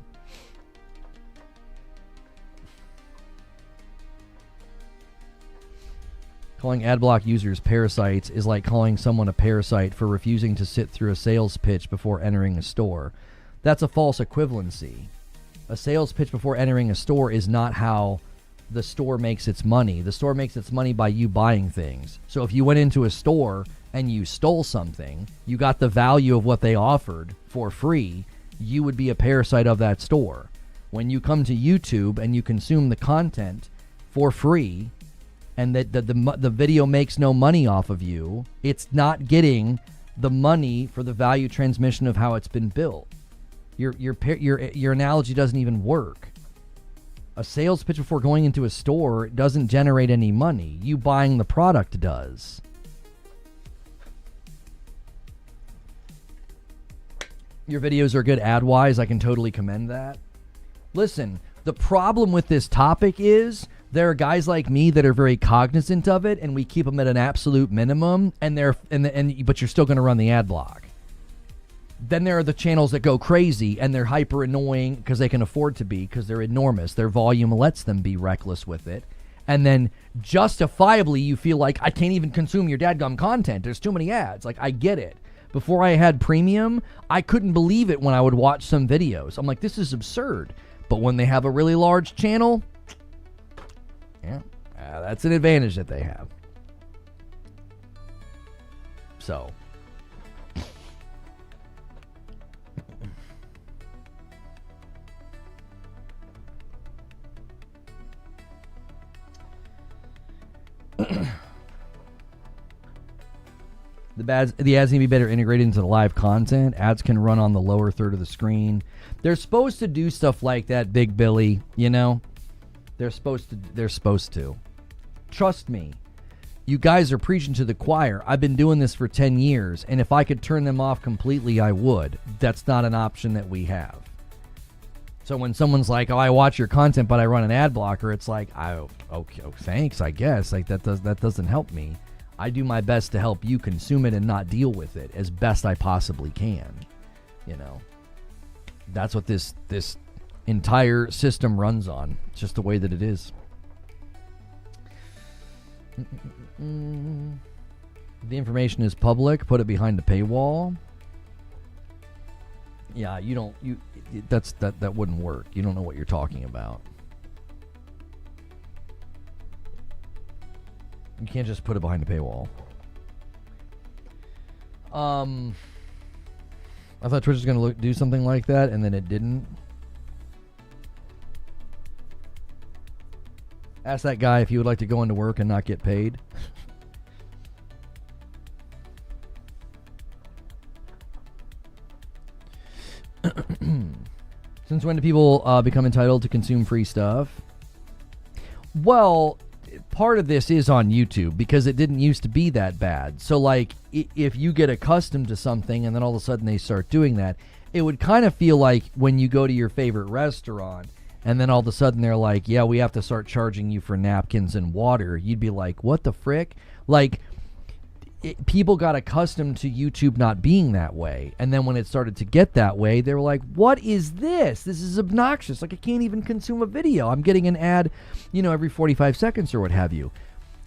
Calling adblock users parasites is like calling someone a parasite for refusing to sit through a sales pitch before entering a store. That's a false equivalency. A sales pitch before entering a store is not how the store makes its money. The store makes its money by you buying things. So if you went into a store and you stole something, you got the value of what they offered for free, you would be a parasite of that store. When you come to YouTube and you consume the content for free, and that the video makes no money off of you, it's not getting the money for the value transmission of how it's been built. Your analogy doesn't even work. A sales pitch before going into a store doesn't generate any money. You buying the product does. Your videos are good ad-wise. I can totally commend that. Listen, the problem with this topic is there are guys like me that are very cognizant of it, and we keep them at an absolute minimum, but you're still going to run the ad block. Then there are the channels that go crazy, and they're hyper annoying because they can afford to be, because they're enormous. Their volume lets them be reckless with it. And then justifiably you feel like, I can't even consume your dadgum content. There's too many ads. Like, I get it. Before I had premium, I couldn't believe it when I would watch some videos. I'm like, this is absurd. But when they have a really large channel, yeah, that's an advantage that they have. So. The ads need to be better integrated into the live content. Ads can run on the lower third of the screen. They're supposed to do stuff like that, Big Billy, you know? They're supposed to. Trust me. You guys are preaching to the choir. I've been doing this for 10 years, and if I could turn them off completely, I would. That's not an option that we have. So when someone's like, "Oh, I watch your content, but I run an ad blocker," it's like, okay, thanks, I guess. Like that doesn't help me. I do my best to help you consume it and not deal with it as best I possibly can. You know, that's what this entire system runs on. It's just the way that it is. The information is public. Put it behind the paywall. Yeah, that wouldn't work. You don't know what you're talking about. You can't just put it behind a paywall. I thought Twitch was going to do something like that, and then it didn't. Ask that guy if he would like to go into work and not get paid. Since when do people become entitled to consume free stuff? Well, part of this is on YouTube because it didn't used to be that bad. So, like, if you get accustomed to something and then all of a sudden they start doing that, it would kind of feel like when you go to your favorite restaurant and then all of a sudden they're like, yeah, we have to start charging you for napkins and water. You'd be like, what the frick? Like, people got accustomed to YouTube not being that way. And then when it started to get that way, they were like, what is this? This is obnoxious. Like, I can't even consume a video. I'm getting an ad, every 45 seconds or what have you.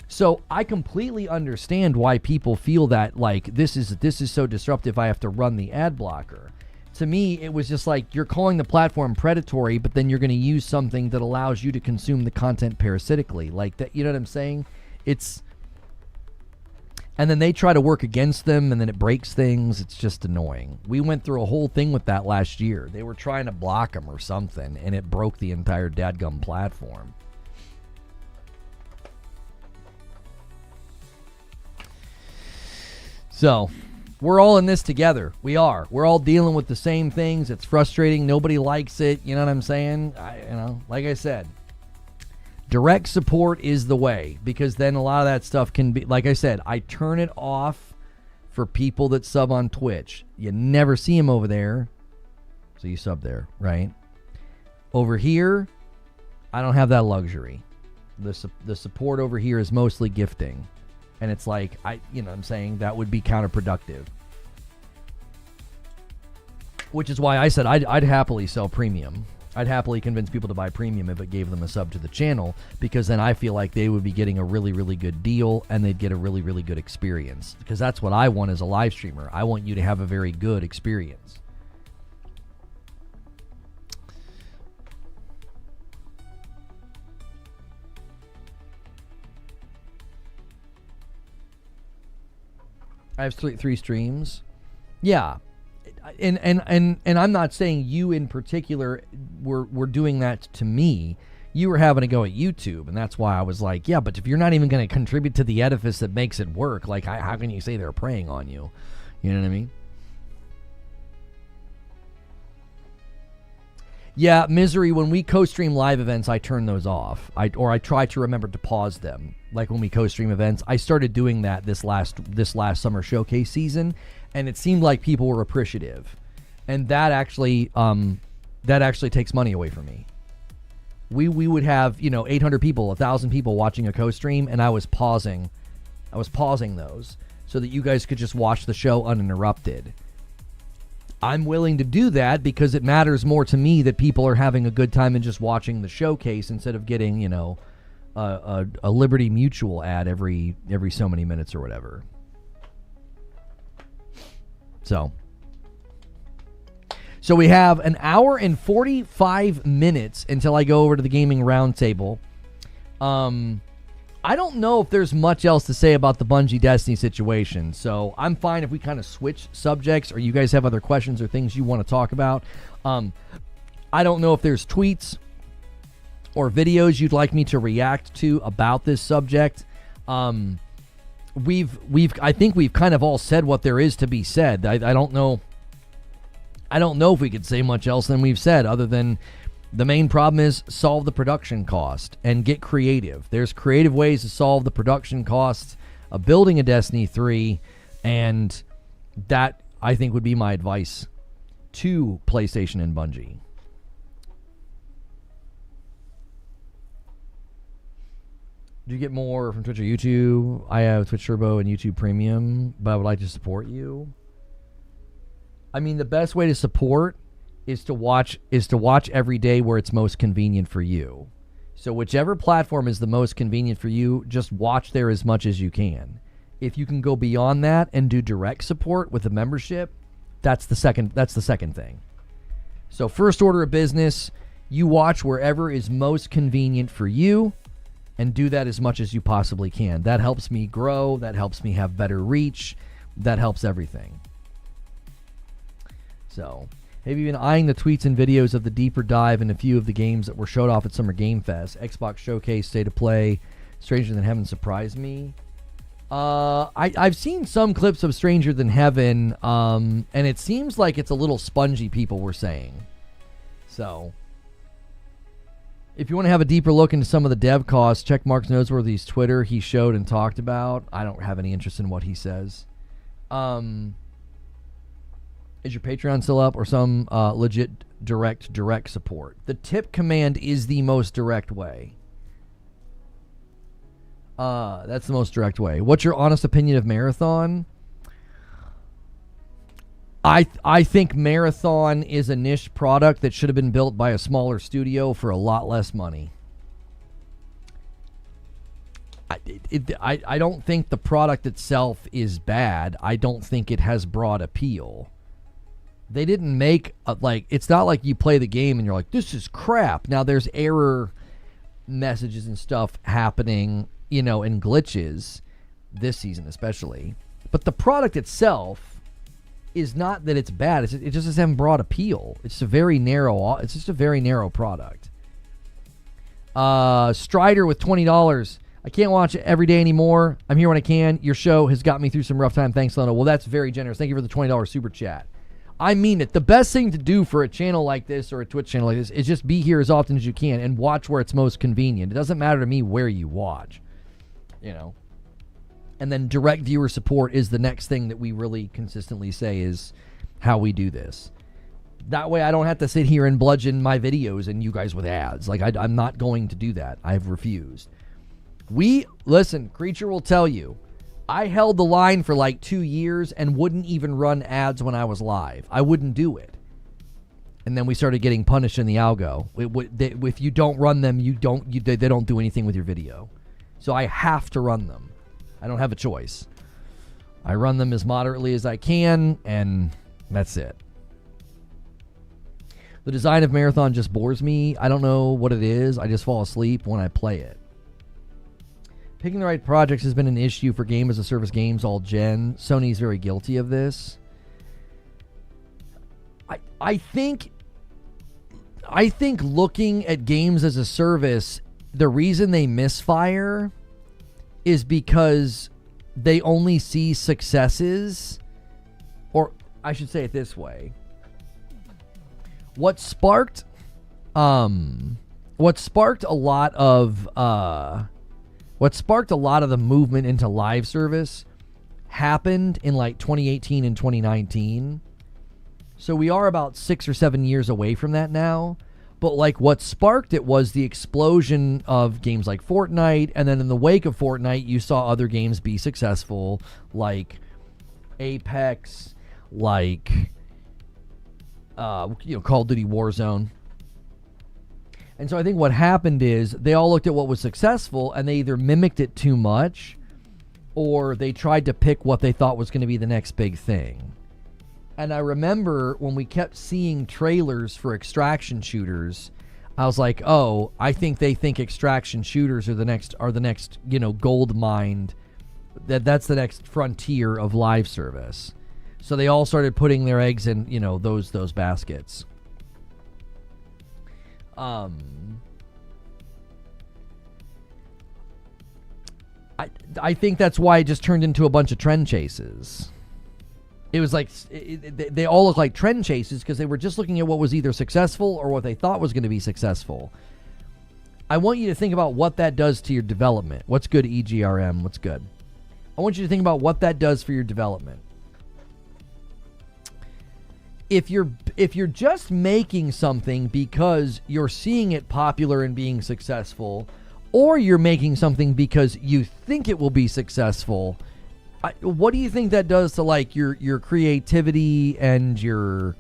So I completely understand why people feel that, like, this is so disruptive, I have to run the ad blocker. To me, it was just like, you're calling the platform predatory, but then you're going to use something that allows you to consume the content parasitically. Like that, you know what I'm saying? And then they try to work against them, and then it breaks things. It's just annoying. We went through a whole thing with that last year. They were trying to block them or something, and it broke the entire dadgum platform. So, we're all in this together. We are. We're all dealing with the same things. It's frustrating. Nobody likes it. You know what I'm saying? Like I said, direct support is the way, because then a lot of that stuff can be, like I said, I turn it off for people that sub on Twitch. You never see them over there, so you sub there, right? Over here, I don't have that luxury. The support over here is mostly gifting. And it's like, I'm saying that would be counterproductive. Which is why I said I'd happily sell premium. I'd happily convince people to buy premium if it gave them a sub to the channel, because then I feel like they would be getting a really, really good deal and they'd get a really, really good experience. Because that's what I want as a live streamer. I want you to have a very good experience. I have three streams. Yeah. And I'm not saying you in particular were doing that to me. You were having to go at YouTube, and that's why I was like, yeah, but if you're not even going to contribute to the edifice that makes it work, like, how can you say they're preying on you? You know what I mean? Yeah, Misery, when we co-stream live events, I turn those off. I try to remember to pause them. Like when we co-stream events, I started doing that this last summer showcase season, and it seemed like people were appreciative. And that actually takes money away from me. We would have, 800 people, 1,000 people watching a co-stream, and I was pausing those so that you guys could just watch the show uninterrupted. I'm willing to do that because it matters more to me that people are having a good time and just watching the showcase instead of getting, a Liberty Mutual ad every so many minutes or whatever. So we have an hour and 45 minutes until I go over to the gaming roundtable. I don't know if there's much else to say about the Bungie Destiny situation, so I'm fine if we kind of switch subjects, or you guys have other questions or things you want to talk about. I don't know if there's tweets or videos you'd like me to react to about this subject. I think we've kind of all said what there is to be said. I don't know if we could say much else than we've said, other than the main problem is solve the production cost and get creative. There's creative ways to solve the production cost of building a Destiny 3, and that, I think, would be my advice to PlayStation and Bungie. Do you get more from Twitch or YouTube? I have Twitch Turbo and YouTube Premium, but I would like to support you. I mean, the best way to support is to watch every day where it's most convenient for you. So whichever platform is the most convenient for you, just watch there as much as you can. If you can go beyond that and do direct support with a membership, that's the second thing. So first order of business, you watch wherever is most convenient for you and do that as much as you possibly can. That helps me grow, that helps me have better reach, that helps everything. So, have you been eyeing the tweets and videos of the deeper dive in a few of the games that were showed off at Summer Game Fest? Xbox Showcase, State of Play, Stranger Than Heaven surprised me. I've seen some clips of Stranger Than Heaven, and it seems like it's a little spongy, people were saying. So, if you want to have a deeper look into some of the dev costs, check Mark Noseworthy's Twitter. He showed and talked about. I don't have any interest in what he says. Is your Patreon still up or some legit direct support? The tip command is the most direct way. That's the most direct way. What's your honest opinion of Marathon? I think Marathon is a niche product that should have been built by a smaller studio for a lot less money. I don't think the product itself is bad. I don't think it has broad appeal. They didn't make, it's not like you play the game and you're like, this is crap. Now, there's error messages and stuff happening, and glitches this season especially. But the product itself is not that it's bad. It just doesn't have broad appeal. It's just a very narrow product. Strider with $20. I can't watch it every day anymore. I'm here when I can. Your show has got me through some rough time. Thanks, Leno. Well, that's very generous. Thank you for the $20 super chat. I mean it. The best thing to do for a channel like this or a Twitch channel like this is just be here as often as you can and watch where it's most convenient. It doesn't matter to me where you watch, And then direct viewer support is the next thing that we really consistently say is how we do this. That way I don't have to sit here and bludgeon my videos and you guys with ads. I'm not going to do that. I've refused. Listen, Creature will tell you, I held the line for 2 years and wouldn't even run ads when I was live. I wouldn't do it. And then we started getting punished in the algo. If you don't run them, they don't do anything with your video. So I have to run them. I don't have a choice. I run them as moderately as I can, and that's it. The design of Marathon just bores me. I don't know what it is. I just fall asleep when I play it. Picking the right projects has been an issue for game-as-a-service games all gen. Sony's very guilty of this. I think looking at games as a service, the reason they misfire is because they only see successes, or I should say it this way. What sparked a lot of the movement into live service happened in 2018 and 2019. So we are about 6 or 7 years away from that now. But what sparked it was the explosion of games like Fortnite. And then in the wake of Fortnite, you saw other games be successful, like Apex, Call of Duty Warzone. And so I think what happened is they all looked at what was successful and they either mimicked it too much or they tried to pick what they thought was going to be the next big thing. And I remember when we kept seeing trailers for extraction shooters, I was like, oh, I think they think extraction shooters are the next gold mine. That's the next frontier of live service. So they all started putting their eggs in, those baskets. I think that's why it just turned into a bunch of trend chases. It was they all look like trend chases because they were just looking at what was either successful or what they thought was going to be successful. I want you to think about what that does to your development. What's good, EGRM? What's good? I want you to think about what that does for your development. If you're just making something because you're seeing it popular and being successful, or you're making something because you think it will be successful, what do you think that does to your creativity and your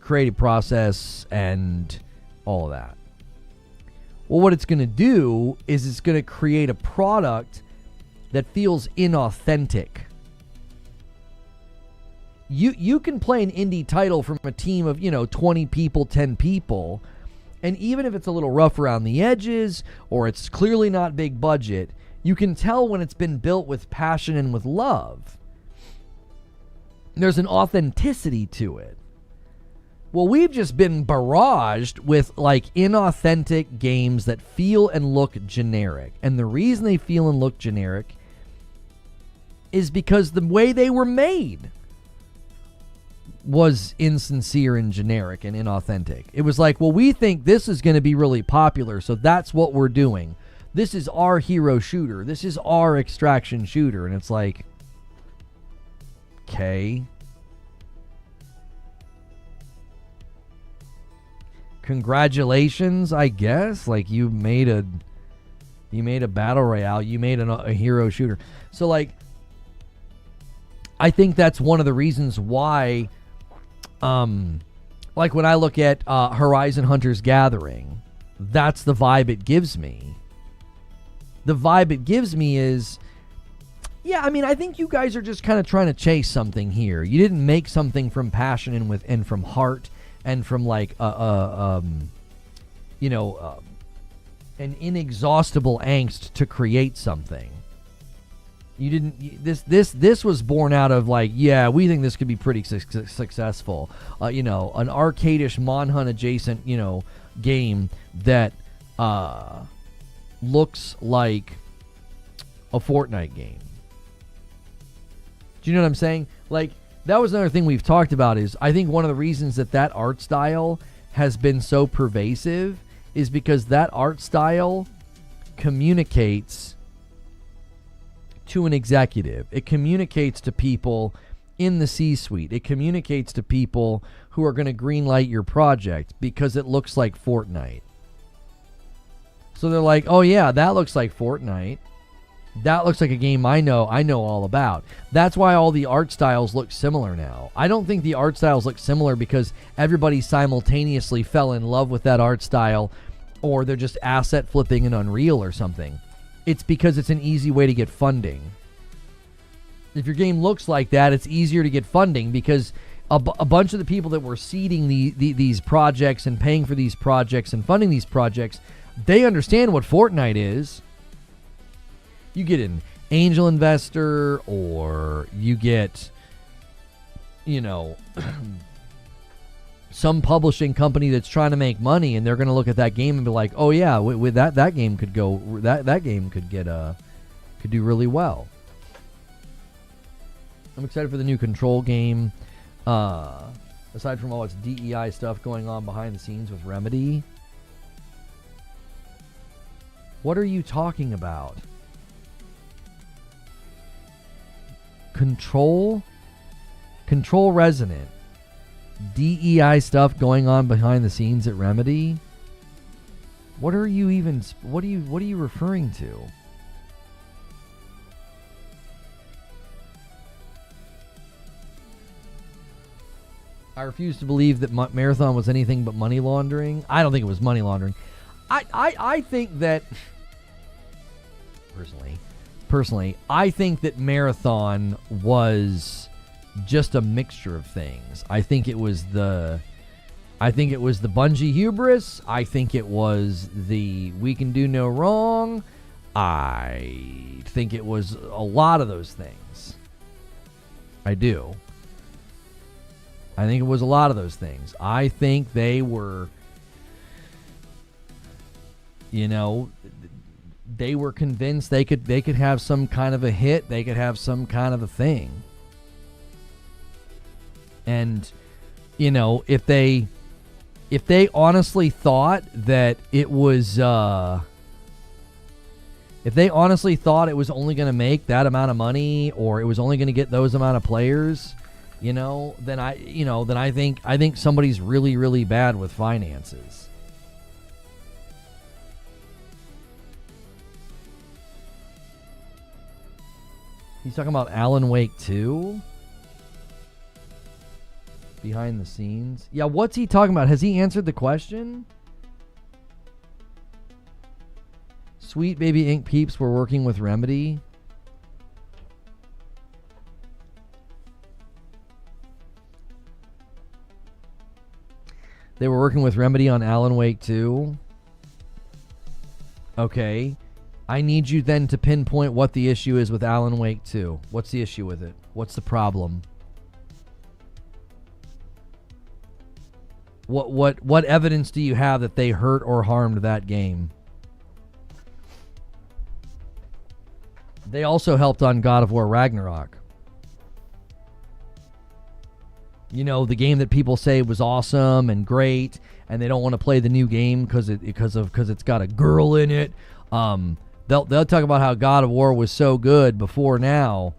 creative process and all of that? Well, what it's going to do is it's going to create a product that feels inauthentic. You can play an indie title from a team of, 20 people, 10 people, and even if it's a little rough around the edges or it's clearly not big budget, you can tell when it's been built with passion and with love. There's an authenticity to it. Well, we've just been barraged with inauthentic games that feel and look generic. And the reason they feel and look generic is because the way they were made was insincere and generic and inauthentic. It was like, well, we think this is going to be really popular, so that's what we're doing. This is our hero shooter. This is our extraction shooter. And it's like, okay. Congratulations, I guess. You made a battle royale. You made a hero shooter. So I think that's one of the reasons why, when I look at Horizon Hunter's Gathering, that's the vibe it gives me. The vibe it gives me is, I think you guys are just kind of trying to chase something here. You didn't make something from passion and from heart and from an inexhaustible angst to create something. You didn't. This was born out of we think this could be pretty successful. An arcadish Monhunt adjacent game that looks like a Fortnite game. Do you know what I'm saying? That was another thing we've talked about is I think one of the reasons that art style has been so pervasive is because that art style communicates to an executive. It communicates to people in the C-suite. It communicates to people who are going to greenlight your project because it looks like Fortnite. So they're like, oh yeah, that looks like Fortnite. That looks like a game I know all about. That's why all the art styles look similar now. I don't think the art styles look similar because everybody simultaneously fell in love with that art style or they're just asset flipping in Unreal or something. It's because it's an easy way to get funding. If your game looks like that, it's easier to get funding because a bunch of the people that were seeding these projects and paying for these projects and funding these projects, they understand what Fortnite is. You get an angel investor or you get, some publishing company that's trying to make money and they're going to look at that game and be like, oh yeah, with that game could go, that game could could do really well. I'm excited for the new Control game. Aside from all its DEI stuff going on behind the scenes with Remedy. What are you talking about? Control Resonant. DEI stuff going on behind the scenes at Remedy. What are you referring to? I refuse to believe that Marathon was anything but money laundering. I don't think it was money laundering. I think that personally, I think that Marathon was just a mixture of things. I think it was the Bungie hubris. I think it was the we can do no wrong. I think it was a lot of those things. I do. I think it was a lot of those things. I think they were, they were convinced they could have some kind of a hit, they could have some kind of a thing. And if they honestly thought that it was if they honestly thought it was only going to make that amount of money or it was only going to get those amount of players, then I think somebody's really, really bad with finances. He's talking about Alan Wake 2? Behind the scenes? Yeah, what's he talking about? Has he answered the question? Sweet Baby Ink peeps were working with Remedy. They were working with Remedy on Alan Wake 2. Okay. I need you then to pinpoint what the issue is with Alan Wake 2. What's the issue with it? What's the problem? What evidence do you have that they hurt or harmed that game? They also helped on God of War Ragnarok. You know, the game that people say was awesome and great, and they don't want to play the new game because it's got a girl in it. They'll talk about how God of War was so good before now,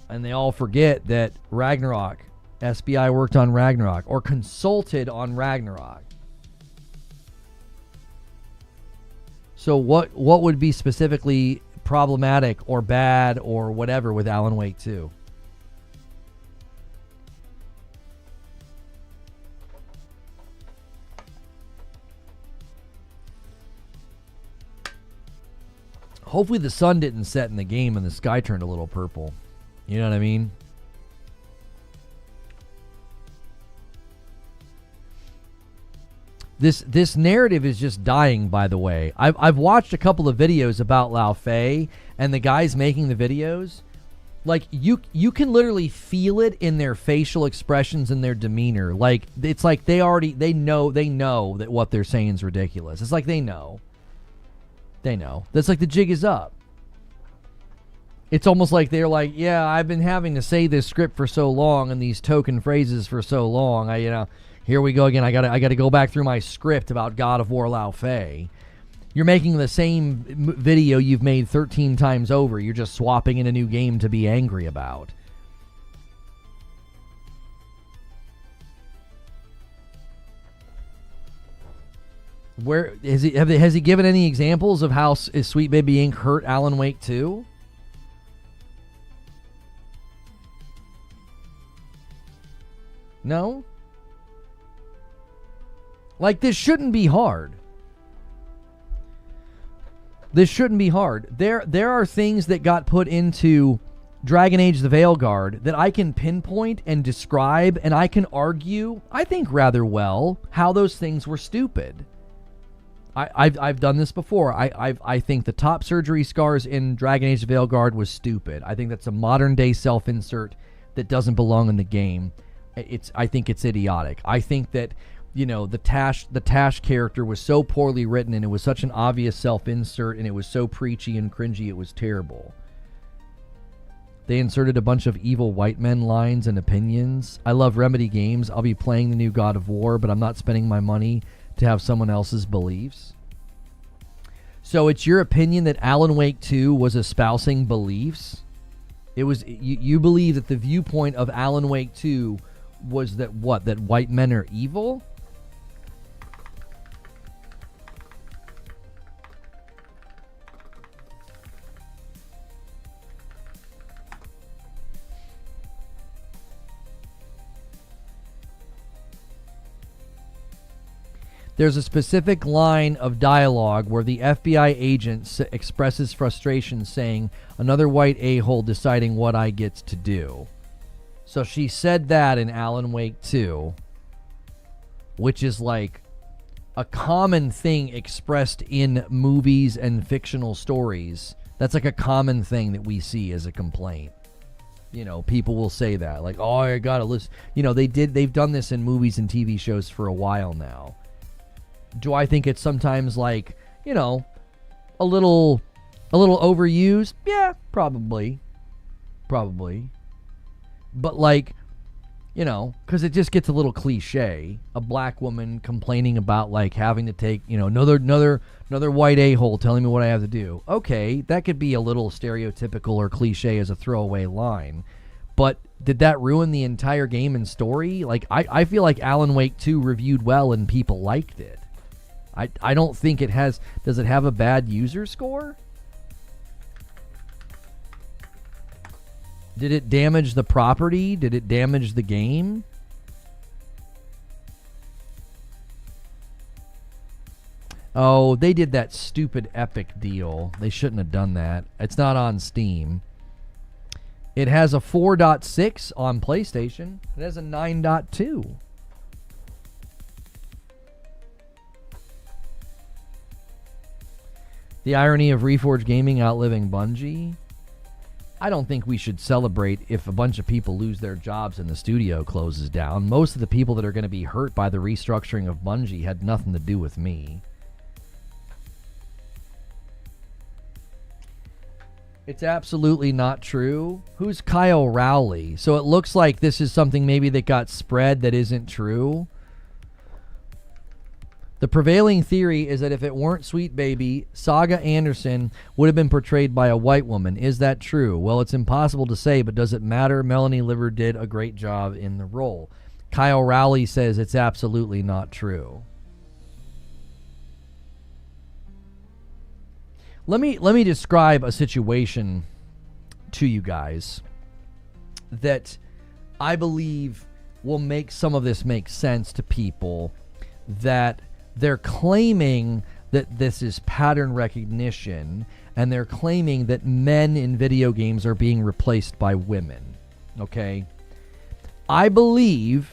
and they all forget that Ragnarok, SBI worked on Ragnarok or consulted on Ragnarok. So what would be specifically problematic or bad or whatever with Alan Wake 2? Hopefully the sun didn't set in the game and the sky turned a little purple. You know what I mean? This narrative is just dying, by the way. I've watched a couple of videos about Lao Fei and the guys making the videos. Like, you can literally feel it in their facial expressions and their demeanor. Like, it's like they know that what they're saying is ridiculous. It's like they know. They know. That's like the jig is up. It's almost like they're like, yeah, I've been having to say this script for so long and these token phrases for so long. Here we go again. I gotta go back through my script about God of War Lao Fei. You're making the same video you've made 13 times over. You're just swapping in a new game to be angry about. Where has he given any examples of how Sweet Baby Inc. hurt Alan Wake 2? No? Like, this shouldn't be hard. This shouldn't be hard. There are things that got put into Dragon Age the Veilguard that I can pinpoint and describe, and I can argue, I think rather well, how those things were stupid. I've done this before. I think the top surgery scars in Dragon Age the Veilguard was stupid. I think that's a modern day self-insert that doesn't belong in the game. I think it's idiotic. I think that, you know, the Tash character was so poorly written, and it was such an obvious self-insert, and it was so preachy and cringy, it was terrible. They inserted a bunch of evil white men lines and opinions. I love Remedy games. I'll be playing the new God of War, but I'm not spending my money to have someone else's beliefs. So it's your opinion that Alan Wake 2 was espousing beliefs? It was you believe that the viewpoint of Alan Wake 2 was that what? That white men are evil? There's a specific line of dialogue where the FBI agent expresses frustration, saying, "Another white a-hole deciding what I get to do." So she said that in Alan Wake 2, which is like a common thing expressed in movies and fictional stories. That's like a common thing that we see as a complaint. You know, people will say that, like, "Oh, I gotta listen." You know, they've done this in movies and TV shows for a while now. Do I think it's sometimes, like, you know, a little overused? Yeah, probably. But, like, you know, because it just gets a little cliche. A black woman complaining about, like, having to take, you know, another white a-hole telling me what I have to do. Okay, that could be a little stereotypical or cliche as a throwaway line. But did that ruin the entire game and story? Like, I feel like Alan Wake 2 reviewed well and people liked it. I don't think it has... Does it have a bad user score? Did it damage the property? Did it damage the game? Oh, they did that stupid Epic deal. They shouldn't have done that. It's not on Steam. It has a 4.6 on PlayStation. It has a 9.2. The irony of Reforge Gaming outliving Bungie? I don't think we should celebrate if a bunch of people lose their jobs and the studio closes down. Most of the people that are going to be hurt by the restructuring of Bungie had nothing to do with me. It's absolutely not true. Who's Kyle Rowley? So it looks like this is something maybe that got spread that isn't true. The prevailing theory is that if it weren't Sweet Baby, Saga Anderson would have been portrayed by a white woman. Is that true? Well, it's impossible to say, but does it matter? Melanie Liver did a great job in the role. Kyle Rowley says it's absolutely not true. Let me describe a situation to you guys that I believe will make some of this make sense to people that they're claiming that this is pattern recognition, and they're claiming that men in video games are being replaced by women. Okay? I believe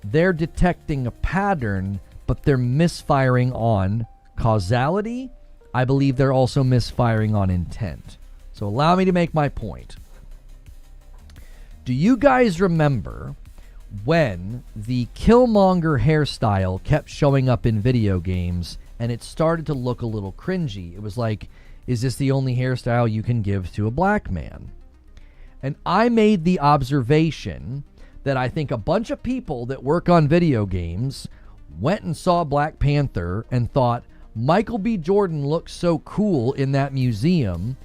they're detecting a pattern, but they're misfiring on causality. I believe they're also misfiring on intent. So allow me to make my point. Do you guys remember when the Killmonger hairstyle kept showing up in video games and it started to look a little cringy? It was like, is this the only hairstyle you can give to a black man? And I made the observation that I think a bunch of people that work on video games went and saw Black Panther and thought, Michael B. Jordan looks so cool in that museum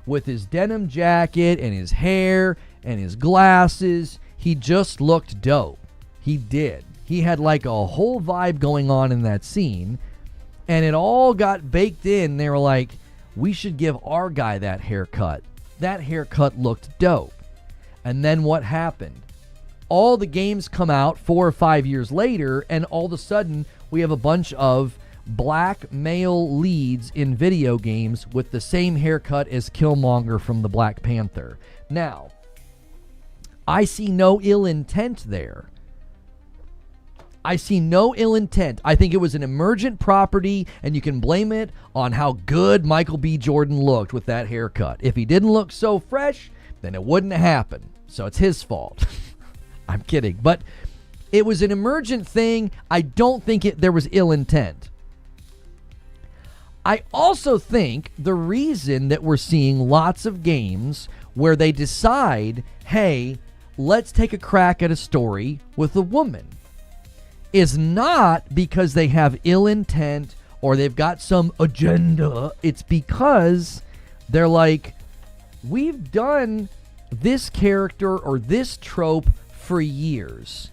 with his denim jacket and his hair and his glasses. He just looked dope. He did. He had like a whole vibe going on in that scene, and it all got baked in. They were like, we should give our guy that haircut. That haircut looked dope. And then what happened? All the games come out 4 or 5 years later, and all of a sudden we have a bunch of black male leads in video games with the same haircut as Killmonger from the Black Panther. Now, I see no ill intent there. I see no ill intent. I think it was an emergent property, and you can blame it on how good Michael B. Jordan looked with that haircut. If he didn't look so fresh, then it wouldn't have happened. So it's his fault. I'm kidding. But it was an emergent thing. I don't think there was ill intent. I also think the reason that we're seeing lots of games where they decide, hey, let's take a crack at a story with a woman, is not because they have ill intent or they've got some agenda. It's because they're like, we've done this character or this trope for years.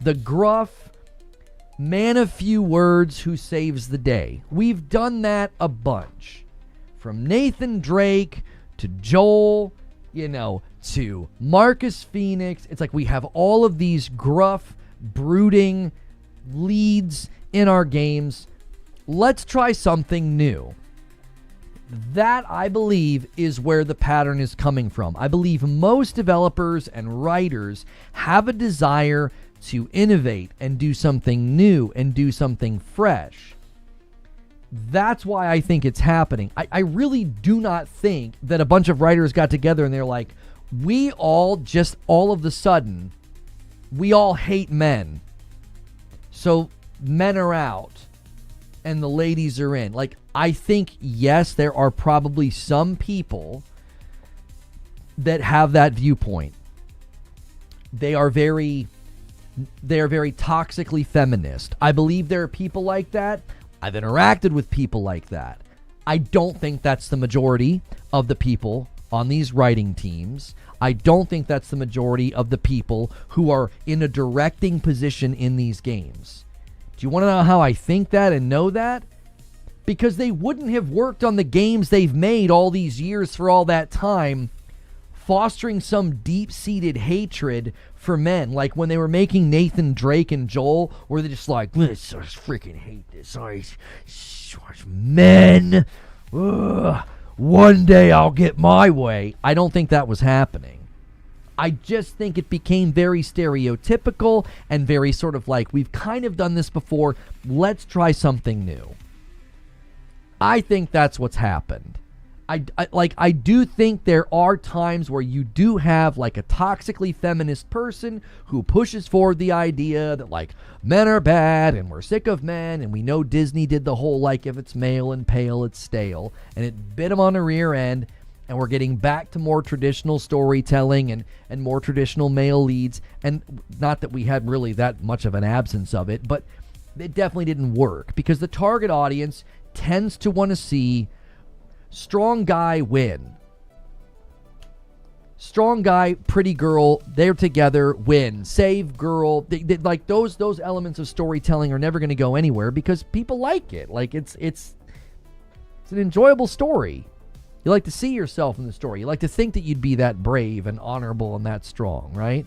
The gruff man of few words who saves the day. We've done that a bunch. From Nathan Drake to Joel, to Marcus Phoenix. It's like we have all of these gruff, brooding leads in our games. Let's try something new. That, I believe, is where the pattern is coming from. I believe most developers and writers have a desire to innovate and do something new and do something fresh. That's why I think it's happening. I really do not think that a bunch of writers got together and they're like, we all just all of a sudden, we all hate men. So men are out and the ladies are in. Like, I think, yes, there are probably some people that have that viewpoint. They are very toxically feminist. I believe there are people like that. I've interacted with people like that. I don't think that's the majority of the people on these writing teams. I don't think that's the majority of the people who are in a directing position in these games. Do you want to know how I think that and know that? Because they wouldn't have worked on the games they've made all these years for all that time, fostering some deep-seated hatred for men. Like when they were making Nathan Drake and Joel, where they're just like, let's just freaking hate this. Men. Ugh. One day I'll get my way. I don't think that was happening. I just think it became very stereotypical and very sort of like, we've kind of done this before. Let's try something new. I think that's what's happened. I do think there are times where you do have like a toxically feminist person who pushes forward the idea that like men are bad and we're sick of men, and we know Disney did the whole like if it's male and pale it's stale, and it bit them on the rear end, and we're getting back to more traditional storytelling and more traditional male leads. And not that we had really that much of an absence of it, but it definitely didn't work because the target audience tends to want to see strong guy win. Strong guy, pretty girl, they're together, win. Save girl. They, like those elements of storytelling are never going to go anywhere because people like it. Like it's an enjoyable story. You like to see yourself in the story. You like to think that you'd be that brave and honorable and that strong, right?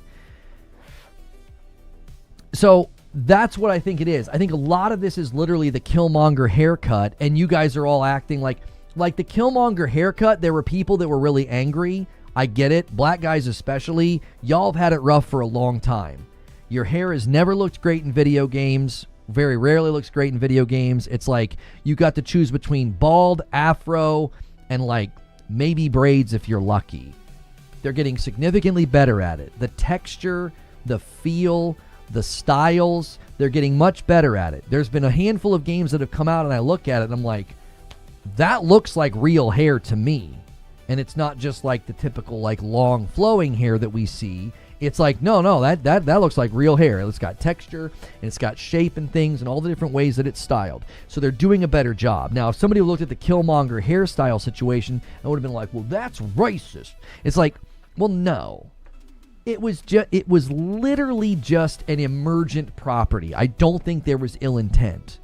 So that's what I think it is. I think a lot of this is literally the Killmonger haircut, and you guys are all acting like the Killmonger haircut. There were people that were really angry. I get it. Black guys especially. Y'all have had it rough for a long time. Your hair has never looked great in video games. Very rarely looks great in video games. It's like you got to choose between bald, afro, and like maybe braids if you're lucky. They're getting significantly better at it. The texture, the feel, the styles, they're getting much better at it. There's been a handful of games that have come out and I look at it and I'm like, that looks like real hair to me. And it's not just like the typical like long flowing hair that we see. It's like, no, that looks like real hair. It's got texture and it's got shape and things and all the different ways that it's styled. So they're doing a better job. Now, if somebody looked at the Killmonger hairstyle situation, I would have been like, well, that's racist. It's like, well, no. It was literally just an emergent property. I don't think there was ill intent.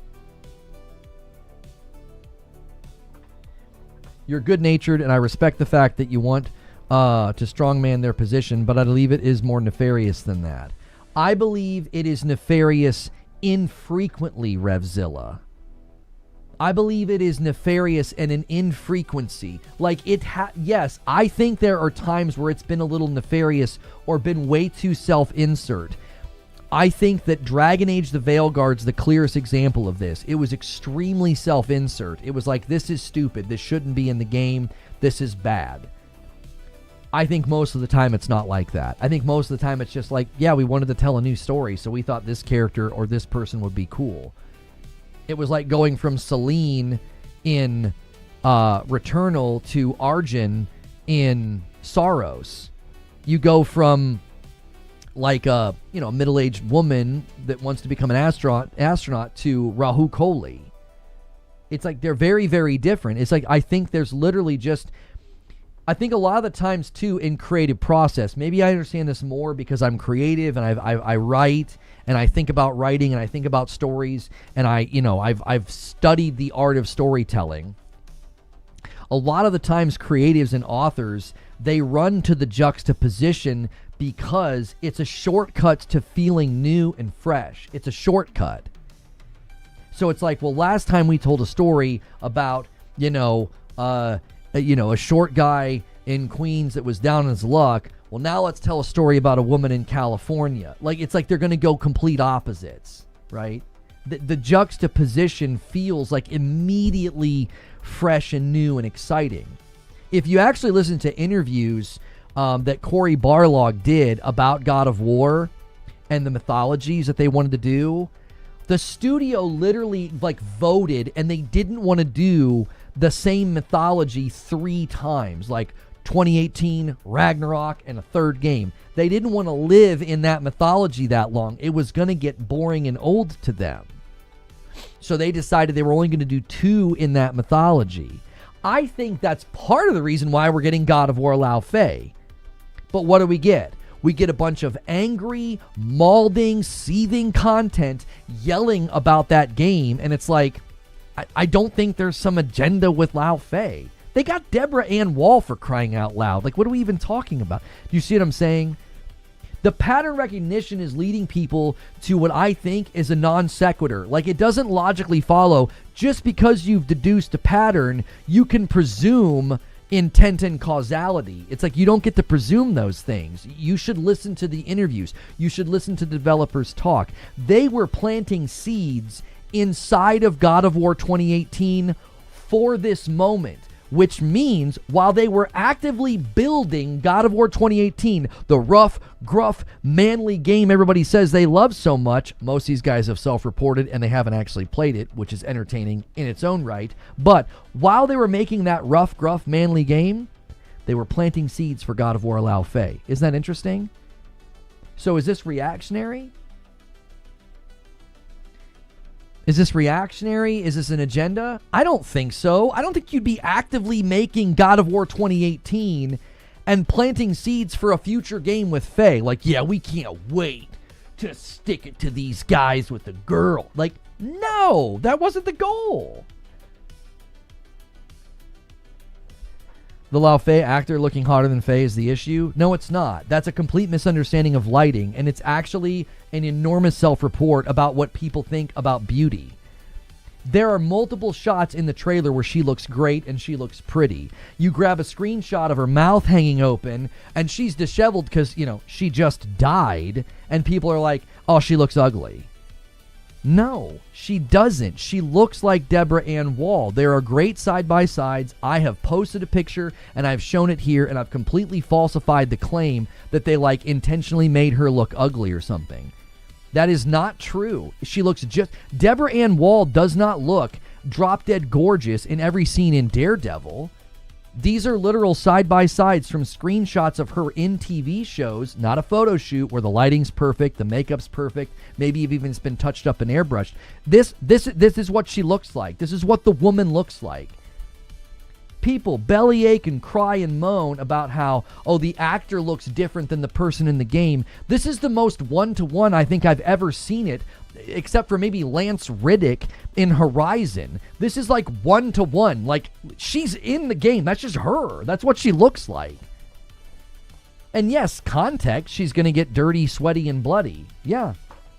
You're good-natured, and I respect the fact that you want to strongman their position, but I believe it is more nefarious than that. I believe it is nefarious infrequently, Revzilla. I believe it is nefarious and an infrequency. Like yes, I think there are times where it's been a little nefarious or been way too self-insert. I think that Dragon Age the Veilguard's the clearest example of this. It was extremely self-insert. It was like, this is stupid. This shouldn't be in the game. This is bad. I think most of the time it's not like that. I think most of the time it's just like, yeah, we wanted to tell a new story, so we thought this character or this person would be cool. It was like going from Selene in Returnal to Arjun in Saros. You go from like a middle-aged woman that wants to become an astronaut to Rahul Kohli. It's like they're very, very different. It's like I think there's literally just, I think a lot of the times too in creative process, maybe I understand this more because I'm creative and I write and I think about writing and I think about stories and I've studied the art of storytelling. A lot of the times creatives and authors, they run to the juxtaposition because it's a shortcut to feeling new and fresh. It's a shortcut. So it's like, well, last time we told a story about, a short guy in Queens that was down on his luck. Well, now let's tell a story about a woman in California. Like, it's like they're going to go complete opposites, right? The juxtaposition feels like immediately fresh and new and exciting. If you actually listen to interviews that Cory Barlog did about God of War and the mythologies that they wanted to do, the studio literally like voted and they didn't want to do the same mythology 3 times, like 2018, Ragnarok, and a third game. They didn't want to live in that mythology that long. It was going to get boring and old to them. So they decided they were only going to do 2 in that mythology. I think that's part of the reason why we're getting God of War Lao Fei. But what do we get? We get a bunch of angry, maulding, seething content yelling about that game, and it's like, I don't think there's some agenda with Lao Fei. They got Deborah Ann Wall for crying out loud. Like, what are we even talking about? Do you see what I'm saying? The pattern recognition is leading people to what I think is a non sequitur. Like, it doesn't logically follow. Just because you've deduced a pattern, you can presume intent and causality. It's like you don't get to presume those things. You should listen to the interviews. You should listen to developers talk. They were planting seeds inside of God of War 2018 for this moment, which means while they were actively building God of War 2018, the rough, gruff, manly game everybody says they love so much, most of these guys have self-reported and they haven't actually played it, which is entertaining in its own right. But while they were making that rough, gruff, manly game, they were planting seeds for God of War Lao Fei. Isn't that interesting? So is this reactionary? Is this reactionary? Is this an agenda? I don't think so. I don't think you'd be actively making God of War 2018 and planting seeds for a future game with Faye. Like, yeah, we can't wait to stick it to these guys with the girl. Like, no, that wasn't the goal. The Lao Fei actor looking hotter than Faye is the issue? No, it's not. That's a complete misunderstanding of lighting, and it's actually an enormous self-report about what people think about beauty. There are multiple shots in the trailer where she looks great and she looks pretty. You grab a screenshot of her mouth hanging open, and she's disheveled because, she just died, and people are like, oh, she looks ugly. No, she doesn't. She looks like Deborah Ann Wall. There are great side-by-sides. I have posted a picture, and I've shown it here, and I've completely falsified the claim that they, intentionally made her look ugly or something. That is not true. She looks Deborah Ann Wall does not look drop-dead gorgeous in every scene in Daredevil. These are literal side-by-sides from screenshots of her in TV shows, not a photo shoot where the lighting's perfect, the makeup's perfect, maybe even it's been touched up and airbrushed. This is what she looks like. This is what the woman looks like. People bellyache and cry and moan about how, the actor looks different than the person in the game. This is the most one-to-one I think I've ever seen it, except for maybe Lance Reddick in Horizon. This is like one-to-one. Like, she's in the game. That's just her. That's what she looks like. And yes, context, she's going to get dirty, sweaty, and bloody. Yeah,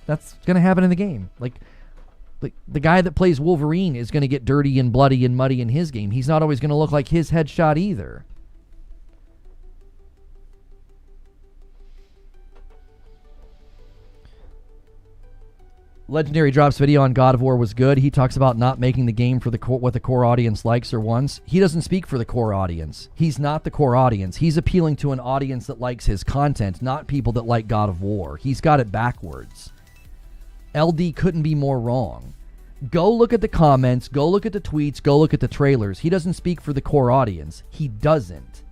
that's going to happen in the game. Like, the guy that plays Wolverine is going to get dirty and bloody and muddy in his game. He's not always going to look like his headshot either. Legendary drops video on God of War was good. He talks about not making the game for what the core audience likes or wants. He doesn't speak for the core audience. He's not the core audience. He's appealing to an audience that likes his content, not people that like God of War. He's got it backwards. LD couldn't be more wrong. Go look at the comments, go look at the tweets, go look at the trailers. He doesn't speak for the core audience. He doesn't.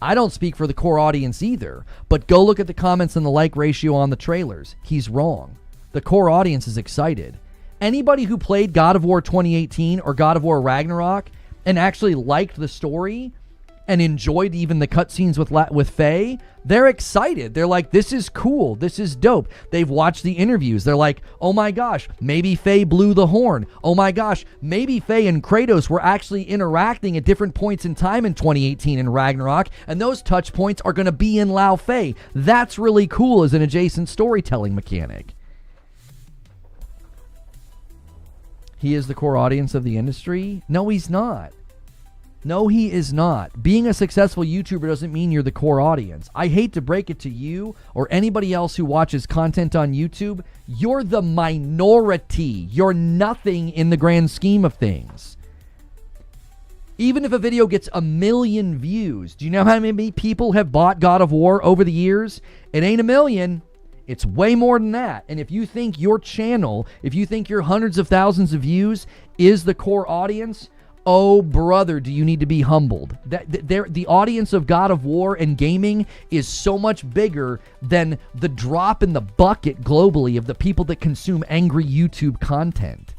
I don't speak for the core audience either, but go look at the comments and the like ratio on the trailers. He's wrong. The core audience is excited. Anybody who played God of War 2018 or God of War Ragnarok and actually liked the story and enjoyed even the cutscenes with Faye, they're excited. They're like, this is cool. This is dope. They've watched the interviews. They're like, oh my gosh, maybe Faye blew the horn. Oh my gosh, maybe Faye and Kratos were actually interacting at different points in time in 2018 in Ragnarok, and those touch points are going to be in Lao Fei. That's really cool as an adjacent storytelling mechanic. He is the core audience of the industry? No, he's not. No, he is not. Being a successful YouTuber doesn't mean you're the core audience. I hate to break it to you or anybody else who watches content on YouTube. You're the minority. You're nothing in the grand scheme of things. Even if a video gets 1 million views, do you know how many people have bought God of War over the years? It ain't 1 million. It's way more than that. And if you think your channel, if you think your hundreds of thousands of views is the core audience, oh, brother, do you need to be humbled. The audience of God of War and gaming is so much bigger than the drop in the bucket globally of the people that consume angry YouTube content.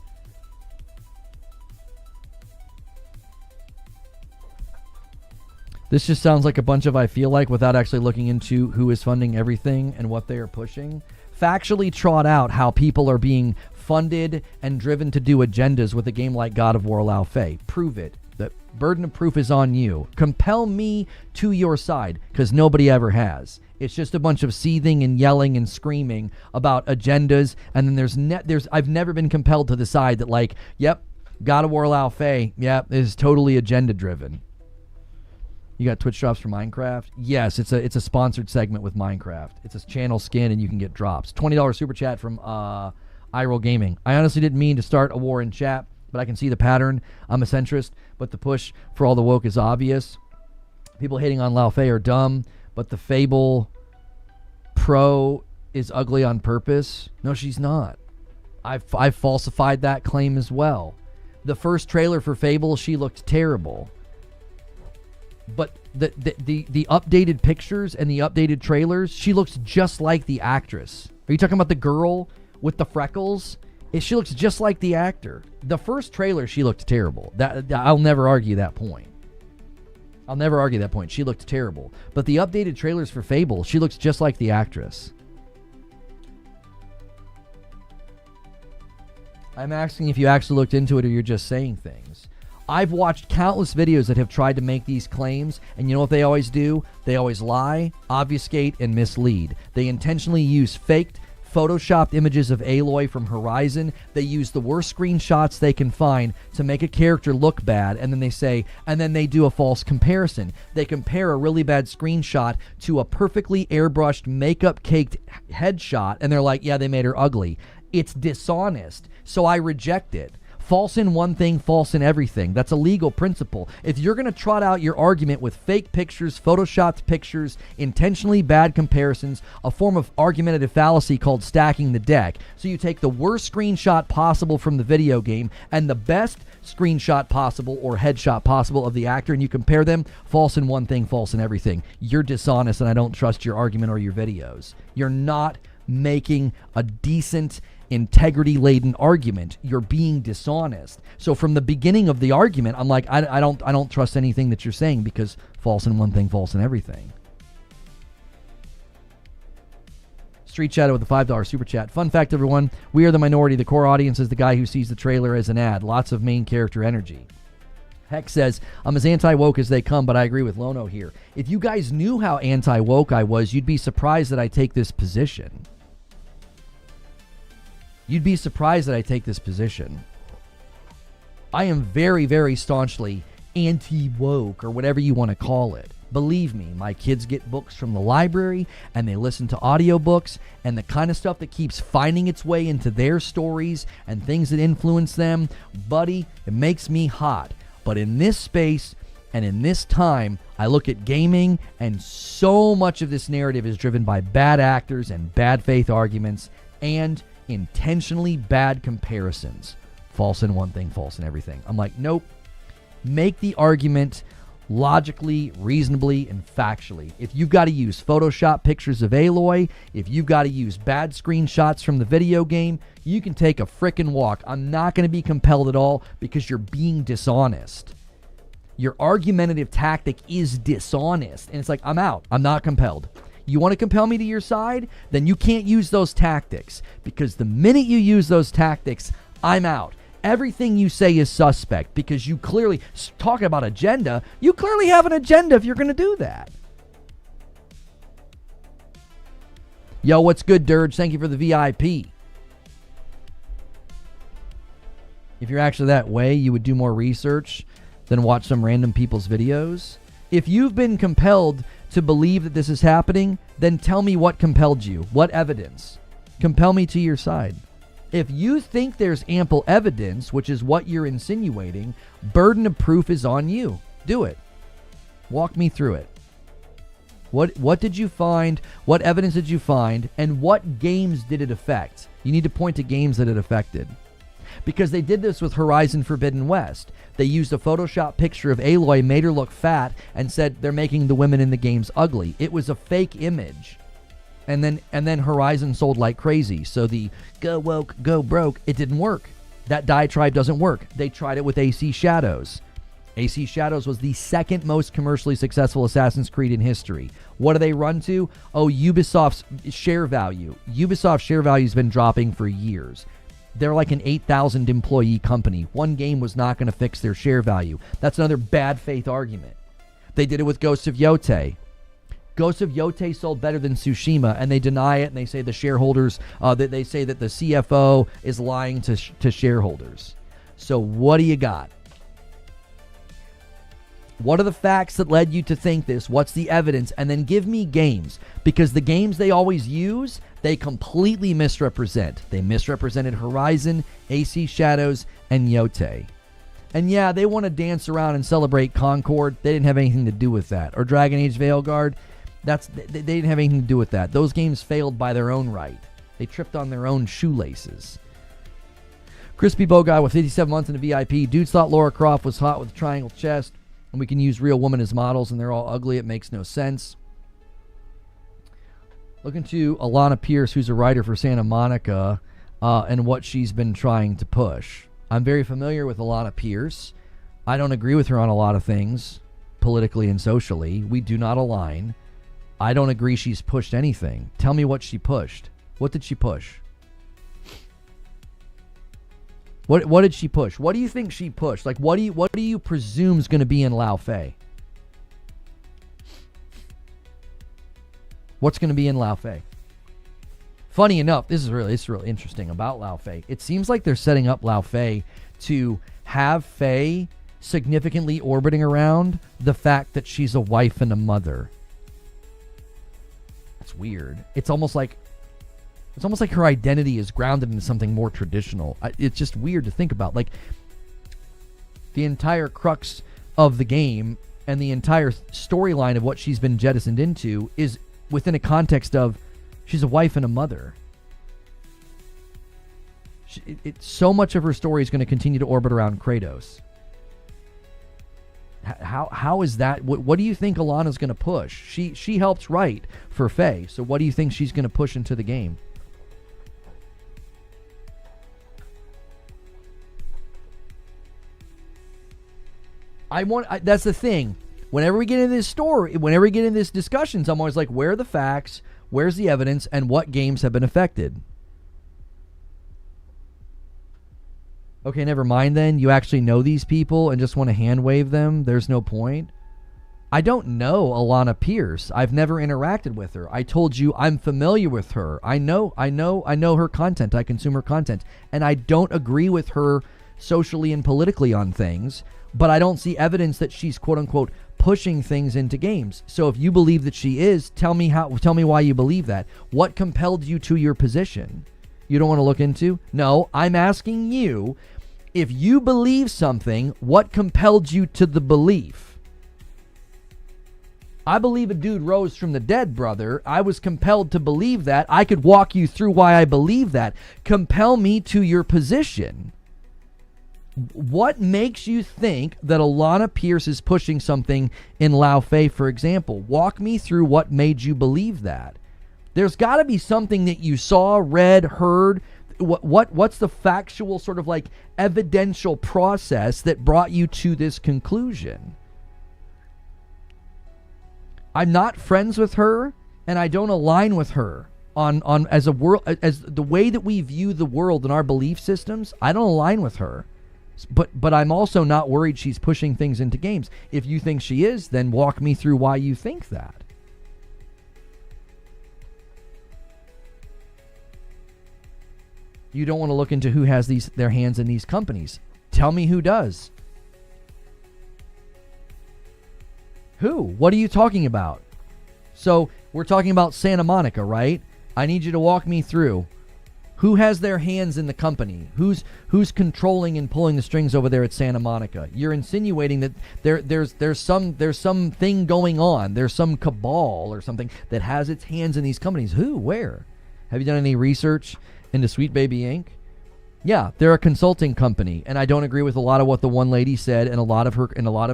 This just sounds like a bunch of I feel like without actually looking into who is funding everything and what they are pushing. Factually trot out how people are being funded and driven to do agendas with a game like God of War Lao Fei. Prove it. The burden of proof is on you. Compel me to your side, because nobody ever has. It's just a bunch of seething and yelling and screaming about agendas, and then I've never been compelled to the side that like, yep, God of War Lao Fei, yep, is totally agenda driven. You got Twitch drops for Minecraft? Yes, it's a sponsored segment with Minecraft. It's a channel skin and you can get drops. $20 super chat from Iroll Gaming. I honestly didn't mean to start a war in chat. but I can see the pattern. I'm a centrist, but the push for all the woke is obvious. People hating on Lao Fei are dumb, but the Fable Pro is ugly on purpose. No, she's not. I've falsified that claim as well. The first trailer for Fable, she looked terrible. But the updated pictures and the updated trailers, she looks just like the actress. Are you talking about the girl with the freckles? She looks just like the actor. The first trailer, she looked terrible. I'll never argue that point. I'll never argue that point. She looked terrible. But the updated trailers for Fable, she looks just like the actress. I'm asking if you actually looked into it or you're just saying things. I've watched countless videos that have tried to make these claims, and you know what they always do? They always lie, obfuscate, and mislead. They intentionally use faked, photoshopped images of Aloy from Horizon. They use the worst screenshots they can find to make a character look bad, and then they do a false comparison. They compare a really bad screenshot to a perfectly airbrushed, makeup-caked headshot, and they're like, yeah, they made her ugly. It's dishonest, so I reject it. False in one thing, false in everything. That's a legal principle. If you're going to trot out your argument with fake pictures, photoshopped pictures, intentionally bad comparisons, a form of argumentative fallacy called stacking the deck. So you take the worst screenshot possible from the video game and the best screenshot possible or headshot possible of the actor, and you compare them. False in one thing, false in everything. You're dishonest, and I don't trust your argument or your videos. You're not making a decent, integrity-laden argument. You're being dishonest. So from the beginning of the argument, I'm like, I don't trust anything that you're saying because false in one thing, false in everything. Street Shadow with a $5 super chat. Fun fact, everyone, we are the minority. The core audience is the guy who sees the trailer as an ad. Lots of main character energy. Hex says, I'm as anti-woke as they come, but I agree with Lono here. If you guys knew how anti-woke I was, you'd be surprised that I take this position. You'd be surprised that I take this position. I am very, very staunchly anti-woke, or whatever you want to call it. Believe me, my kids get books from the library, and they listen to audiobooks, and the kind of stuff that keeps finding its way into their stories and things that influence them, buddy, it makes me hot. But in this space and in this time, I look at gaming, and so much of this narrative is driven by bad actors and bad faith arguments and intentionally bad comparisons. False in one thing, false in everything. I'm like, nope. Make the argument logically, reasonably, and factually. If you've got to use Photoshop pictures of Aloy, if you've got to use bad screenshots from the video game, you can take a frickin' walk. I'm not going to be compelled at all because you're being dishonest. Your argumentative tactic is dishonest. And it's like, I'm out. I'm not compelled. You want to compel me to your side? Then you can't use those tactics, because the minute you use those tactics, I'm out. Everything you say is suspect because you clearly, talking about agenda, you clearly have an agenda if you're going to do that. Yo, what's good, Dirge? Thank you for the VIP. If you're actually that way, you would do more research than watch some random people's videos. If you've been compelled to believe that this is happening, then tell me what compelled you. What evidence? Compel me to your side. If you think there's ample evidence, which is what you're insinuating, burden of proof is on you. Do it. Walk me through it. What did you find? What evidence did you find? And what games did it affect? You need to point to games that it affected. Because they did this with Horizon Forbidden West. They used a Photoshop picture of Aloy, made her look fat, and said they're making the women in the games ugly. It was a fake image. And then Horizon sold like crazy. So the go woke, go broke, it didn't work. That diatribe doesn't work. They tried it with AC Shadows. AC Shadows was the second most commercially successful Assassin's Creed in history. What do they run to? Oh, Ubisoft's share value. Ubisoft's share value has been dropping for years. They're like an 8,000 employee company. One game was not going to fix their share value. That's another bad faith argument. They did it with Ghosts of Yotei. Ghosts of Yotei sold better than Tsushima, and they deny it, and they say the shareholders, that they say that the CFO is lying to shareholders. So what do you got? What are the facts that led you to think this? What's the evidence? And then give me games, because the games they always use, they completely misrepresent. They misrepresented Horizon, AC Shadows, and Yote. And yeah, they want to dance around and celebrate Concord. They didn't have anything to do with that. Or Dragon Age Veilguard, they didn't have anything to do with that. Those games failed by their own right. They tripped on their own shoelaces. Crispy Bow Guy with 57 months in the VIP. Dudes thought Lara Croft was hot with a triangle chest, and we can use real women as models, and they're all ugly. It makes no sense. Looking to Alana Pierce, who's a writer for Santa Monica, and what she's been trying to push. I'm very familiar with Alana Pierce. I don't agree with her on a lot of things, politically and socially. We do not align. I don't agree she's pushed anything. Tell me what she pushed. What did she push? What did she push? What do you think she pushed? Like, what do you presume is going to be in Lao Fei? What's going to be in Lao Fei? Funny enough, this is really interesting about Lao Fei. It seems like they're setting up Lao Fei to have Fei significantly orbiting around the fact that she's a wife and a mother. That's weird. It's almost like her identity is grounded in something more traditional. It's just weird to think about. Like, the entire crux of the game and the entire storyline of what she's been jettisoned into is within a context of she's a wife and a mother. So much of her story is going to continue to orbit around Kratos. How is that? What do you think Alana's going to push? She helps write for Faye, so what do you think she's going to push into the game? That's the thing. Whenever we get into this story, whenever we get into this discussions, I'm always like, where are the facts? Where's the evidence? And what games have been affected? Okay, never mind then. You actually know these people and just want to hand wave them? There's no point. I don't know Alana Pierce. I've never interacted with her. I told you I'm familiar with her. I know her content. I consume her content. And I don't agree with her socially and politically on things, but I don't see evidence that she's quote unquote pushing things into games. So if you believe that she is, tell me why you believe that. What compelled you to your position? You don't want to look into? No, I'm asking you, if you believe something, what compelled you to the belief? I believe a dude rose from the dead, brother. I was compelled to believe that. I could walk you through why I believe that. Compel me to your position. What makes you think that Alana Pierce is pushing something in Lao Fei, for example? Walk me through what made you believe that. There's got to be something that you saw, read, heard. What's the factual sort of like evidential process that brought you to this conclusion? I'm not friends with her, and I don't align with her on as a world, as the way that we view the world and our belief systems. I don't align with her. But I'm also not worried she's pushing things into games. If you think she is, then walk me through why you think that. You don't want to look into who has their hands in these companies. Tell me who does. Who? What are you talking about? So we're talking about Santa Monica, right? I need you to walk me through. Who has their hands in the company? Who's controlling and pulling the strings over there at Santa Monica? You're insinuating that there's some thing going on. There's some cabal or something that has its hands in these companies. Who? Where? Have you done any research into Sweet Baby Inc.? Yeah, they're a consulting company, and I don't agree with a lot of what the one lady said and a lot of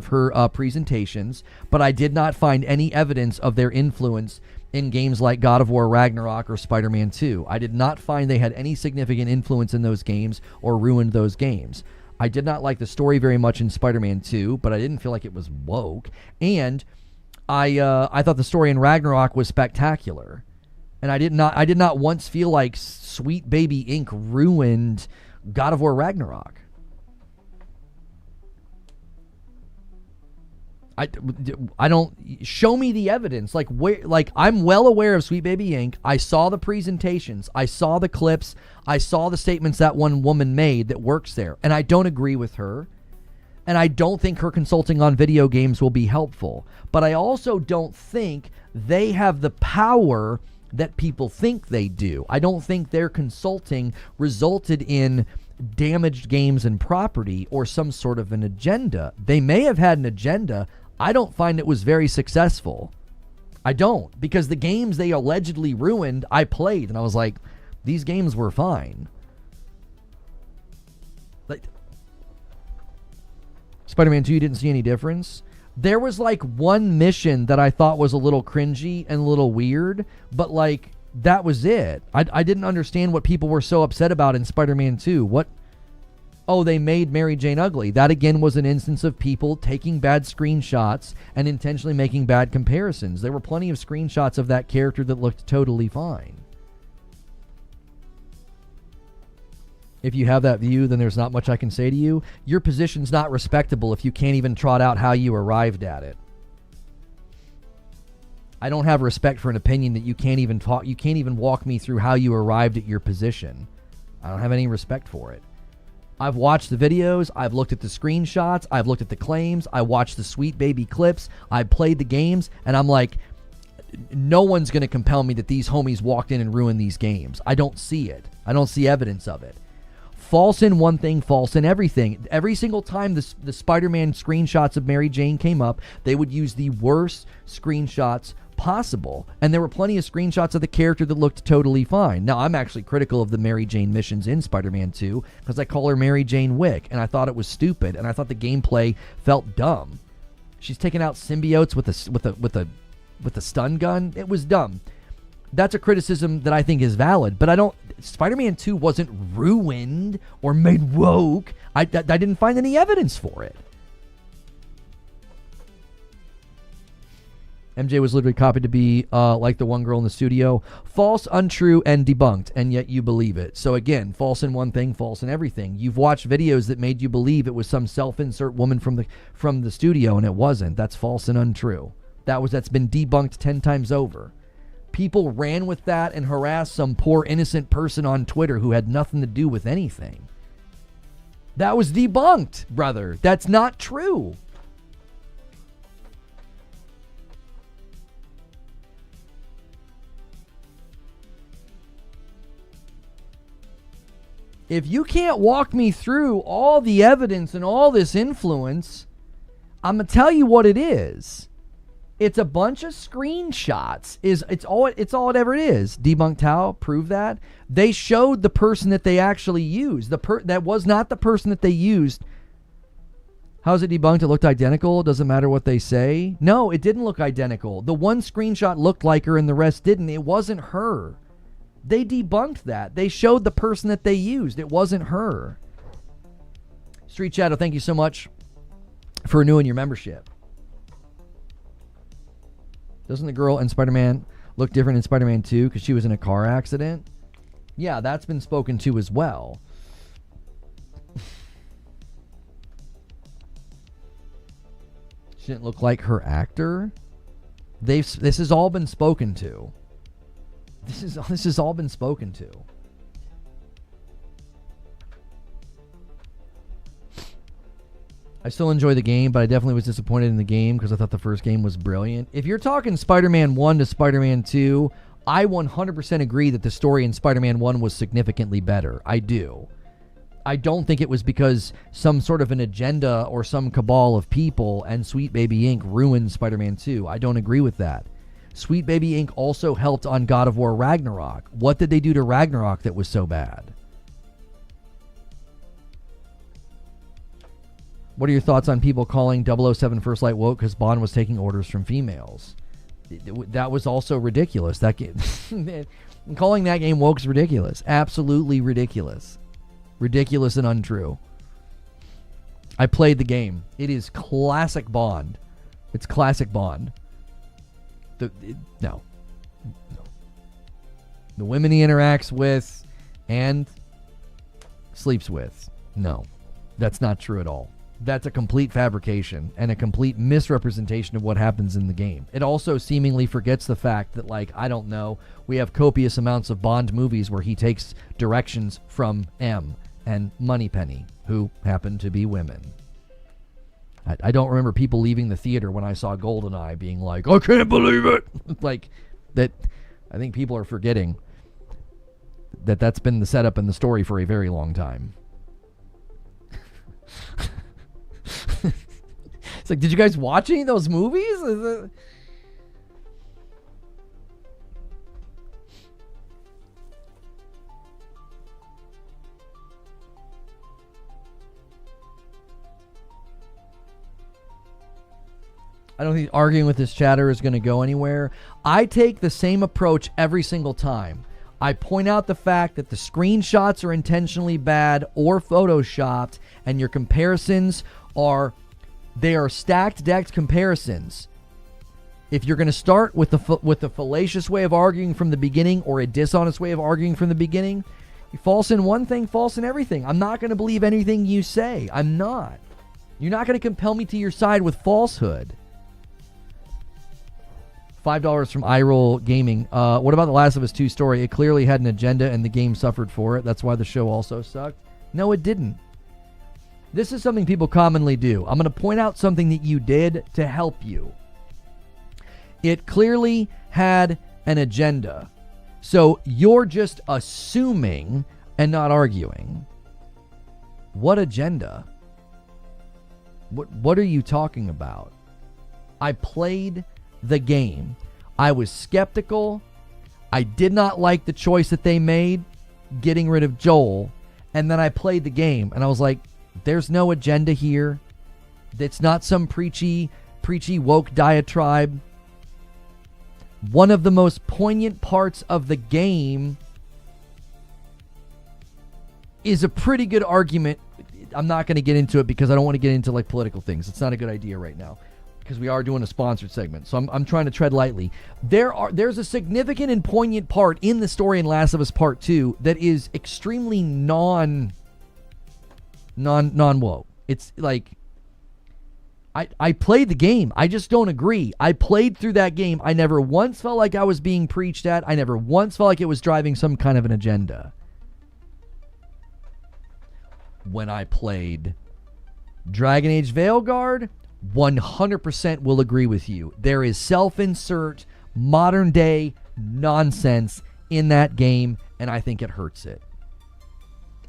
her presentations. But I did not find any evidence of their influence in games like God of War Ragnarok or Spider-Man 2. I did not find they had any significant influence in those games or ruined those games. I did not like the story very much in Spider-Man 2, but I didn't feel like it was woke. And I thought the story in Ragnarok was spectacular. And I did not once feel like Sweet Baby Inc. ruined God of War Ragnarok. I don't show me the evidence. Like I'm well aware of Sweet Baby Inc. I saw the presentations, I saw the clips, I saw the statements that one woman made that works there, and I don't agree with her. And I don't think her consulting on video games will be helpful. But I also don't think they have the power that people think they do. I don't think their consulting resulted in damaged games and property or some sort of an agenda. They may have had an agenda. I don't find it was very successful. I don't, because the games they allegedly ruined, I played, and I was like, these games were fine. Like, Spider-Man 2, you didn't see any difference? There was like one mission that I thought was a little cringy and a little weird, but like, that was it. I didn't understand what people were so upset about in Spider-Man 2. What? Oh, they made Mary Jane ugly. That again was an instance of people taking bad screenshots and intentionally making bad comparisons. There were plenty of screenshots of that character that looked totally fine. If you have that view, then there's not much I can say to you. Your position's not respectable if you can't even trot out how you arrived at it. I don't have respect for an opinion that you can't even talk. You can't even walk me through how you arrived at your position. I don't have any respect for it. I've watched the videos. I've looked at the screenshots. I've looked at the claims. I watched the Sweet Baby clips. I played the games, and I'm like, no one's going to compel me that these homies walked in and ruined these games. I don't see it. I don't see evidence of it. False in one thing, false in everything. Every single time the Spider-Man screenshots of Mary Jane came up, they would use the worst screenshots possible. And there were plenty of screenshots of the character that looked totally fine. Now, I'm actually critical of the Mary Jane missions in Spider-Man 2 because I call her Mary Jane Wick, and I thought it was stupid, and I thought the gameplay felt dumb. She's taking out symbiotes with a stun gun. It was dumb. That's a criticism that I think is valid, but Spider-Man 2 wasn't ruined or made woke. I didn't find any evidence for it. MJ was literally copied to be like the one girl in the studio. False, untrue, and debunked, and yet you believe it. So again, false in one thing, false in everything. You've watched videos that made you believe it was some self-insert woman from the studio, and it wasn't. That's false and untrue. That's been debunked 10 times over. People ran with that and harassed some poor innocent person on Twitter who had nothing to do with anything. That was debunked, brother. That's not true. If you can't walk me through all the evidence and all this influence, I'm going to tell you what it is. It's a bunch of screenshots. It's all it ever is. Debunked how? Prove that. They showed the person that they actually used. That was not the person that they used. How is it debunked? It looked identical. Doesn't matter what they say. No, it didn't look identical. The one screenshot looked like her and the rest didn't. It wasn't her. They debunked that. They showed the person that they used. It wasn't her. Street Shadow, thank you so much for renewing your membership. Doesn't the girl in Spider-Man look different in Spider-Man 2 because she was in a car accident? Yeah, that's been spoken to as well. She didn't look like her actor. This has all been spoken to. This has all been spoken to. I still enjoy the game, but I definitely was disappointed in the game because I thought the first game was brilliant. If you're talking Spider-Man 1 to Spider-Man 2, I 100% agree that the story in Spider-Man 1 was significantly better. I do. I don't think it was because some sort of an agenda or some cabal of people and Sweet Baby Inc. ruined Spider-Man 2. I don't agree with that. Sweet Baby Inc. also helped on God of War Ragnarok. What did they do to Ragnarok that was so bad? What are your thoughts on people calling 007 First Light woke because Bond was taking orders from females? That was also ridiculous. That game, calling that game woke is ridiculous. Absolutely ridiculous. Ridiculous and untrue. I played the game. It is classic Bond. It's classic Bond. No. The women he interacts with and sleeps with. No. That's not true at all. That's a complete fabrication and a complete misrepresentation of what happens in the game. It also seemingly forgets the fact that, like, I don't know, we have copious amounts of Bond movies where he takes directions from M and Moneypenny, who happen to be women. I don't remember people leaving the theater when I saw GoldenEye being like, I can't believe it. Like, that, I think people are forgetting that that's been the setup and the story for a very long time. It's like, did you guys watch any of those movies? I don't think arguing with this chatter is going to go anywhere. I take the same approach every single time. I point out the fact that the screenshots are intentionally bad or photoshopped, and your comparisons are stacked decked comparisons. If you're going to start with the fallacious way of arguing from the beginning or a dishonest way of arguing from the beginning, you're false in one thing, false in everything. I'm not going to believe anything you say. I'm not. You're not going to compel me to your side with falsehood. $5 from Iroll Gaming. What about the Last of Us 2 story? It clearly had an agenda and the game suffered for it. That's why the show also sucked. No, it didn't. This is something people commonly do. I'm going to point out something that you did to help you. It clearly had an agenda. So you're just assuming and not arguing. What agenda? What are you talking about? I played the game. I was skeptical. I did not like the choice that they made, getting rid of Joel. And then I played the game and I was like, there's no agenda here. It's not some preachy woke diatribe. One of the most poignant parts of the game is a pretty good argument. I'm not going to get into it because I don't want to get into like political things. It's not a good idea right now, because we are doing a sponsored segment. So I'm trying to tread lightly. There's a significant and poignant part in the story in Last of Us Part 2 that is extremely non-woke. It's like, I played the game. I just don't agree. I played through that game. I never once felt like I was being preached at. I never once felt like it was driving some kind of an agenda. When I played Dragon Age Veilguard, 100% will agree with you. There is self-insert, modern day nonsense in that game, and I think it hurts it.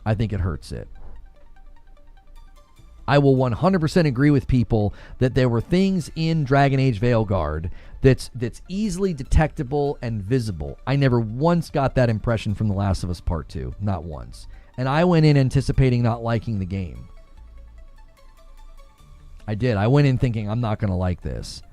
I will 100% agree with people that there were things in Dragon Age Veilguard that's easily detectable and visible. I never once got that impression from The Last of Us Part 2. Not once. And I went in anticipating not liking the game. I did. I went in thinking I'm not going to like this.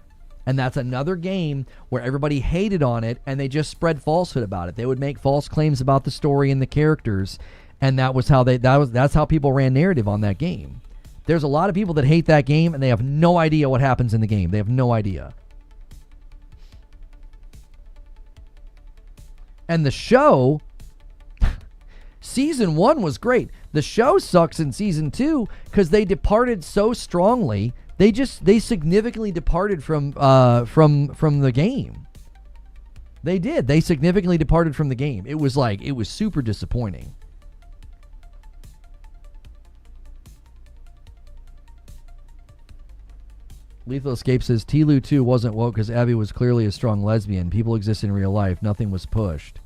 And that's another game where everybody hated on it and they just spread falsehood about it. They would make false claims about the story and the characters, and that's how people ran narrative on that game. There's a lot of people that hate that game and they have no idea what happens in the game. They have no idea. And the show, Season 1 was great. The show sucks in Season 2 because they departed so strongly. They significantly departed from the game. They did. They significantly departed from the game. It was super disappointing. Lethal Escape says, T-Lu 2 wasn't woke because Abby was clearly a strong lesbian. People exist in real life. Nothing was pushed.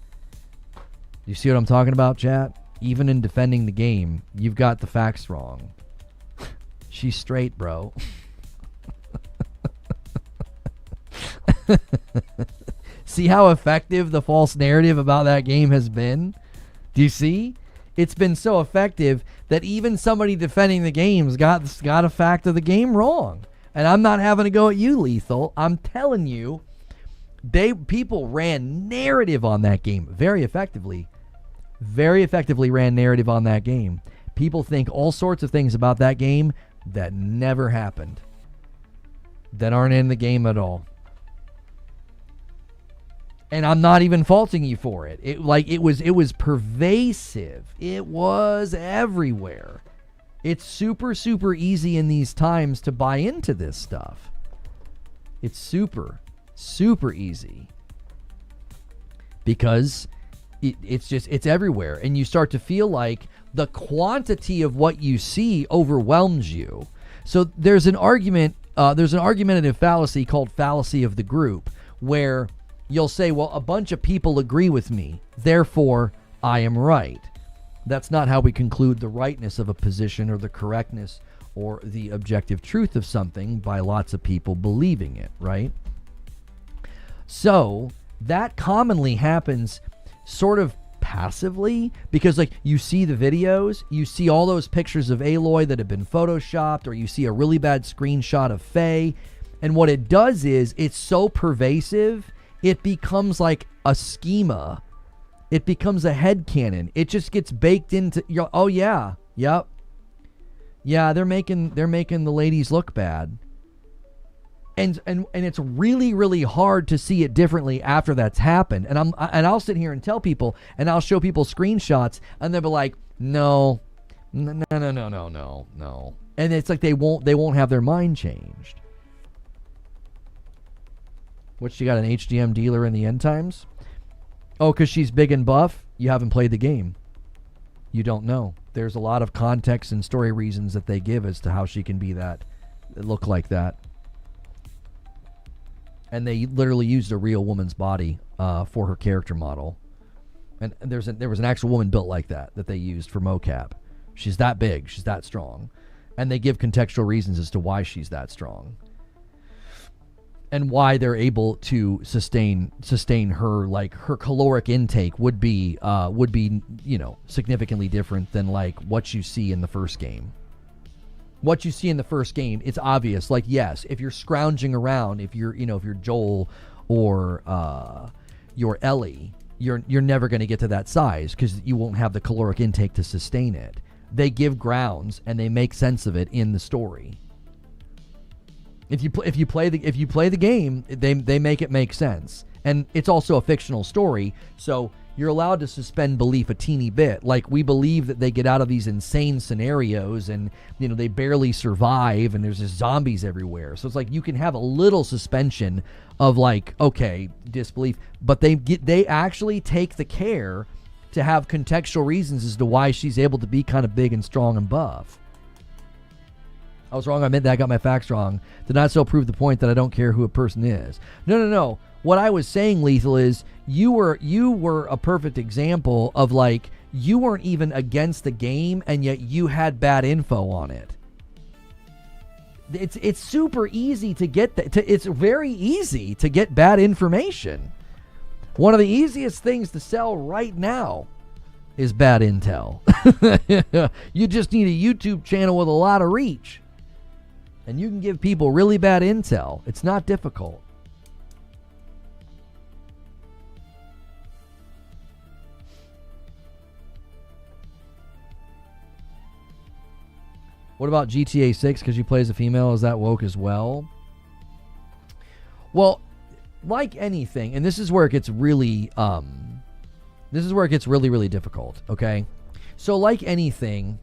You see what I'm talking about, chat? Even in defending the game, you've got the facts wrong. She's straight, bro. See how effective the false narrative about that game has been? Do you see? It's been so effective that even somebody defending the game's got a fact of the game wrong. And I'm not having to go at you, Lethal. I'm telling you, people ran narrative on that game very effectively. Very effectively ran narrative on that game. People think all sorts of things about that game that never happened, that aren't in the game at all. And I'm not even faulting you for it. It was pervasive. It was everywhere. It's super, super easy in these times to buy into this stuff. It's super, super easy. Because it's everywhere. And you start to feel like the quantity of what you see overwhelms you. So there's an argument. There's an argumentative fallacy called fallacy of the group, where you'll say, well, a bunch of people agree with me, therefore I am right. That's not how we conclude the rightness of a position or the correctness or the objective truth of something by lots of people believing it, right? So that commonly happens sort of passively, because like you see the videos, you see all those pictures of Aloy that have been photoshopped, or you see a really bad screenshot of Faye, and what it does is it's so pervasive, it becomes like a schema. It becomes a headcanon. It just gets baked into your, oh yeah, yep. Yeah, they're making the ladies look bad. And it's really, really hard to see it differently after that's happened. And I'll sit here and tell people, and I'll show people screenshots, and they'll be like, no. And it's like they won't have their mind changed. What, she got an HDM dealer in the end times? Oh, because she's big and buff? You haven't played the game. You don't know. There's a lot of context and story reasons that they give as to how she can be that, look like that. And they literally used a real woman's body for her character model. And there was an actual woman built like that they used for mocap. She's that big. She's that strong. And they give contextual reasons as to why she's that strong. And why they're able to sustain her, like her caloric intake would be significantly different than like what you see in the first game. What you see in the first game, it's obvious. Like, yes, if you're scrounging around, if you're Joel or you're Ellie, you're never going to get to that size because you won't have the caloric intake to sustain it. They give grounds and they make sense of it in the story. If you play the game, they make it make sense. And it's also a fictional story, so you're allowed to suspend belief a teeny bit. Like, we believe that they get out of these insane scenarios and, they barely survive and there's just zombies everywhere. So it's like you can have a little suspension of like, okay, disbelief, but they actually take the care to have contextual reasons as to why she's able to be kind of big and strong and buff. I was wrong. I meant that. I got my facts wrong. Did not so prove the point that I don't care who a person is. No. What I was saying, Lethal, is you were a perfect example of like you weren't even against the game and yet you had bad info on it. It's super easy to get that. It's very easy to get bad information. One of the easiest things to sell right now is bad intel. You just need a YouTube channel with a lot of reach. And you can give people really bad intel. It's not difficult. What about GTA 6? Because you play as a female, is that woke as well? Well, like anything, and this is where it gets really, really difficult, okay? So like anything,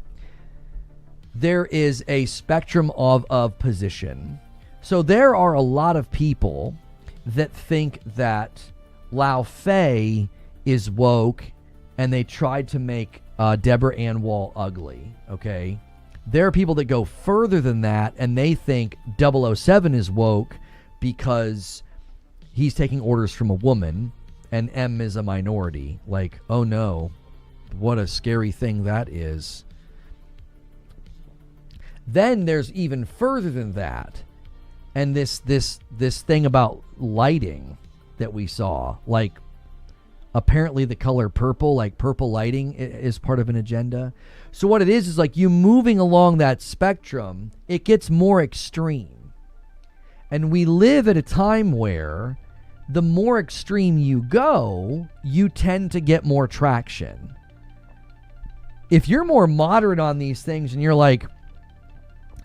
there is a spectrum of position. So there are a lot of people that think that Lao Fei is woke and they tried to make Deborah Ann Wall ugly, okay? There are people that go further than that and they think 007 is woke because he's taking orders from a woman and M is a minority. Like, oh no, what a scary thing that is. Then there's even further than that. And this thing about lighting that we saw, like apparently the color purple, like purple lighting is part of an agenda. So what it is like you moving along that spectrum, it gets more extreme. And we live at a time where the more extreme you go, you tend to get more traction. If you're more moderate on these things and you're like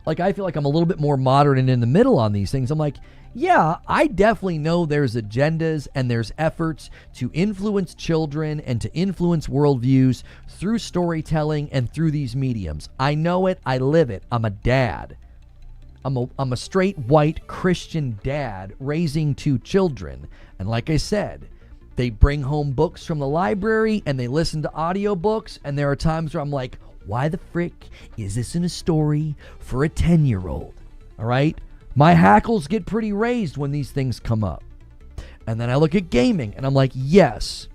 I feel like I'm a little bit more moderate and in the middle on these things. I'm like, yeah, I definitely know there's agendas and there's efforts to influence children and to influence worldviews through storytelling and through these mediums. I know it. I live it. I'm a dad. I'm a straight white Christian dad raising 2 children. And like I said, they bring home books from the library and they listen to audiobooks. And there are times where I'm like, why the frick is this in a story for a 10-year-old? All right? My hackles get pretty raised when these things come up. And then I look at gaming and I'm like, yes,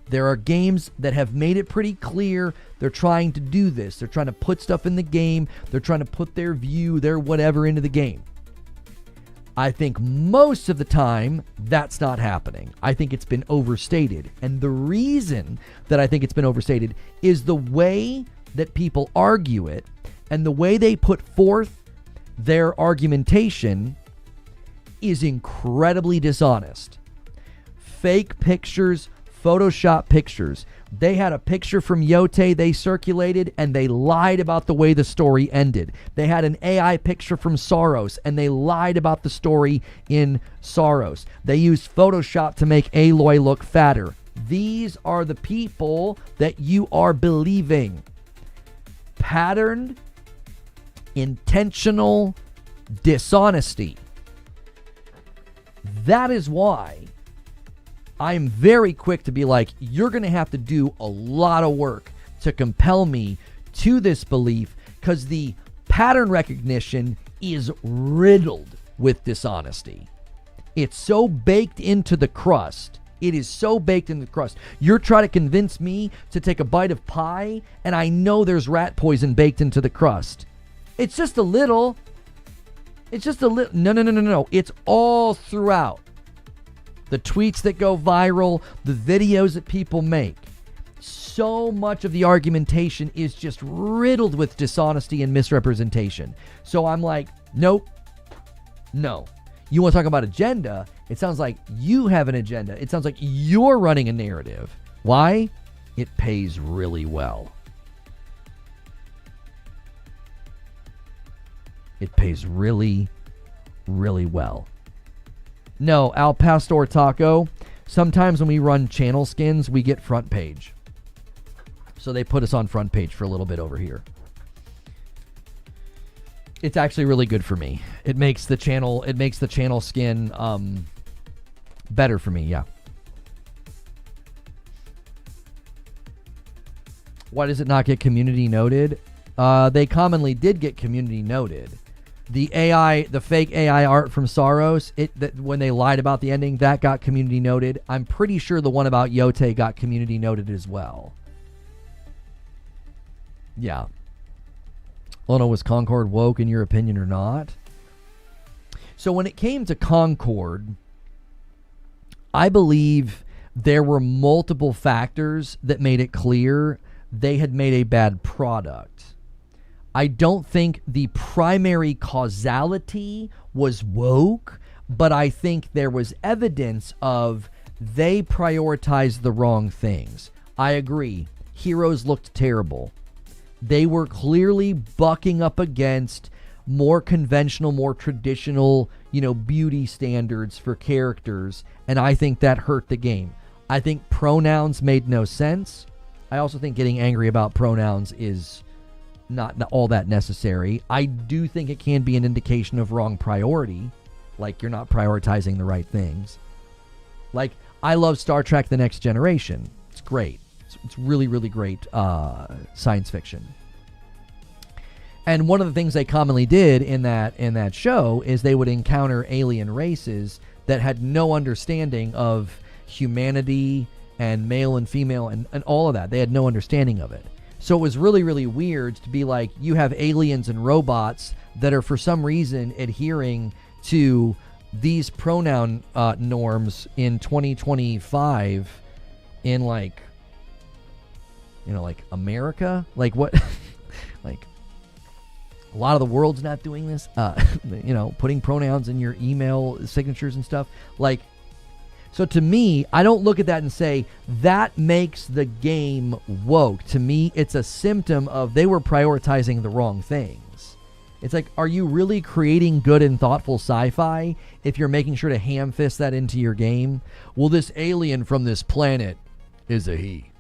there are games that have made it pretty clear they're trying to do this. They're trying to put stuff in the game. They're trying to put their view, their whatever into the game. I think most of the time that's not happening. I think it's been overstated. And the reason that I think it's been overstated is the way that people argue it and the way they put forth their argumentation is incredibly dishonest. Fake pictures, Photoshop pictures. They had a picture from Yote they circulated and they lied about the way the story ended. They had an AI picture from Soros and they lied about the story in Soros. They used Photoshop to make Aloy look fatter. These are the people that you are believing. Patterned, intentional dishonesty. That is why I'm very quick to be like, you're going to have to do a lot of work to compel me to this belief, because the pattern recognition is riddled with dishonesty. It's so baked into the crust. It is so baked into the crust. You're trying to convince me to take a bite of pie, and I know there's rat poison baked into the crust. It's just a little. It's just a little. No. It's all throughout. The tweets that go viral, the videos that people make. So much of the argumentation is just riddled with dishonesty and misrepresentation. So I'm like, nope, no. You want to talk about agenda? It sounds like you have an agenda. It sounds like you're running a narrative. Why? It pays really well. It pays really, really well. No, Al Pastor Taco, sometimes when we run channel skins, we get front page. So they put us on front page for a little bit over here. It's actually really good for me. It makes the channel skin better for me, yeah. Why does it not get community noted? They commonly did get community noted. The fake AI art from Soros, when they lied about the ending, that got community noted. I'm pretty sure the one about Yote got community noted as well. Yeah. I don't know, was Concord woke in your opinion or not? So when it came to Concord, I believe there were multiple factors that made it clear they had made a bad product. I don't think the primary causality was woke, but I think there was evidence of they prioritized the wrong things. I agree. Heroes looked terrible. They were clearly bucking up against more conventional, more traditional, beauty standards for characters, and I think that hurt the game. I think pronouns made no sense. I also think getting angry about pronouns is not all that necessary. I do think it can be an indication of wrong priority, like you're not prioritizing the right things. Like, I love Star Trek The Next Generation. It's great. It's really, really great science fiction. And one of the things they commonly did in that show is they would encounter alien races that had no understanding of humanity and male and female and all of that. They had no understanding of it. So it was really, really weird to be like, you have aliens and robots that are for some reason adhering to these pronoun norms in 2025 in like America. Like what? Like a lot of the world's not doing this. Putting pronouns in your email signatures and stuff. Like, so to me, I don't look at that and say that makes the game woke. To me, it's a symptom of they were prioritizing the wrong things. It's like, are you really creating good and thoughtful sci-fi if you're making sure to ham fist that into your game? Well, this alien from this planet is a he.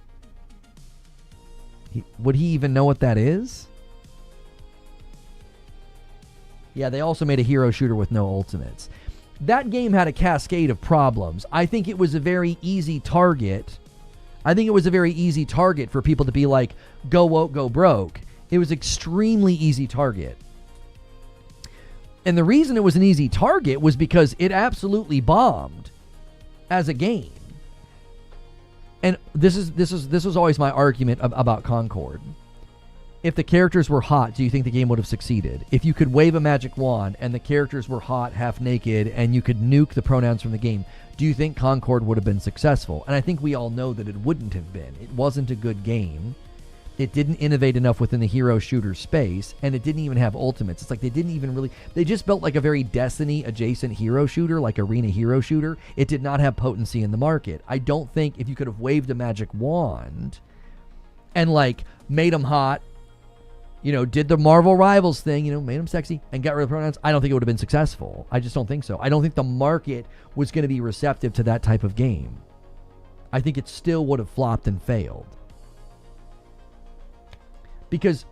Would he even know what that is? Yeah, they also made a hero shooter with no ultimates. That game had a cascade of problems. I think it was a very easy target. I think it was a very easy target for people to be like, go woke, go broke. It was extremely easy target. And the reason it was an easy target was because it absolutely bombed as a game. And this was always my argument about Concord. If the characters were hot, do you think the game would have succeeded? If you could wave a magic wand and the characters were hot, half naked, and you could nuke the pronouns from the game, do you think Concord would have been successful? And I think we all know that it wouldn't have been. It wasn't a good game. It didn't innovate enough within the hero shooter space, and it didn't even have ultimates. It's like they didn't even really... They just built like a very Destiny-adjacent hero shooter, like arena hero shooter. It did not have potency in the market. I don't think if you could have waved a magic wand and like made them hot, did the Marvel Rivals thing, made them sexy and got rid of pronouns, I don't think it would have been successful. I just don't think so. I don't think the market was going to be receptive to that type of game. I think it still would have flopped and failed. Because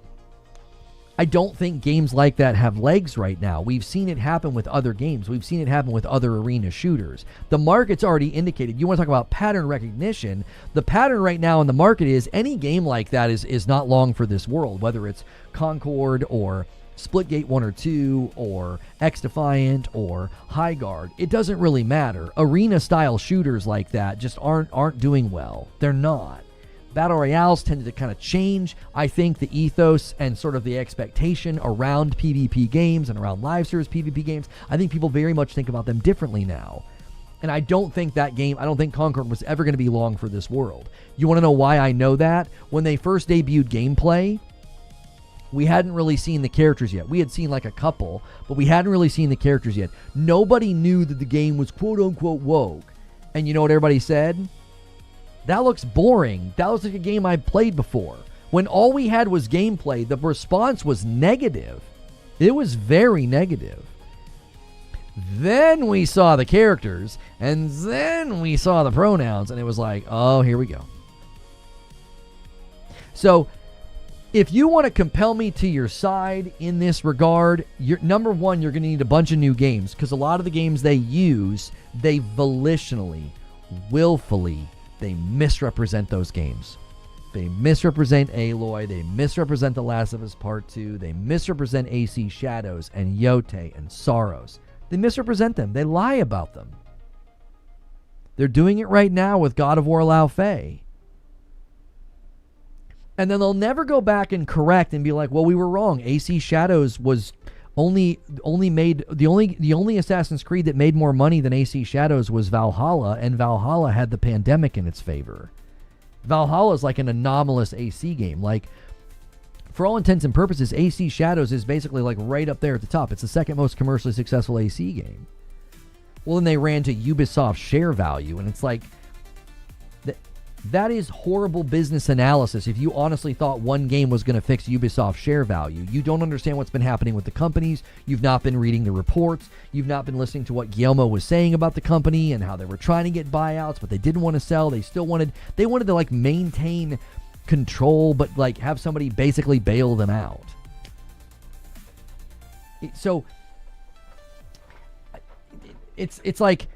I don't think games like that have legs right now. We've seen it happen with other games. We've seen it happen with other arena shooters. The market's already indicated. You want to talk about pattern recognition. The pattern right now in the market is any game like that is not long for this world, whether it's Concord or Splitgate 1 or 2 or X-Defiant or High Guard. It doesn't really matter. Arena-style shooters like that just aren't doing well. They're not. Battle Royales tended to kind of change, I think, the ethos and sort of the expectation around PvP games and around live service PvP games. I think people very much think about them differently now. And I don't think Concord was ever going to be long for this world. You want to know why I know that? When they first debuted gameplay, we hadn't really seen the characters yet. We had seen like a couple, but we hadn't really seen the characters yet. Nobody knew that the game was quote-unquote woke. And you know what everybody said? That looks boring. That looks like a game I've played before. When all we had was gameplay, the response was negative. It was very negative. Then we saw the characters, and then we saw the pronouns, and it was like, oh, here we go. So, if you want to compel me to your side in this regard, number one, you're going to need a bunch of new games, because a lot of the games they use, they volitionally, willfully, they misrepresent those games. They misrepresent Aloy. They misrepresent The Last of Us Part 2. They misrepresent AC Shadows and Yote and Sorrows. They misrepresent them. They lie about them. They're doing it right now with God of War Lao Fei. And then they'll never go back and correct and be like, well, we were wrong. AC Shadows was only made the only Assassin's Creed that made more money than AC Shadows was Valhalla, and Valhalla had the pandemic in its favor. Valhalla is like an anomalous AC game. Like, for all intents and purposes, AC Shadows is basically like right up there at the top. It's the second most commercially successful AC game. Well, then they ran to Ubisoft's share value, and it's like, that is horrible business analysis. If you honestly thought one game was going to fix Ubisoft's share value, you don't understand what's been happening with the companies. You've not been reading the reports. You've not been listening to what Guillermo was saying about the company and how they were trying to get buyouts, but they didn't want to sell. They wanted to like maintain control, but like have somebody basically bail them out. So it's like,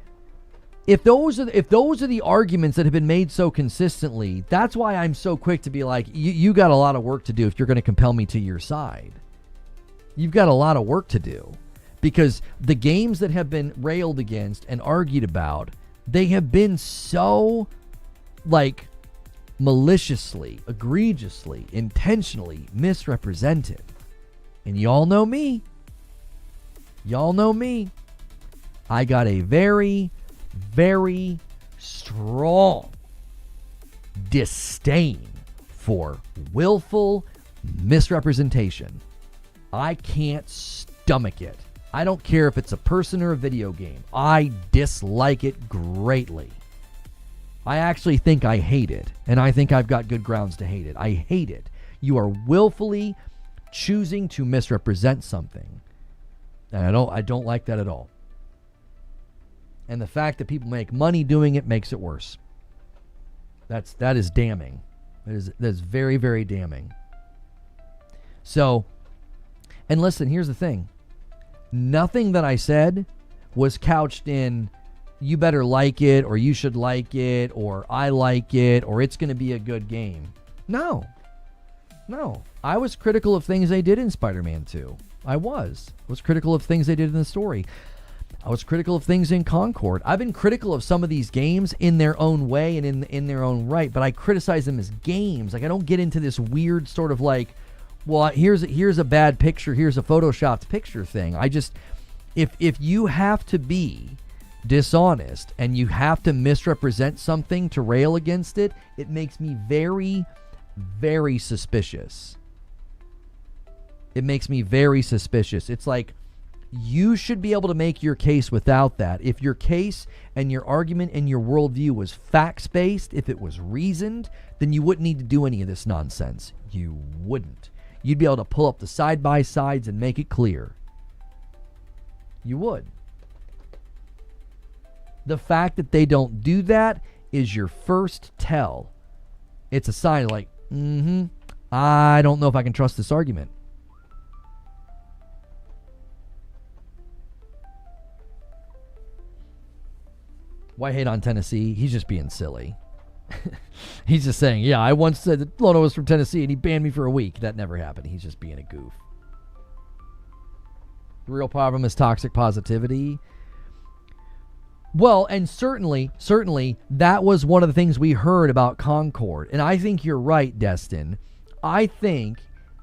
If those are the arguments that have been made so consistently, that's why I'm so quick to be like, you got a lot of work to do if you're going to compel me to your side. You've got a lot of work to do, because the games that have been railed against and argued about, they have been so like maliciously, egregiously, intentionally misrepresented. And y'all know me. I got a very, very strong disdain for willful misrepresentation. I can't stomach it. I don't care if it's a person or a video game. I dislike it greatly. I actually think I hate it, and I think I've got good grounds to hate it. I hate it. You are willfully choosing to misrepresent something, and I don't like that at all. And the fact that people make money doing it makes it worse. That is damning. That's very, very damning. So, and listen, here's the thing. Nothing that I said was couched in, you better like it, or you should like it, or I like it, or it's going to be a good game. No. No. I was critical of things they did in Spider-Man 2. I was critical of things they did in the story. I was critical of things in Concord. I've been critical of some of these games in their own way and in their own right, but I criticize them as games. Like, I don't get into this weird sort of like, well, here's a bad picture, here's a photoshopped picture thing. I just, if you have to be dishonest and you have to misrepresent something to rail against it, it makes me very, very suspicious. It makes me very suspicious. It's like, you should be able to make your case without that. If your case and your argument and your worldview was facts-based, if it was reasoned, then you wouldn't need to do any of this nonsense. You wouldn't. You'd be able to pull up the side-by-sides and make it clear. You would. The fact that they don't do that is your first tell. It's a sign like, I don't know if I can trust this argument. Why hate on Tennessee? He's just being silly. He's just saying, yeah, I once said that Lono was from Tennessee and he banned me for a week. That never happened. He's just being a goof. The real problem is toxic positivity. Well, and certainly, that was one of the things we heard about Concord. And I think you're right, Destin. I think,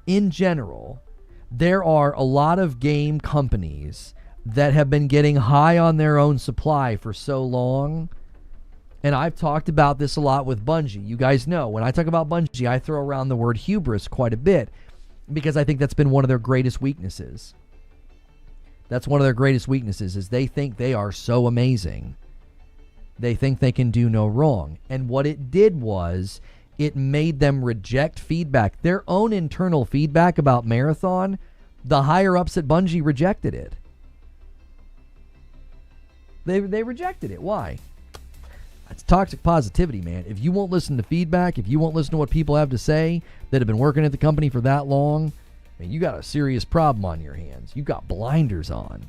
in general, there are a lot of game companies that have been getting high on their own supply for so long. And I've talked about this a lot with Bungie. You guys know, when I talk about Bungie, I throw around the word hubris quite a bit because I think that's been one of their greatest weaknesses. That's one of their greatest weaknesses, is they think they are so amazing. They think they can do no wrong. And what it did was, it made them reject feedback. Their own internal feedback about Marathon, the higher-ups at Bungie rejected it. They rejected it. Why? That's toxic positivity, man. If you won't listen to feedback, if you won't listen to what people have to say that have been working at the company for that long, man, you got a serious problem on your hands. You got blinders on.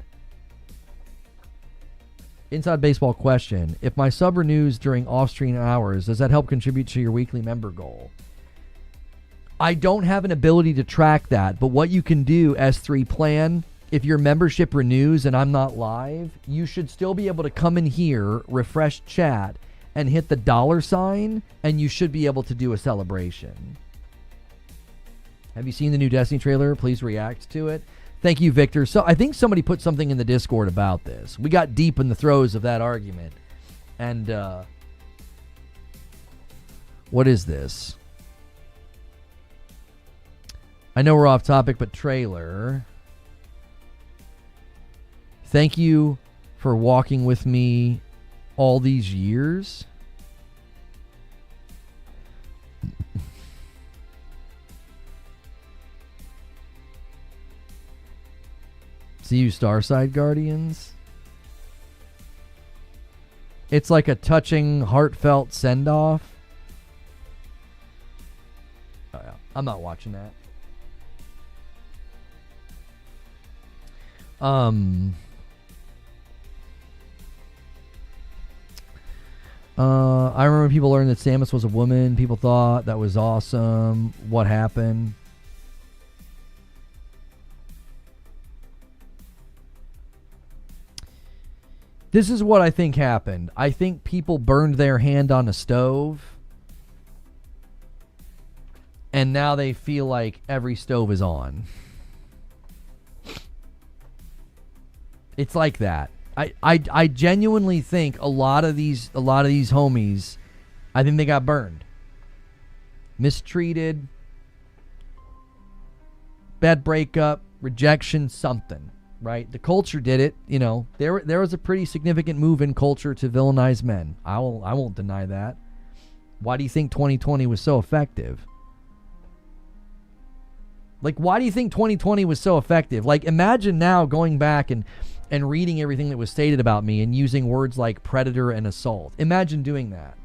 Inside Baseball question. If my sub renews during off-stream hours, does that help contribute to your weekly member goal? I don't have an ability to track that, but what you can do, S3 Plan, if your membership renews and I'm not live, you should still be able to come in here, refresh chat, and hit the $sign, and you should be able to do a celebration. Have you seen the new Destiny trailer? Please react to it. Thank you, Victor. So I think somebody put something in the Discord about this. We got deep in the throes of that argument. And what is this? I know we're off topic, but trailer. Thank you for walking with me all these years. See you, Starside Guardians. It's like a touching, heartfelt send-off. Oh, yeah. I'm not watching that. I remember people learned that Samus was a woman. People thought that was awesome. What happened? This is what I think happened. I think people burned their hand on a stove, and now they feel like every stove is on. It's like that. I genuinely think a lot of these homies, I think they got burned, mistreated, bad breakup, rejection, something. Right? The culture did it. You know, there was a pretty significant move in culture to villainize men. I won't deny that. Why do you think 2020 was so effective? Like, why do you think 2020 was so effective? Like, imagine now going back and reading everything that was stated about me and using words like predator and assault. Imagine doing that.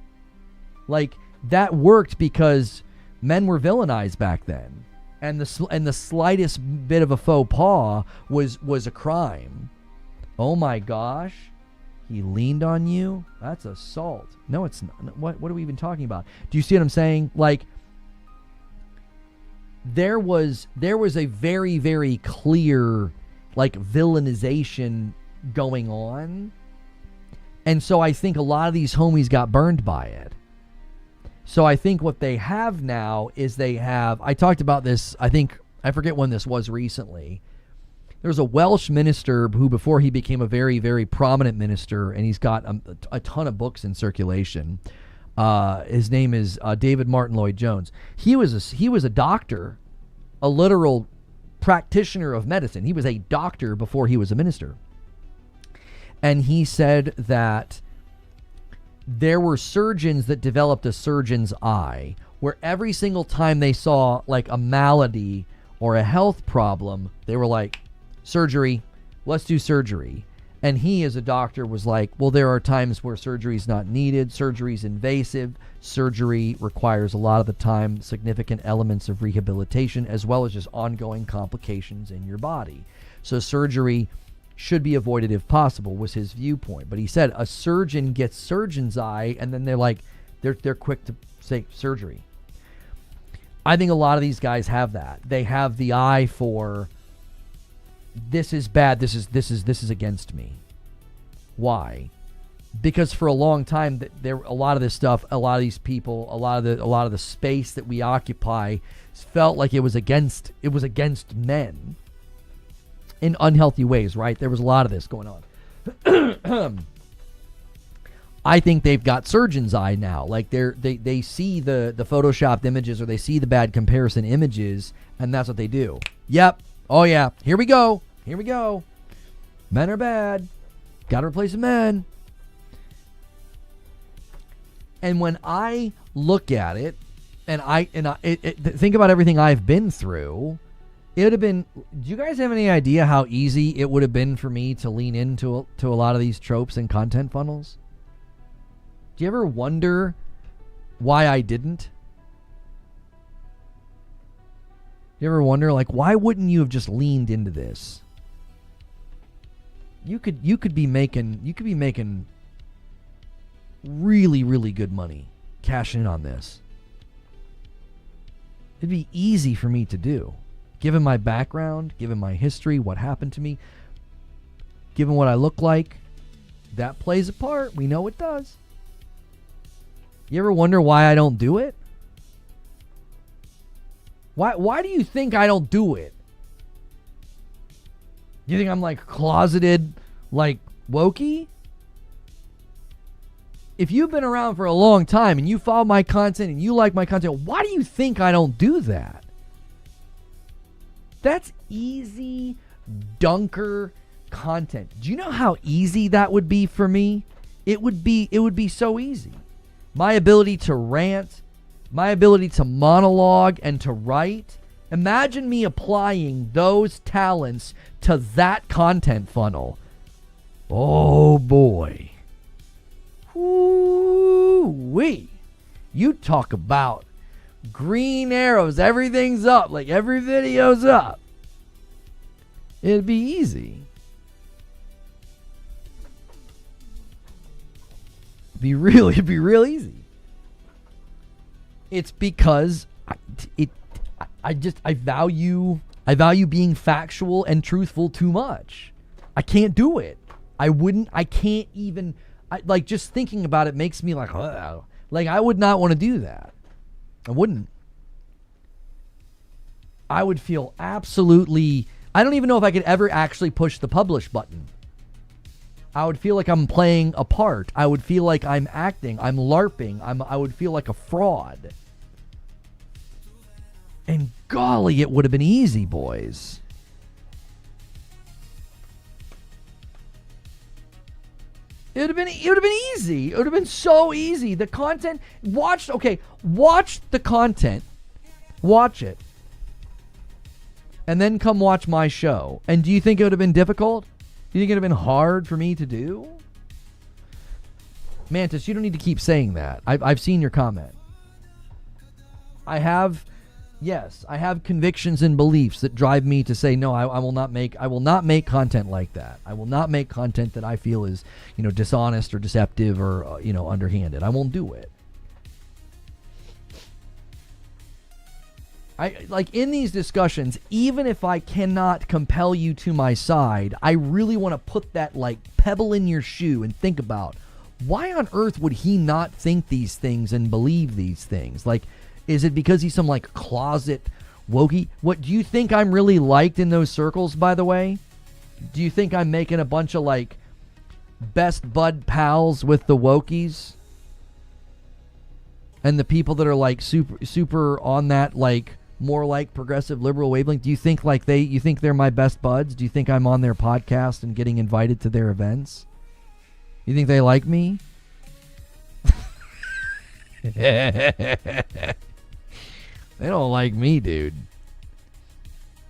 Like, that worked because men were villainized back then. And the slightest bit of a faux pas was a crime. Oh my gosh. He leaned on you? That's assault. No, it's not. What are we even talking about? Do you see what I'm saying? Like, there was a very, very clear like villainization going on. And so I think a lot of these homies got burned by it. So I think what they have now is I talked about this, I forget when this was recently. There was a Welsh minister who, before he became a very, very prominent minister, and he's got a ton of books in circulation. His name is David Martin Lloyd Jones. He was a doctor, a literal practitioner of medicine. He was a doctor before he was a minister. And he said that there were surgeons that developed a surgeon's eye, where every single time they saw like a malady or a health problem, they were like, surgery, let's do surgery. And he, as a doctor, was like, well, there are times where surgery is not needed. Surgery is invasive. Surgery requires a lot of the time significant elements of rehabilitation, as well as just ongoing complications in your body. So surgery should be avoided if possible, was his viewpoint. But he said a surgeon gets surgeon's eye, and then they're quick to say surgery. I think a lot of these guys have that. They have the eye for, this is bad, this is against me. Why? Because for a long time, a lot of this stuff, a lot of these people, a lot of the space that we occupy felt like it was against men in unhealthy ways, right? There was a lot of this going on. I think they've got surgeon's eye now. Like they see the photoshopped images, or they see the bad comparison images, and that's what they do. Yep. Oh yeah. Here we go. Men are bad. Got to replace the men. And when I look at it, and think about everything I've been through, it would have been. Do you guys have any idea how easy it would have been for me to lean into a lot of these tropes and content funnels? Do you ever wonder why I didn't? You ever wonder, like, why wouldn't you have just leaned into this? You could be making really, really good money cashing in on this. It'd be easy for me to do. Given my background, given my history, what happened to me, given what I look like, that plays a part. We know it does. You ever wonder why I don't do it? Why do you think I don't do it? You think I'm like closeted, like wokey? If you've been around for a long time and you follow my content and you like my content, why do you think I don't do that? That's easy dunker content. Do you know how easy that would be for me? It would be so easy. My ability to rant, my ability to monologue and to write. Imagine me applying those talents to that content funnel. Oh boy. Woo-wee. You talk about green arrows, everything's up, like every video's up. It'd be easy. It'd be real easy. It's because I value being factual and truthful too much. I can't do it. I can't even, like, just thinking about it makes me like, oh, like I would not want to do that. I wouldn't. I would feel absolutely, I don't even know if I could ever actually push the publish button. I would feel like I'm playing a part. I would feel like I'm acting. I'm LARPing. I would feel like a fraud. And golly, it would have been easy, boys. It would have been easy. It would have been so easy. The content, watch the content. Watch it. And then come watch my show. And do you think it would have been difficult? Do you think it would have been hard for me to do? Mantis, you don't need to keep saying that. I've seen your comment. I have convictions and beliefs that drive me to say, no, I will not make content like that. I will not make content that I feel is, dishonest or deceptive or, underhanded. I won't do it. I like in these discussions, even if I cannot compel you to my side, I really want to put that like pebble in your shoe and think about why on earth would he not think these things and believe these things? Like, is it because he's some like closet wokey? What do you think I'm really liked in those circles, by the way? Do you think I'm making a bunch of like best bud pals with the wokies? And the people that are like super on that like more like progressive liberal wavelength, do you think like you think they're my best buds? Do you think I'm on their podcast and getting invited to their events? You think they like me? They don't like me, dude.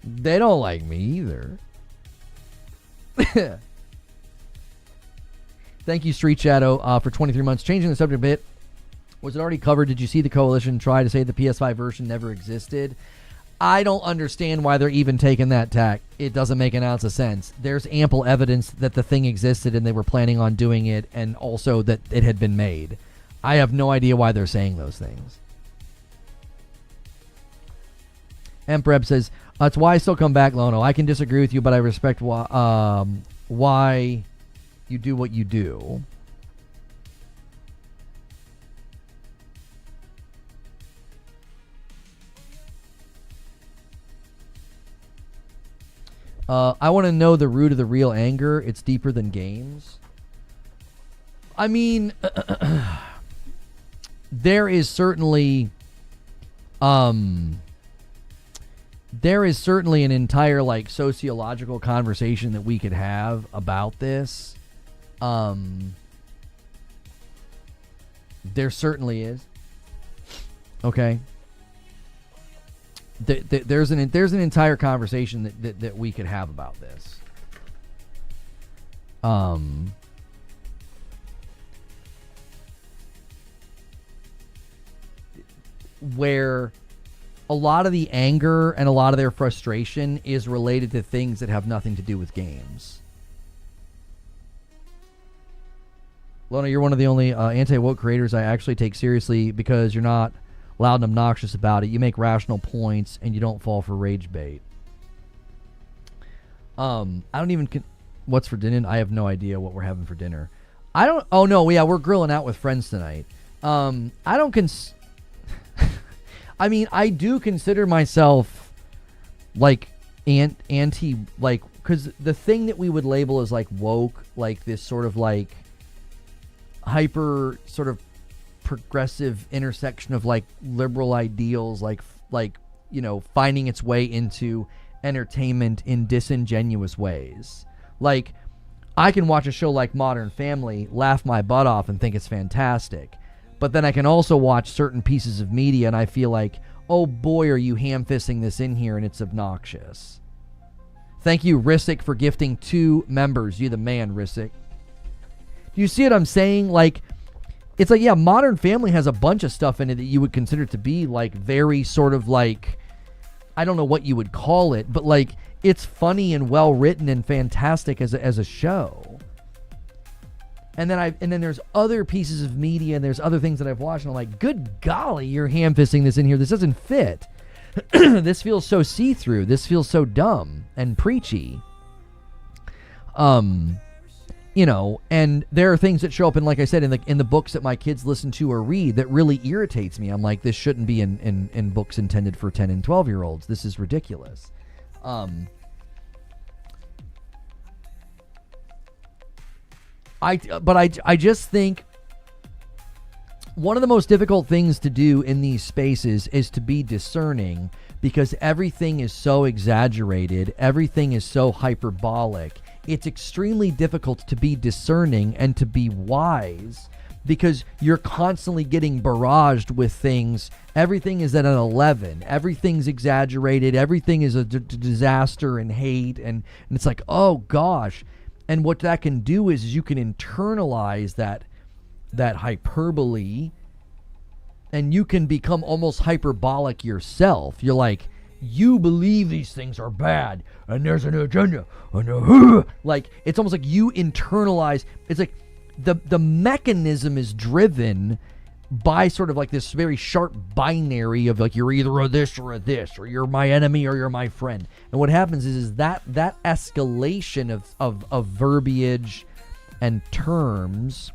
They don't like me either. Thank you, Street Shadow, for 23 months. Changing the subject a bit. Was it already covered? Did you see the coalition try to say the PS5 version never existed? I don't understand why they're even taking that tack. It doesn't make an ounce of sense. There's ample evidence that the thing existed and they were planning on doing it, and also that it had been made. I have no idea why they're saying those things. Empreb says, it's why I still come back, Lono. I can disagree with you, but I respect why you do what you do. I want to know the root of the real anger. It's deeper than games. I mean, there is certainly an entire like sociological conversation that we could have about this. There certainly is. Okay. There's an entire conversation that we could have about this. Where a lot of the anger and a lot of their frustration is related to things that have nothing to do with games. Lona, you're one of the only anti-woke creators I actually take seriously because you're not loud and obnoxious about it. You make rational points and you don't fall for rage bait. I don't even what's for dinner? I have no idea what we're having for dinner. Oh no, yeah, we're grilling out with friends tonight. I mean, I do consider myself like anti, like, because the thing that we would label as like woke, like this sort of like hyper sort of progressive intersection of like liberal ideals, like you know, finding its way into entertainment in disingenuous ways. Like, I can watch a show like Modern Family, laugh my butt off and think it's fantastic, but then I can also watch certain pieces of media and I feel like, oh boy, are you ham-fisting this in here, and it's obnoxious. Thank you, Rissick, for gifting 2 members. You the man, Rissick. Do you see what I'm saying? Like, it's like, yeah, Modern Family has a bunch of stuff in it that you would consider to be like very sort of like, I don't know what you would call it, but like it's funny and well written and fantastic as a show. And then there's other pieces of media and there's other things that I've watched and I'm like, good golly, you're ham-fisting this in here. This doesn't fit. This feels so see-through. This feels so dumb and preachy. You know, and there are things that show up in, like I said, in the books that my kids listen to or read that really irritates me. I'm like, this shouldn't be in books intended for 10 and 12-year-olds. This is ridiculous. I just think one of the most difficult things to do in these spaces is to be discerning, because everything is so exaggerated, everything is so hyperbolic. It's extremely difficult to be discerning and to be wise because you're constantly getting barraged with things. Everything is at an 11. Everything's exaggerated. Everything is a disaster and hate. And it's like, oh gosh. And what that can do is you can internalize that hyperbole, and you can become almost hyperbolic yourself. You're like, you believe these things are bad, and there's an agenda, and like, it's almost like you internalize. It's like the mechanism is driven by sort of like this very sharp binary of like, you're either a this or a this, or you're my enemy or you're my friend. And what happens is that escalation of verbiage and terms,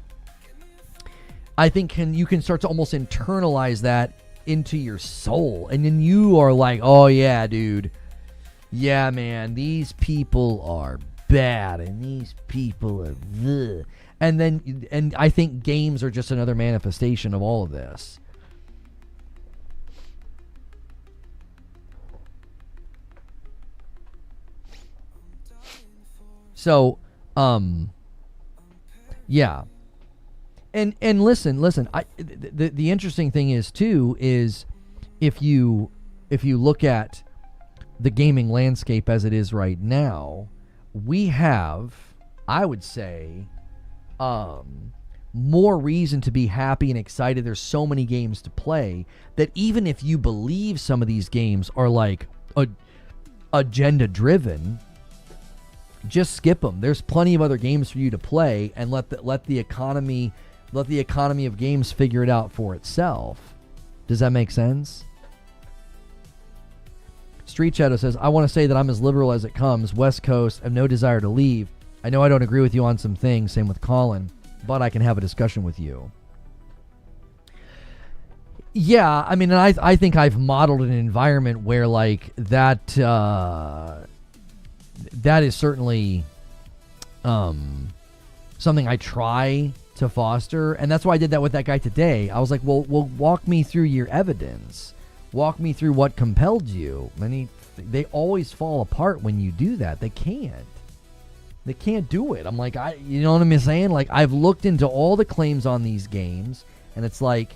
I think you can start to almost internalize that into your soul. And then you are like, oh yeah, dude. Yeah, man, these people are bad and these people are bleh. And I think games are just another manifestation of all of this. So, yeah. And listen, the interesting thing is too is if you look at the gaming landscape as it is right now, we have, I would say, more reason to be happy and excited. There's so many games to play that even if you believe some of these games are like agenda driven, just skip them. There's plenty of other games for you to play, and let the economy of games figure it out for itself. Does that make sense? Street Shadow says, I want to say that I'm as liberal as it comes. West Coast, I have no desire to leave. I know I don't agree with you on some things, same with Colin, but I can have a discussion with you. Yeah, I mean, I think I've modeled an environment where like that is certainly something I try to foster, and that's why I did that with that guy today. I was like, well, walk me through your evidence. Walk me through what compelled you. And they always fall apart when you do that. They can't do it. I'm like, you know what I'm saying? Like, I've looked into all the claims on these games, and it's like,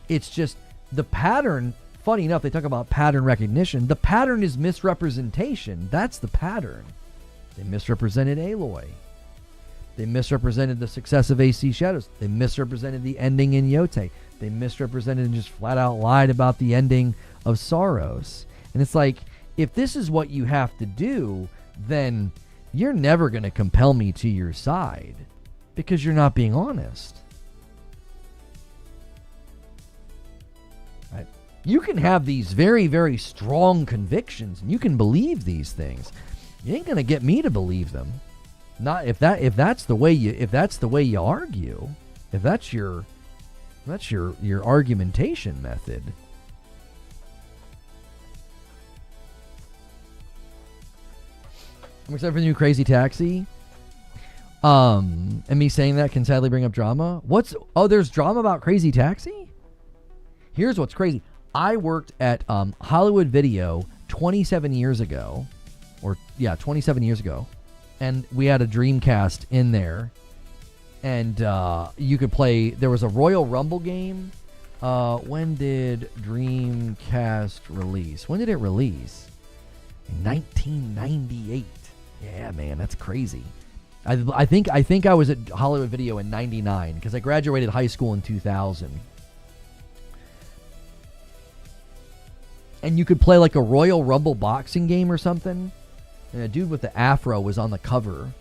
it's just the pattern. Funny enough, they talk about pattern recognition. The pattern is misrepresentation. That's the pattern. They misrepresented Aloy. They misrepresented the success of AC Shadows. They misrepresented the ending in Yote. They misrepresented and just flat out lied about the ending of Saros. And it's like, if this is what you have to do, then you're never going to compel me to your side because you're not being honest. Right? You can have these very, very strong convictions, and you can believe these things. You ain't going to get me to believe them. Not if that's the way you argue. If that's your argumentation method. I'm excited for the new Crazy Taxi. And me saying that can sadly bring up drama. There's drama about Crazy Taxi? Here's what's crazy. I worked at Hollywood Video 27 years ago. 27 years ago. And we had a Dreamcast in there. And you could play, there was a Royal Rumble game. When did Dreamcast release? When did it release? In 1998. Yeah, man, that's crazy. I think I was at Hollywood Video in 99 because I graduated high school in 2000. And you could play like a Royal Rumble boxing game or something. And a dude with the afro was on the cover,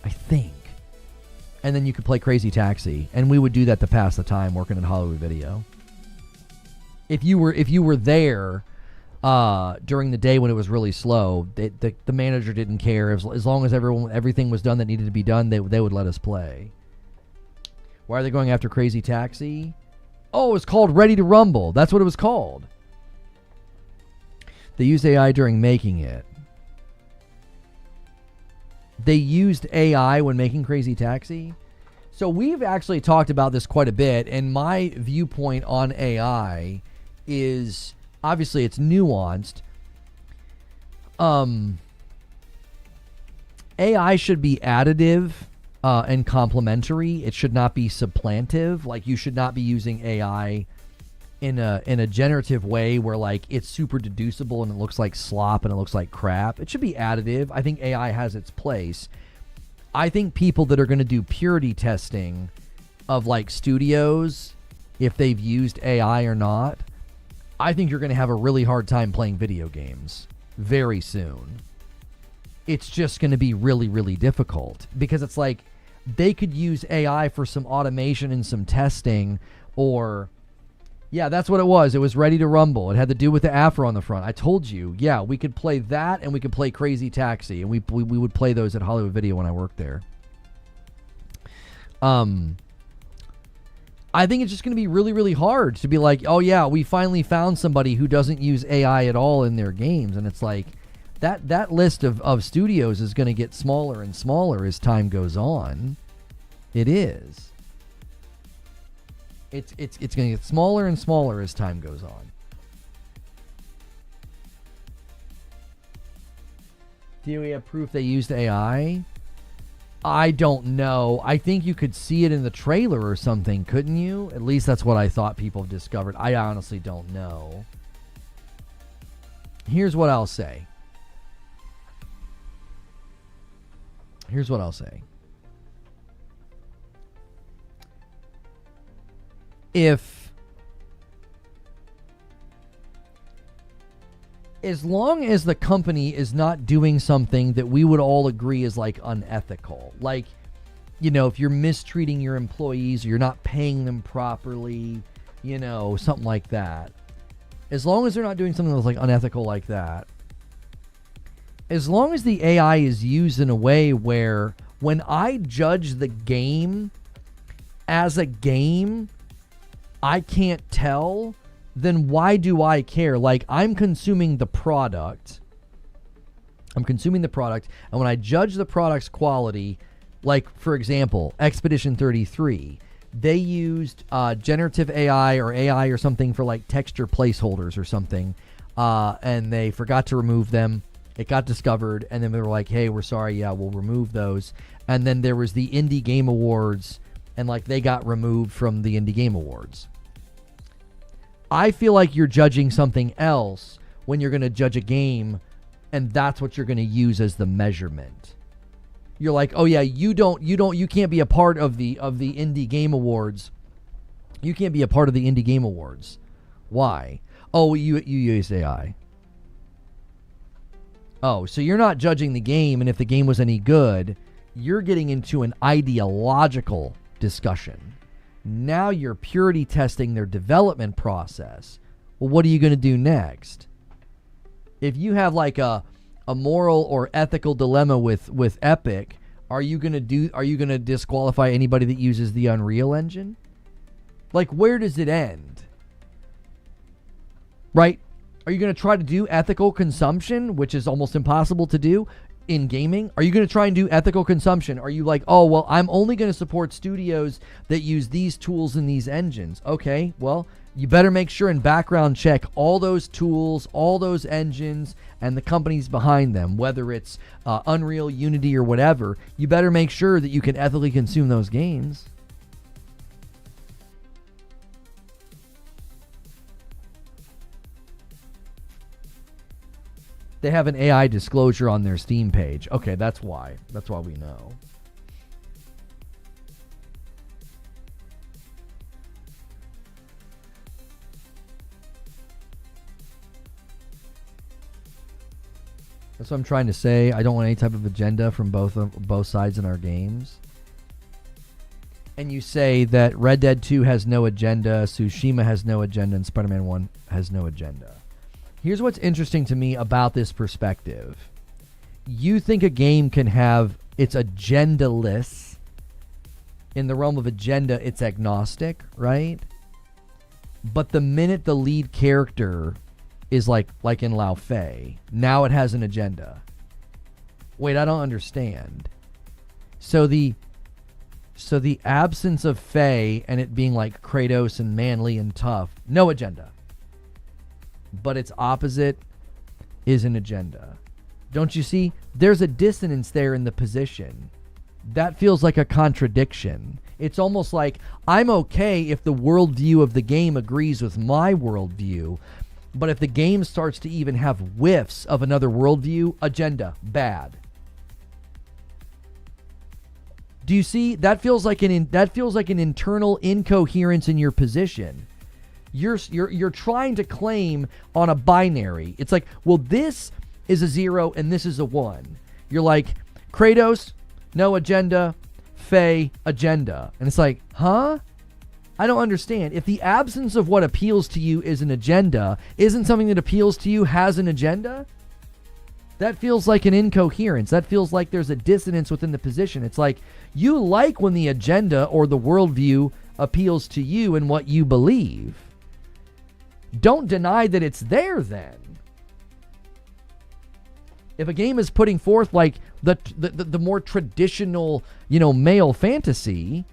I think. And then you could play Crazy Taxi, and we would do that to pass the time working at Hollywood Video. If you were there during the day when it was really slow, the manager didn't care. As long as everything was done that needed to be done, they would let us play. Why are they going after Crazy Taxi? Oh, it's called Ready to Rumble. That's what it was called. They used AI during making it. They used AI when making Crazy Taxi. So we've actually talked about this quite a bit, and my viewpoint on AI is, obviously it's nuanced. AI should be additive and complementary. It should not be supplantive. Like, you should not be using AI in a generative way where like it's super deducible and it looks like slop and it looks like crap. It should be additive. I think AI has its place. I think people that are going to do purity testing of like studios, if they've used AI or not, I think you're going to have a really hard time playing video games very soon. It's just going to be really, really difficult because it's like, they could use AI for some automation and some testing, or yeah, that's what it was. It was Ready to Rumble. It had to do with the afro on the front. I told you, yeah, we could play that and we could play Crazy Taxi, and we would play those at Hollywood Video when I worked there. I think it's just going to be really, really hard to be like, oh yeah, we finally found somebody who doesn't use AI at all in their games. And it's like, that list of studios is going to get smaller and smaller as time goes on. It is. It's going to get smaller and smaller as time goes on. Do we have proof they used AI? I don't know. I think you could see it in the trailer or something, couldn't you? At least that's what I thought people have discovered. I honestly don't know. Here's what I'll say. As long as the company is not doing something that we would all agree is like unethical, like, you know, if you're mistreating your employees or you're not paying them properly, you know, something like that. As long as they're not doing something that's like unethical like that, as long as the AI is used in a way where when I judge the game as a game, I can't tell, then why do I care? Like, I'm consuming the product. And when I judge the product's quality, like, for example, Expedition 33, they used generative AI or something for, like, texture placeholders or something, and they forgot to remove them. It got discovered, and then they were like, hey, we're sorry, yeah, we'll remove those. And then there was the Indie Game Awards, and, like, they got removed from the Indie Game Awards. I feel like you're judging something else when you're going to judge a game, and that's what you're going to use as the measurement. You're like, oh yeah, you can't be a part of the Indie Game Awards. You can't be a part of the Indie Game Awards. Why? Oh, you used AI. Oh, so you're not judging the game, and if the game was any good, you're getting into an ideological discussion. Now you're purity testing their development process. Well, what are you going to do next? If you have like a moral or ethical dilemma with Epic, are you going to disqualify anybody that uses the Unreal Engine? Like, where does it end? Right? Are you going to try to do ethical consumption, which is almost impossible to do in gaming? Are you going to try and do ethical consumption? Are you like, oh, well, I'm only going to support studios that use these tools and these engines? Okay, well, you better make sure and background check all those tools, all those engines, and the companies behind them, whether it's Unreal, Unity, or whatever. You better make sure that you can ethically consume those games. They have an AI disclosure on their Steam page. Okay, that's why. That's why we know. That's what I'm trying to say. I don't want any type of agenda from both sides in our games. And you say that Red Dead 2 has no agenda, Tsushima has no agenda, and Spider-Man 1 has no agenda. Here's what's interesting to me about this perspective. You think a game can have its agendaless. In the realm of agenda, it's agnostic, right? But the minute the lead character is like in Lao Fei, now it has an agenda. Wait, I don't understand. So the absence of Fei and it being like Kratos and manly and tough, no agenda. But its opposite is an agenda. Don't you see? There's a dissonance there in the position. That feels like a contradiction. It's almost like I'm okay if the worldview of the game agrees with my worldview, but if the game starts to even have whiffs of another worldview, agenda, bad. Do you see? That feels like an internal incoherence in your position. You're trying to claim on a binary. It's like, well, this is a 0 and this is a 1. You're like, Kratos, no agenda. Faye, agenda. And it's like, huh? I don't understand. If the absence of what appeals to you is an agenda, isn't something that appeals to you has an agenda? That feels like an incoherence. That feels like there's a dissonance within the position. It's like you like when the agenda or the worldview appeals to you and what you believe. Don't deny that it's there then. If a game is putting forth like the more traditional, male fantasy,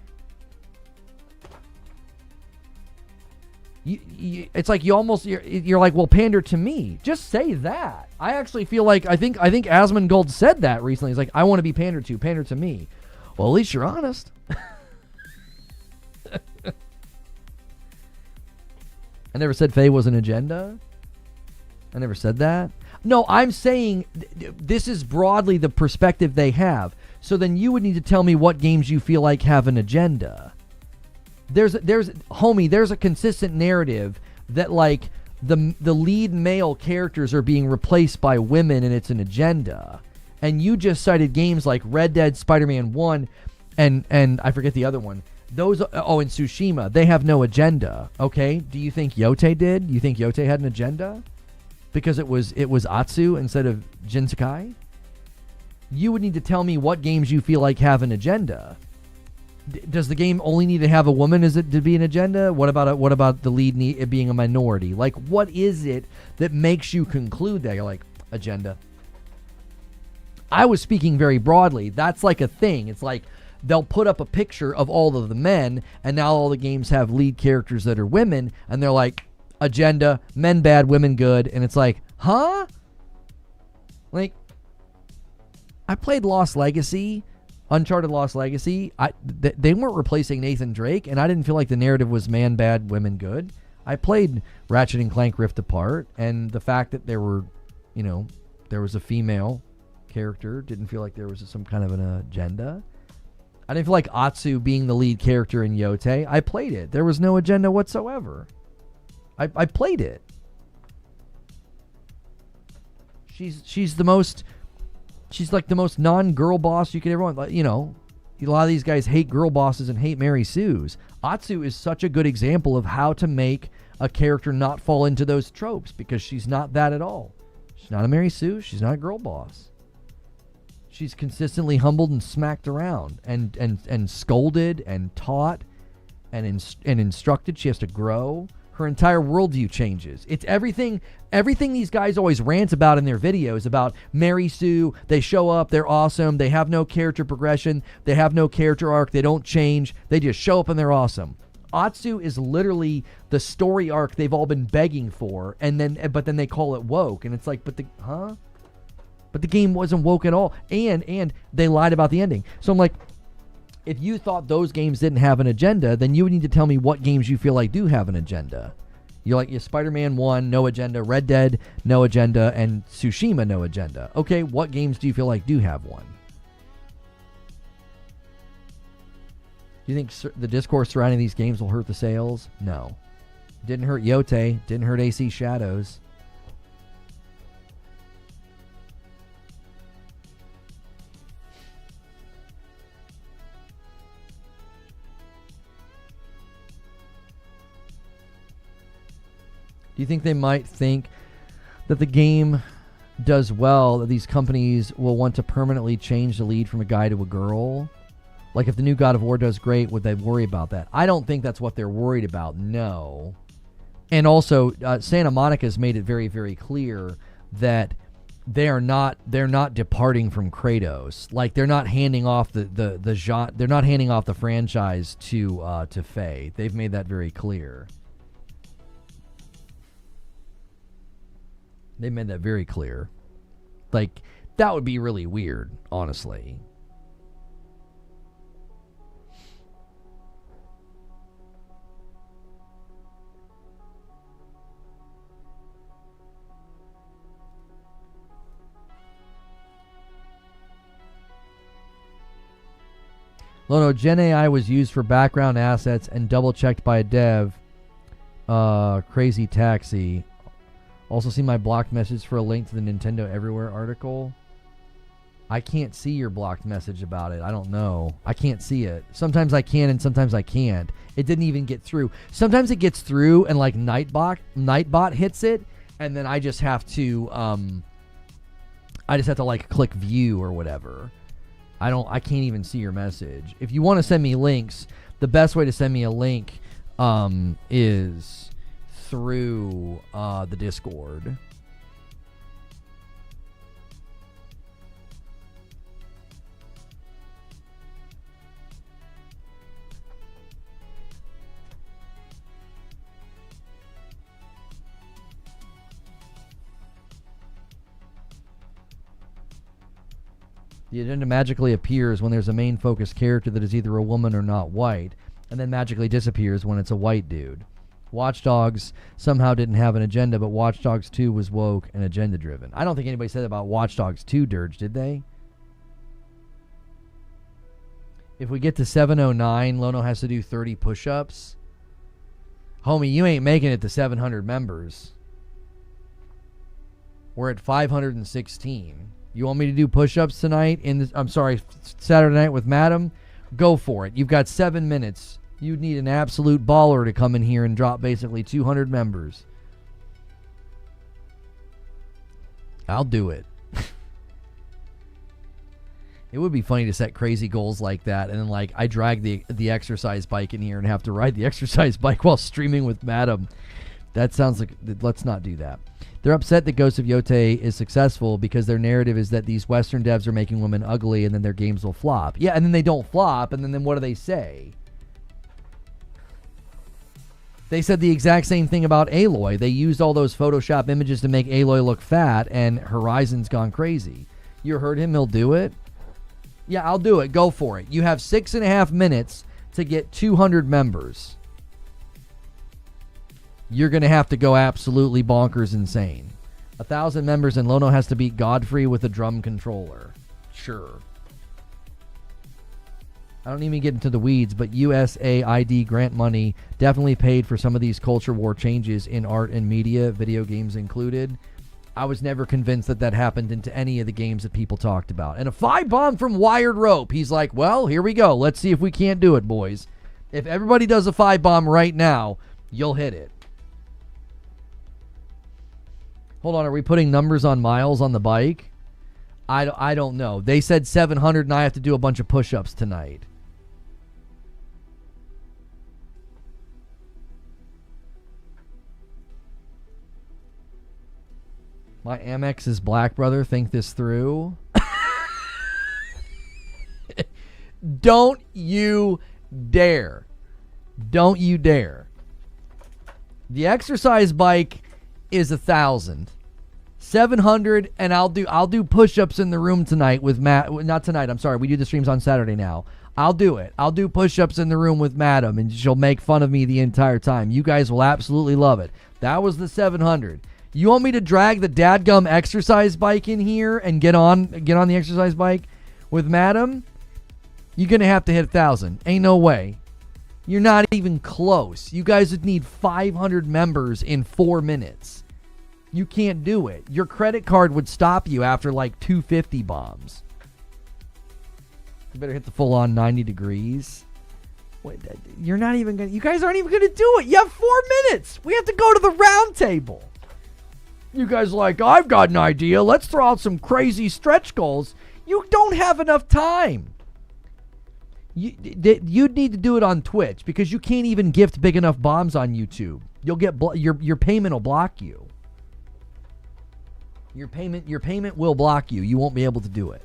it's like you're like, well, pander to me. Just say that. I actually feel like I think Asmongold said that recently. He's like, I want to be pandered to. Pander to me. Well, at least you're honest. I never said Faye was an agenda. I never said that. No, I'm saying this is broadly the perspective they have. So then you would need to tell me what games you feel like have an agenda. There's a consistent narrative that like the lead male characters are being replaced by women and it's an agenda. And you just cited games like Red Dead, Spider-Man 1, and I forget the other one. Those in Tsushima, they have no agenda. Okay, do you think Yote did? You think Yote had an agenda because it was Atsu instead of Jinsakai? You would need to tell me what games you feel like have an agenda. Does the game only need to have a woman as it to be an agenda? What about the lead it being a minority? Like, what is it that makes you conclude that? You're like, agenda. I was speaking very broadly. That's like a thing. It's like they'll put up a picture of all of the men, and now all the games have lead characters that are women, and they're like, agenda, men bad, women good, and it's like, huh? Like, I played Lost Legacy, Uncharted Lost Legacy. They weren't replacing Nathan Drake, and I didn't feel like the narrative was man bad, women good. I played Ratchet and Clank Rift Apart, and the fact that there was a female character didn't feel like there was some kind of an agenda. I didn't feel like Atsu being the lead character in Yote. I played it. There was no agenda whatsoever. I played it. She's like the most non-girl boss you could ever want. A lot of these guys hate girl bosses and hate Mary Sue's. Atsu is such a good example of how to make a character not fall into those tropes because she's not that at all. She's not a Mary Sue. She's not a girl boss. She's consistently humbled and smacked around and scolded and taught and instructed. She has to grow. Her entire worldview changes. It's everything these guys always rant about in their videos about Mary Sue. They show up, they're awesome, they have no character progression, they have no character arc, they don't change, they just show up and they're awesome. Atsu is literally the story arc they've all been begging for, but then they call it woke, and it's like, But the game wasn't woke at all, and they lied about the ending. So I'm like, if you thought those games didn't have an agenda, then you would need to tell me what games you feel like do have an agenda. You're like, Spider-Man 1, no agenda. Red Dead, no agenda. And Tsushima, no agenda. Okay, what games do you feel like do have one? Do you think the discourse surrounding these games will hurt the sales? No. Didn't hurt Yote. Didn't hurt AC Shadows. Do you think they might think that the game does well, that these companies will want to permanently change the lead from a guy to a girl? Like if the new God of War does great, would they worry about that? I don't think that's what they're worried about, no. And also, Santa Monica's made it very, very clear that they're not departing from Kratos. Like they're not handing off the genre, they're not handing off the franchise to Faye. They've made that very clear. They made that very clear. Like, that would be really weird, honestly. Lono, Gen AI was used for background assets and double-checked by a dev. Crazy Taxi. Also see my blocked message for a link to the Nintendo Everywhere article. I can't see your blocked message about it. I don't know. I can't see it. Sometimes I can and sometimes I can't. It didn't even get through. Sometimes it gets through and like Nightbot hits it, and then I just have to like click view or whatever. I can't even see your message. If you want to send me links, the best way to send me a link is through the Discord. The agenda magically appears when there's a main focus character that is either a woman or not white, and then magically disappears when it's a white dude. Watch Dogs somehow didn't have an agenda, but Watch Dogs 2 was woke and agenda-driven. I don't think anybody said that about Watch Dogs 2, Dirge, did they? If we get to 709, Lono has to do 30 push-ups. Homie, you ain't making it to 700 members. We're at 516. You want me to do push-ups tonight? Saturday night with Madam? Go for it. You've got 7 minutes. You'd need an absolute baller to come in here and drop basically 200 members. I'll do it. It would be funny to set crazy goals like that, and then like I drag the exercise bike in here and have to ride the exercise bike while streaming with Madam. That sounds like, let's not do that. They're upset that Ghost of Yote is successful because their narrative is that these Western devs are making women ugly and then their games will flop. Yeah, and then they don't flop, and then what do they say? They said the exact same thing about Aloy. They used all those Photoshop images to make Aloy look fat, and Horizon's gone crazy. You heard him, he'll do it? Yeah, I'll do it. Go for it. You have 6.5 minutes to get 200 members. You're going to have to go absolutely bonkers insane. 1,000 members and Lono has to beat Godfrey with a drum controller. Sure. I don't even get into the weeds, but USAID grant money definitely paid for some of these culture war changes in art and media, video games included. I was never convinced that happened into any of the games that people talked about. And a 5-bomb from Wired Rope. He's like, well, here we go. Let's see if we can't do it, boys. If everybody does a 5-bomb right now, you'll hit it. Hold on, are we putting numbers on miles on the bike? I don't know. They said 700 and I have to do a bunch of push-ups tonight. My Amex is black, brother. Think this through. Don't you dare. Don't you dare. The exercise bike is 1,000. 700, and I'll do push-ups in the room tonight with Matt. Not tonight, I'm sorry. We do the streams on Saturday now. I'll do it. I'll do push-ups in the room with Madam, and she'll make fun of me the entire time. You guys will absolutely love it. That was the 700. You want me to drag the dadgum exercise bike in here and get on the exercise bike with Madam? You're going to have to hit 1,000. Ain't no way. You're not even close. You guys would need 500 members in 4 minutes. You can't do it. Your credit card would stop you after like 250 bombs. You better hit the full-on 90 degrees. Wait, you're not even going to... You guys aren't even going to do it. You have 4 minutes. We have to go to the round table. You guys are like, I've got an idea. Let's throw out some crazy stretch goals. You don't have enough time. You'd need to do it on Twitch because you can't even gift big enough bombs on YouTube. You'll get your payment will block you. Your payment will block you. You won't be able to do it.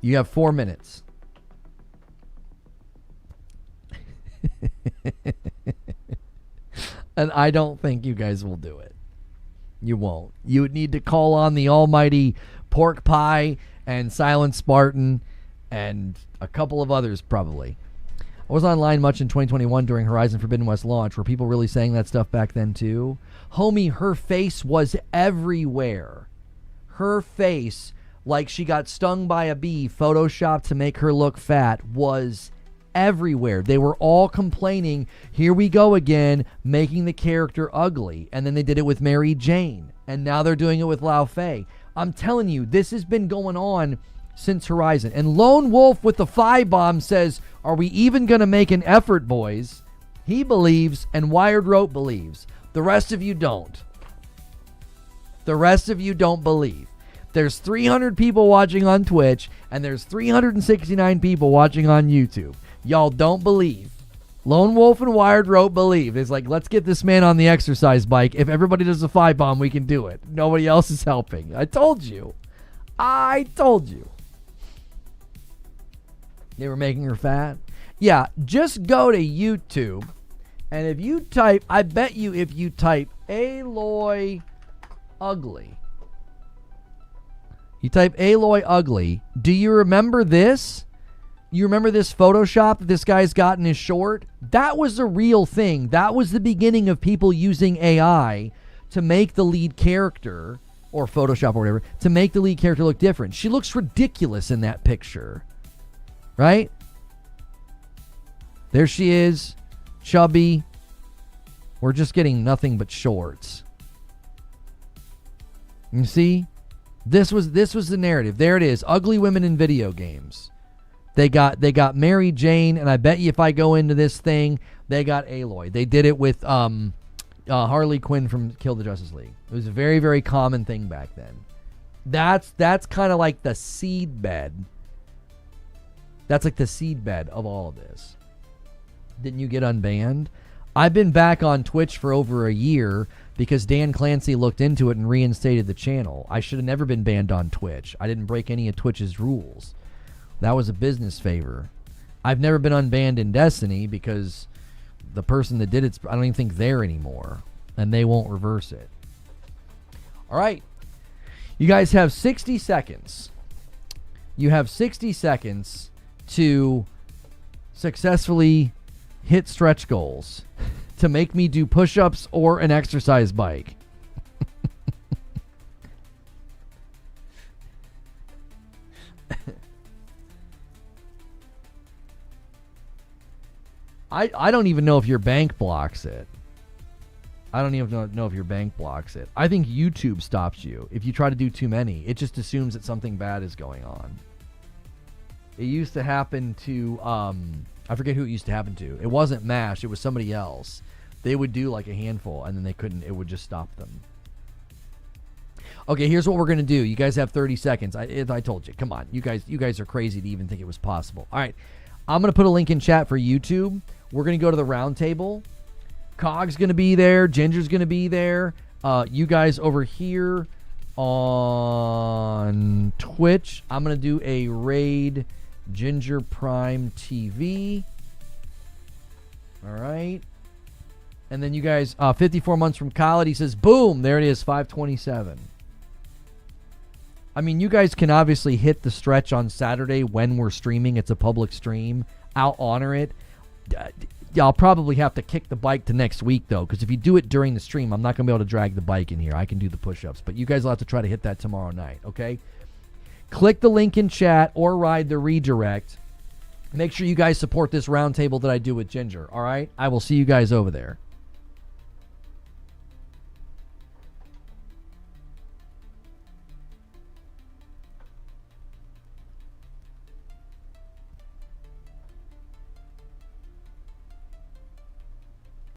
You have 4 minutes. And I don't think you guys will do it. You won't. You would need to call on the almighty Pork Pie and Silent Spartan and a couple of others probably. I was online much in 2021 during Horizon Forbidden West launch. Were people really saying that stuff back then too? Homie, her face was everywhere. Her face, like she got stung by a bee, photoshopped to make her look fat, was everywhere. They were all complaining, here we go again, making the character ugly. And then they did it with Mary Jane. And now they're doing it with Lao Fei. I'm telling you, this has been going on since Horizon. And Lone Wolf with the Phi-Bomb says, are we even going to make an effort, boys? He believes, and Wired Rope believes. The rest of you don't. The rest of you don't believe. There's 300 people watching on Twitch, and there's 369 people watching on YouTube. Y'all don't believe. Lone Wolf and Wired Rope believe. It's like, let's get this man on the exercise bike. If everybody does a Phi-Bomb, we can do it. Nobody else is helping. I told you. I told you. They were making her fat. Yeah, just go to YouTube, and if you type, I bet you if you type Aloy Ugly, you type Aloy Ugly, do you remember this? You remember this Photoshop that this guy's got in his short? That was a real thing. That was the beginning of people using AI to make the lead character, or Photoshop or whatever, to make the lead character look different. She looks ridiculous in that picture. Right? There she is, chubby. We're just getting nothing but shorts. You see? This was the narrative. There it is. Ugly women in video games. They got Mary Jane, and I bet you if I go into this thing, they got Aloy. They did it with Harley Quinn from Kill the Justice League. It was a very, very common thing back then. That's kind of like the seed bed. That's like the seed bed of all of this. Didn't you get unbanned? I've been back on Twitch for over a year because Dan Clancy looked into it and reinstated the channel. I should have never been banned on Twitch. I didn't break any of Twitch's rules. That was a business favor. I've never been unbanned in Destiny because the person that did it, I don't even think they're anymore, and they won't reverse it. All right. You guys have 60 seconds. You have 60 seconds to successfully hit stretch goals to make me do push-ups or an exercise bike. I don't even know if your bank blocks it. I don't even know if your bank blocks it. I think YouTube stops you if you try to do too many. It just assumes that something bad is going on. It used to happen to, I forget who it used to happen to. It wasn't MASH, it was somebody else. They would do like a handful, and then they couldn't, it would just stop them. Okay, here's what we're going to do. You guys have 30 seconds. I told you. Come on. You guys are crazy to even think it was possible. All right. I'm going to put a link in chat for YouTube. We're going to go to the round table. Cog's going to be there. Ginger's going to be there. You guys over here on Twitch. I'm going to do a raid Ginger Prime TV. All right. And then you guys, 54 months from college, he says, boom, there it is, 527. I mean, you guys can obviously hit the stretch on Saturday when we're streaming. It's a public stream. I'll honor it. Y'all probably have to kick the bike to next week, though, because if you do it during the stream, I'm not going to be able to drag the bike in here. I can do the push-ups, but you guys will have to try to hit that tomorrow night, okay? Click the link in chat or ride the redirect. Make sure you guys support this roundtable that I do with Ginger, all right? I will see you guys over there.